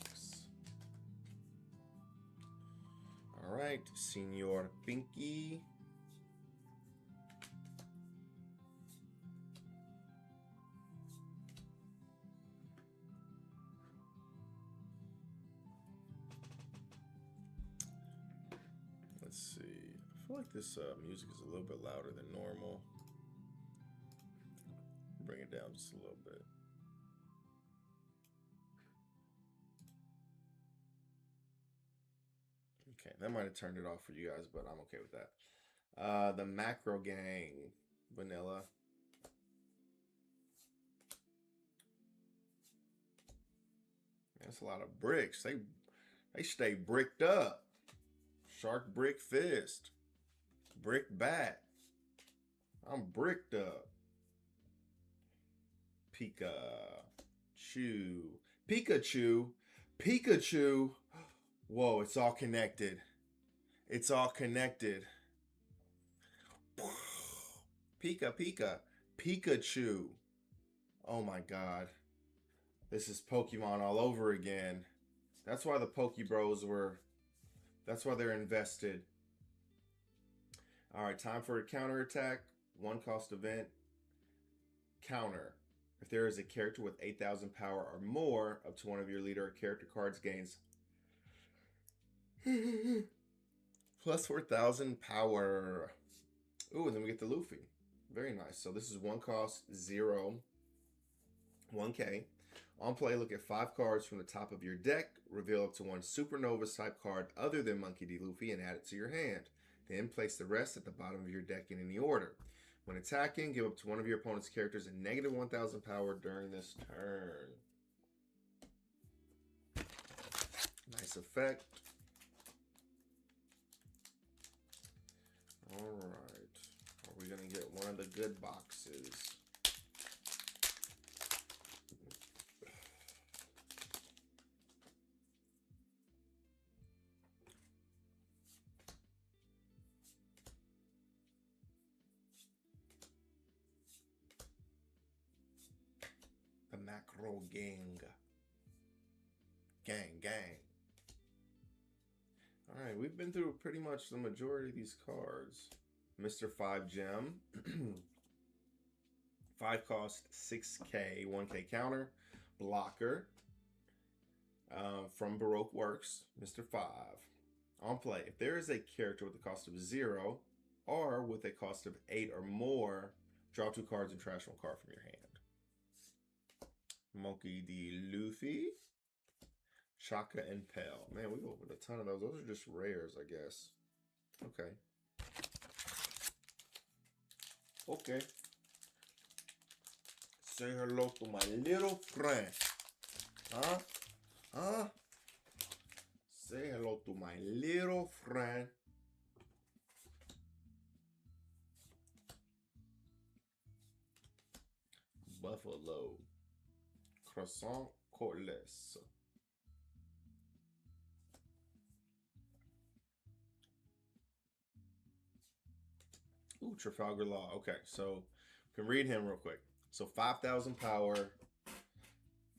All right, Senor Pinky. Let's see. I feel like this music is a little bit louder than normal. Bring it down just a little bit. Okay, that might have turned it off for you guys, but I'm okay with that. The Macro Gang, vanilla. That's a lot of bricks. They stay bricked up. Shark brick fist. Brick bat. I'm bricked up. Pikachu. Pikachu. Pikachu. Whoa, it's all connected. It's all connected. Pika. Pikachu. Oh my god. This is Pokemon all over again. That's why the Pokebros were... That's why they're invested. Alright, time for a counterattack. 1 cost event. Counter. If there is a character with 8,000 power or more, up to one of your leader or character cards gains plus 4,000 power. Ooh, and then we get the Luffy. Very nice. So this is 1 cost, 0, 1K. On play, look at 5 cards from the top of your deck. Reveal up to 1 Supernova type card other than Monkey D. Luffy and add it to your hand. Then place the rest at the bottom of your deck in any order. When attacking, give up to one of your opponent's characters a negative 1,000 power during this turn. Nice effect. Alright. Are we going to get one of the good boxes? The Macro Gang. Gang. Alright, we've been through pretty much the majority of these cards. Mr. 5 Gem. 5 cost, 6K, 1K counter. Blocker. From Baroque Works. Mr. 5. On play, if there is a character with a cost of 0 or with a cost of 8 or more, draw 2 cards and trash 1 card from your hand. Monkey D. Luffy. Shaka and Pell. Man, we opened a ton of those. Those are just rares, I guess. Okay. Okay. Say hello to my little friend. Huh? Huh? Say hello to my little friend. Buffalo. Croissant Côteless. Ooh, Trafalgar Law. Okay, so we can read him real quick. So 5,000 power,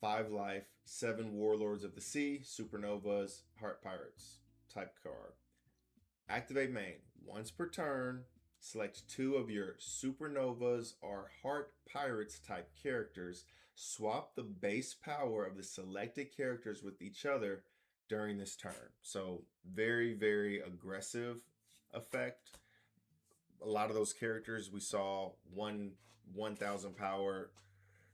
5 life, 7 Warlords of the Sea, Supernovas, Heart Pirates type card. Activate main. Once per turn, select 2 of your Supernovas or Heart Pirates type characters. Swap the base power of the selected characters with each other during this turn. So very, very aggressive effect. A lot of those characters we saw 1,000 power,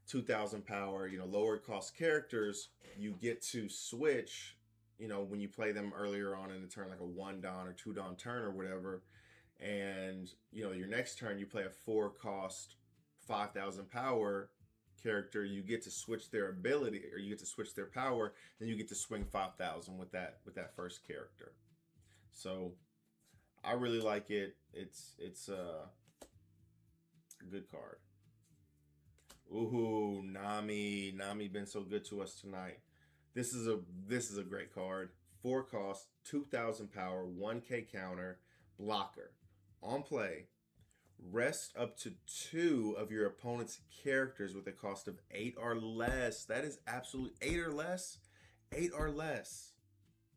2,000 power, lower cost characters, you get to switch, when you play them earlier on in the turn, like a 1 Don or 2 Don turn or whatever. And, your next turn, you play a 4 cost, 5,000 power character, you get to switch their ability, or you get to switch their power, then you get to swing 5,000 with that first character. So I really like it. It's a good card. Ooh, Nami been so good to us tonight. This is a great card. 4 cost, 2,000 power, 1K counter, blocker. On play, rest up to 2 of your opponent's characters with a cost of 8 or less. That is absolutely 8 or less. 8 or less.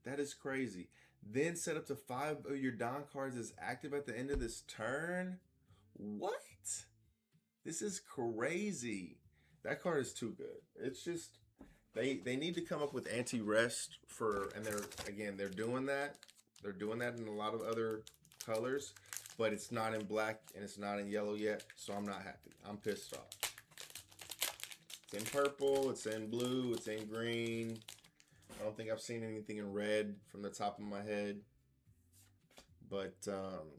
That is crazy. Then set up to 5 of your Don cards as active at the end of this turn. What? This is crazy. That card is too good. It's just they need to come up with anti-rest and they're doing that. They're doing that in a lot of other colors, but it's not in black and it's not in yellow yet, so I'm not happy. I'm pissed off. It's in purple, it's in blue, it's in green. I don't think I've seen anything in red from the top of my head. But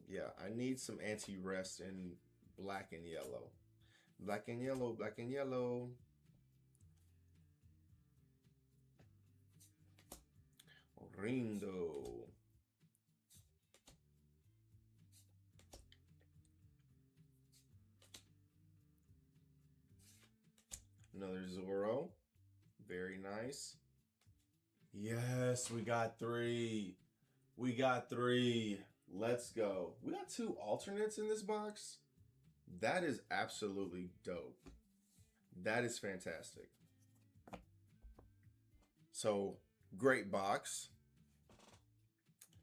yeah, I need some anti-rest in black and yellow. Black and yellow, black and yellow. Rindo. Another Zoro. Very nice. Yes, we got 3. We got 3. Let's go. We got 2 alternates in this box. That is absolutely dope. That is fantastic. So, great box.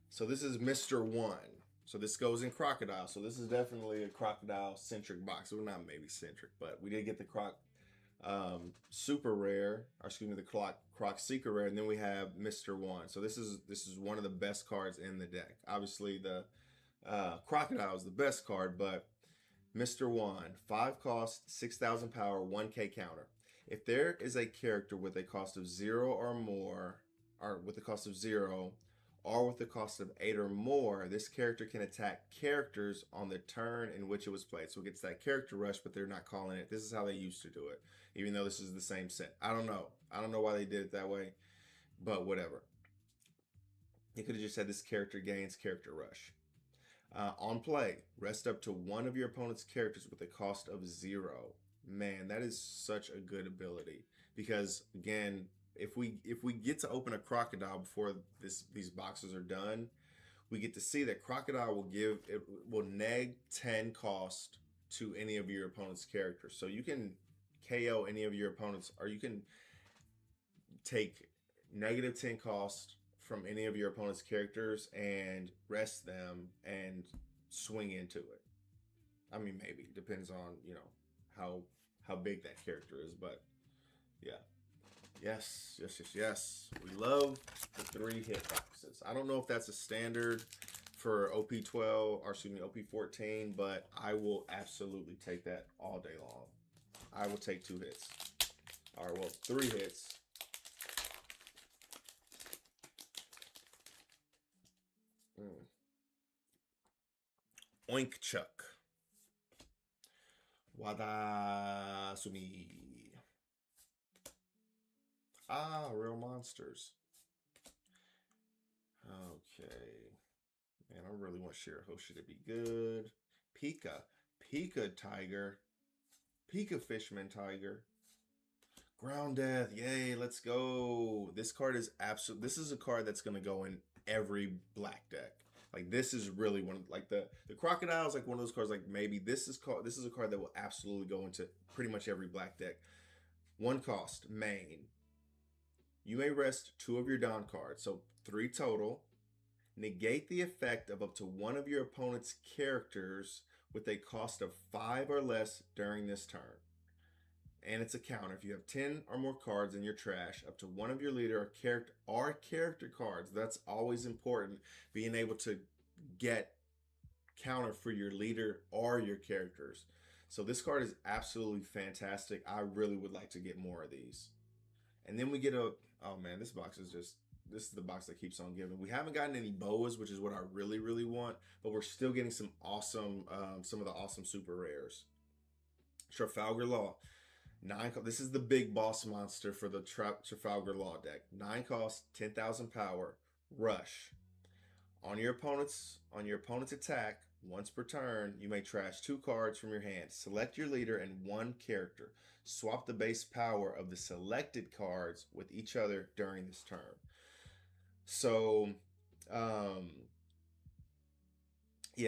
So this is Mr. 1. So this goes in Crocodile. So this is definitely a Crocodile-centric box. Well, not maybe centric, but we did get the Super Rare, or excuse me, the Croc Secret Rare, and then we have Mr. 1. So this is one of the best cards in the deck. Obviously, the Crocodile is the best card, but Mr. 1, 5 cost, 6,000 power, 1K counter. If there is a character with a cost of 0 or more, or with a cost of 0, or with the cost of 8 or more, this character can attack characters on the turn in which it was played. So it gets that character rush, but they're not calling it. This is how they used to do it, even though this is the same set. I don't know. I don't know why they did it that way, but whatever. They could have just said this character gains character rush. On play, rest up to 1 of your opponent's characters with a cost of 0. Man, that is such a good ability, because again, if we get to open a Crocodile before these boxes are done, we get to see that Crocodile will neg 10 cost to any of your opponent's characters. So you can KO any of your opponents, or you can take negative 10 cost from any of your opponent's characters and rest them and swing into it. I mean, maybe depends on how big that character is, but yeah. Yes. We love the 3 hit boxes. I don't know if that's a standard for OP12 or excuse me, OP14, but I will absolutely take that all day long. I will take 2 hits. All right, well, 3 hits. Oink Chuck. Wada Sumi. Real monsters. Okay. Man, I really want Shirahoshi to be good. Pika Tiger. Pika Fishman Tiger. Ground Death. Yay, let's go. This card is this is a card that's going to go in every black deck. Like this is really one of like the crocodile is like one of those cards. Like maybe this is a card that will absolutely go into pretty much every black deck. One cost, main. You may rest 2 of your Don cards, so 3 total. Negate the effect of up to one of your opponent's characters with a cost of 5 or less during this turn. And it's a counter. If you have 10 or more cards in your trash, up to one of your leader or character cards, that's always important. Being able to get counter for your leader or your characters. So this card is absolutely fantastic. I really would like to get more of these. And then we get oh man, this is the box that keeps on giving. We haven't gotten any boas, which is what I really, really want, but we're still getting some of the awesome super rares. Trafalgar Law. 9. This is the big boss monster for the Trafalgar Law deck. 9 cost, 10,000 power. Rush. On your opponent's attack, once per turn, you may trash 2 cards from your hand. Select your leader and 1 character. Swap the base power of the selected cards with each other during this turn. So,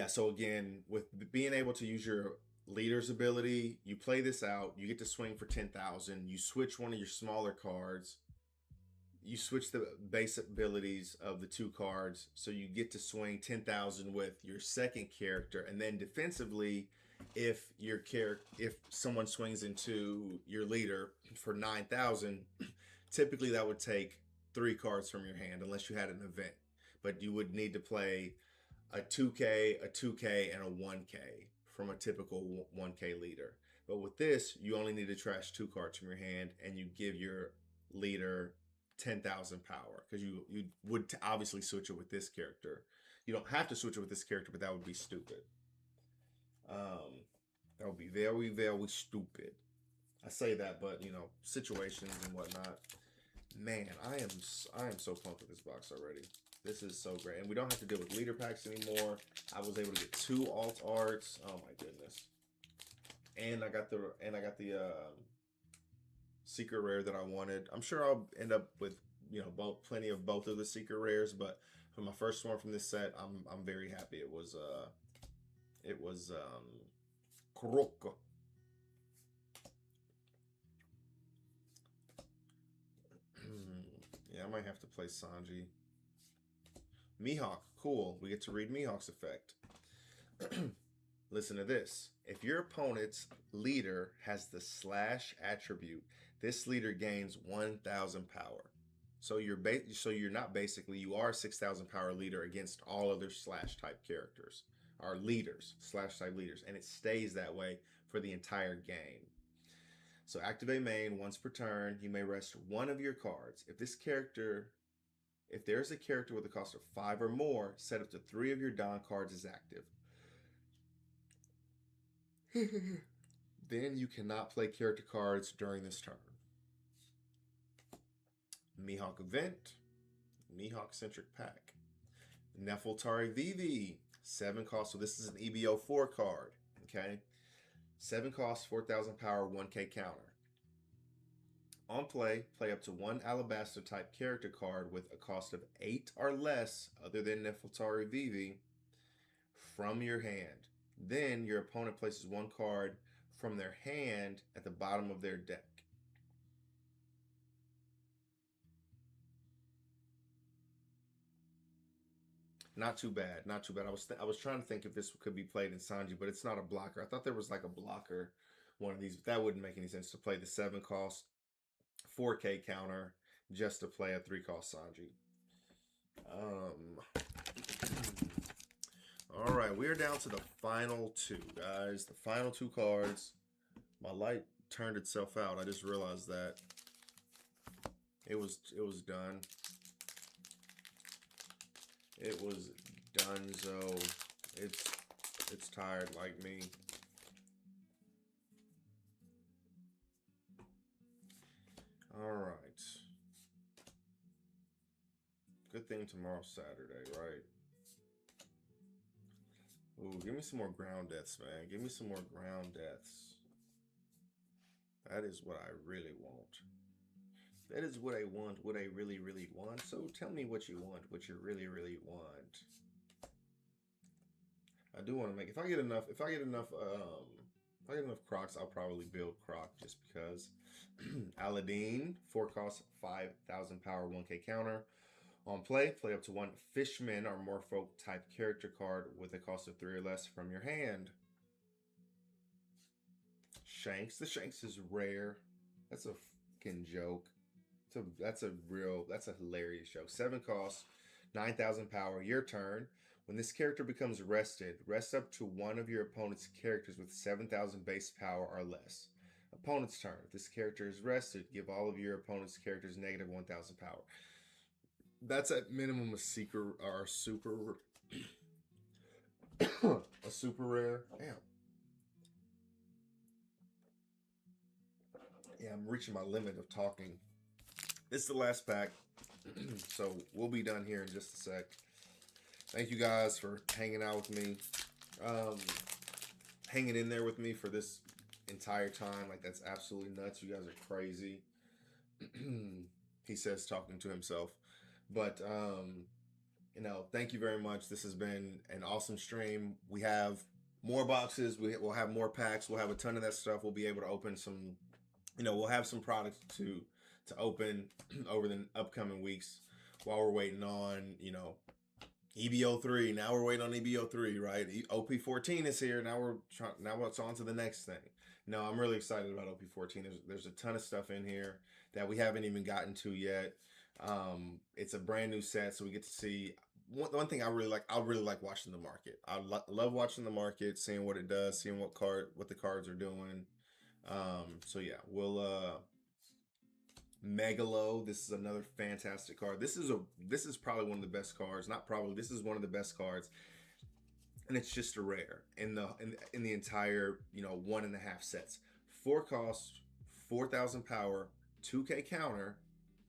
so again, with being able to use your leader's ability, you play this out, you get to swing for 10,000, you switch one of your smaller cards, you switch the base abilities of the 2 cards, so you get to swing 10,000 with your second character, and then defensively, if someone swings into your leader for 9,000, typically that would take 3 cards from your hand, unless you had an event, but you would need to play a 2K, a 2K, and a 1K from a typical 1K leader. But with this, you only need to trash 2 cards from your hand, and you give your leader 10,000 power, because you would obviously switch it with this character. You don't have to switch it with this character, but that would be stupid. That would be very, very stupid. I say that, but situations and whatnot. Man, I am so pumped with this box already. This is so great, and we don't have to deal with leader packs anymore. I was able to get 2 alt arts. Oh my goodness! And I got the secret rare that I wanted. I'm sure I'll end up with plenty of both of the secret rares, but for my first one from this set, I'm very happy. It was Kuroko. Yeah, I might have to play Sanji. Mihawk, cool. We get to read Mihawk's effect. Listen to this. If your opponent's leader has the slash attribute, this leader gains 1,000 power. So you are a 6,000 power leader against all other slash type characters. Or leaders, slash type leaders. And it stays that way for the entire game. So activate main once per turn. You may rest 1 of your cards. If there's a character with a cost of 5 or more, set up to 3 of your Don cards as active. Then you cannot play character cards during this turn. Mihawk event. Mihawk centric pack. Nefeltari Vivi. 7 cost. So this is an EBO 4 card. Okay. 7 cost, 4,000 power, 1K counter. On play, play up to 1 Alabaster type character card with a cost of 8 or less, other than Nefeltari Vivi, from your hand. Then your opponent places 1 card from their hand at the bottom of their deck. Not too bad. Not too bad. I was trying to think if this could be played in Sanji, but it's not a blocker. I thought there was like a blocker, one of these, but that wouldn't make any sense to play the 7 cost 4K counter just to play a 3 cost Sanji. All right, we're down to the final 2, guys. The final 2 cards. My light turned itself out. I just realized that it was done. It was donezo. It's tired like me. All right. Good thing tomorrow's Saturday, right? Ooh, give me some more ground deaths, man. Give me some more ground deaths. That is what I really want. That is what I want, what I really, really want. So tell me what you want, what you really, really want. I do want to make. If I get enough, Crocs, I'll probably build Croc just because. Aladdin, 4 cost, 5,000 power, 1K counter. On play up to 1 Fishman or Morpho type character card with a cost of 3 or less from your hand. Shanks. The Shanks is rare. That's a fucking joke. That's a hilarious joke. 7 cost, 9,000 power. Your turn. When this character becomes rested, rest up to one of your opponent's characters with 7,000 base power or less. Opponent's turn. If this character is rested, give all of your opponent's characters negative 1,000 power. That's at minimum a secret or a super a super rare. Damn. Yeah, I'm reaching my limit of talking. This is the last pack, so we'll be done here in just a sec. Thank you guys for hanging out with me, hanging in there with me for this entire time. Like, that's absolutely nuts. You guys are crazy. He says, talking to himself. But, thank you very much. This has been an awesome stream. We have more boxes. We'll have more packs. We'll have a ton of that stuff. We'll be able to open some, we'll have some products to open over the upcoming weeks while we're waiting on, EBO3. Now we're waiting on EBO3, right? Op14 is here. Now it's on to the next thing. No, I'm really excited about Op14. There's a ton of stuff in here that we haven't even gotten to yet. It's a brand new set, so we get to see one thing I really like watching the market. I love watching the market, seeing what it does, seeing what the cards are doing. So yeah, we'll Megalo. This is another fantastic card. This is probably one of the best cards. Not probably. This is one of the best cards, and it's just a rare in the entire 1.5 sets. 4 cost, 4,000 power, 2K counter.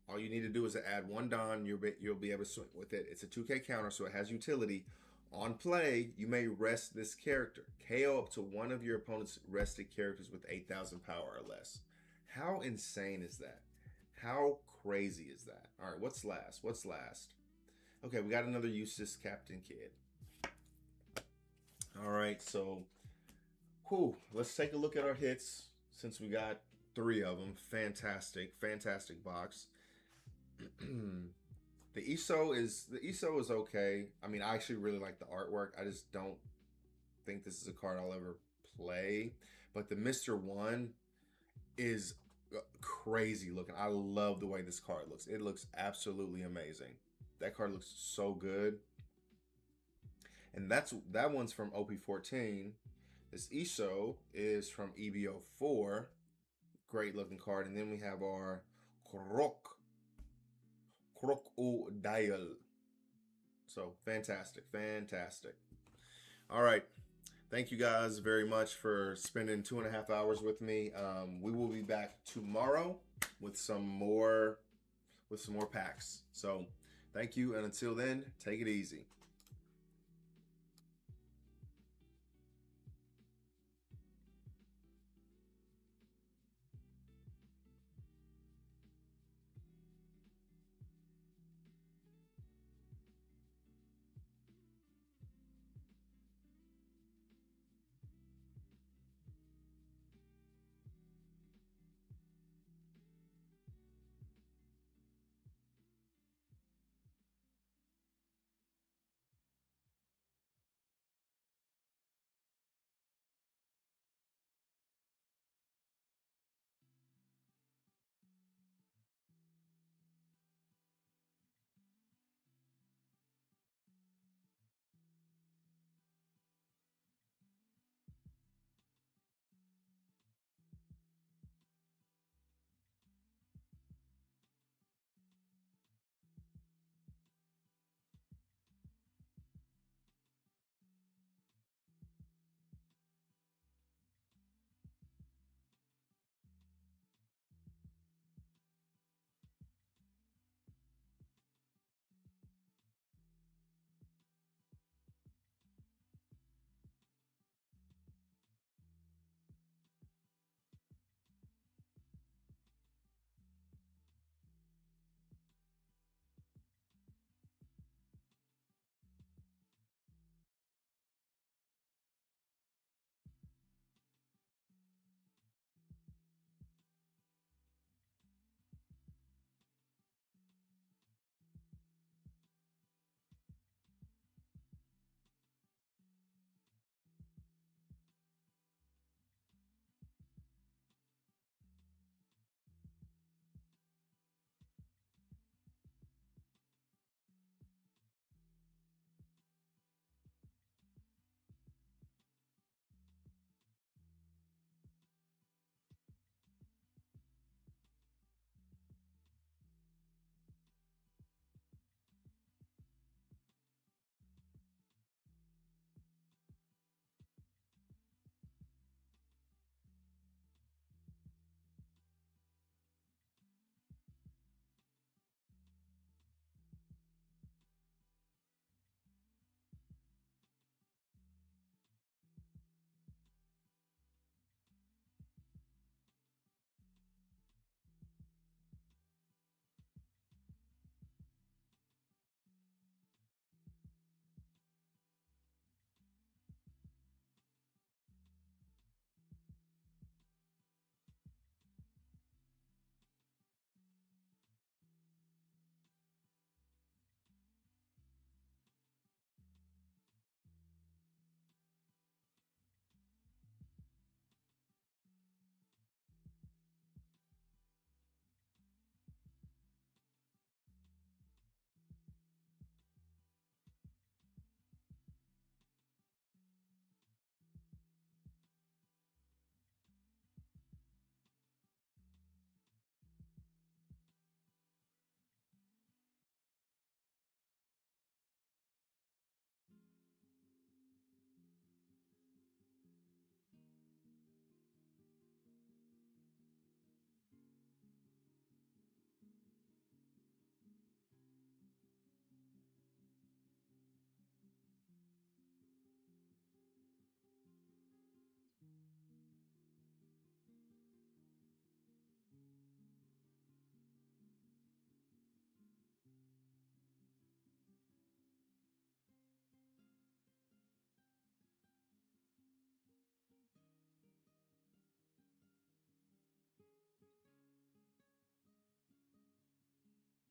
All you need to do is add 1 Don. You'll be able to swing with it. It's a 2K counter, so it has utility. On play, you may rest this character. KO up to one of your opponent's rested characters with 8,000 power or less. How insane is that? How crazy is that? All right, what's last? Okay, we got another Eustace Captain Kidd. All right, so let's take a look at our hits since we got 3 of them. Fantastic box. The ESO is okay. I mean, I actually really like the artwork. I just don't think this is a card I'll ever play. But the Mr. 1 is crazy looking. I love the way this card looks. It looks absolutely amazing. That card looks so good. And that one's from OP14. This ESO is from EBO4. Great looking card. And then we have our Crocodile. So fantastic. All right. Thank you guys very much for spending 2.5 hours with me. We will be back tomorrow with some more packs. So thank you, and until then, take it easy.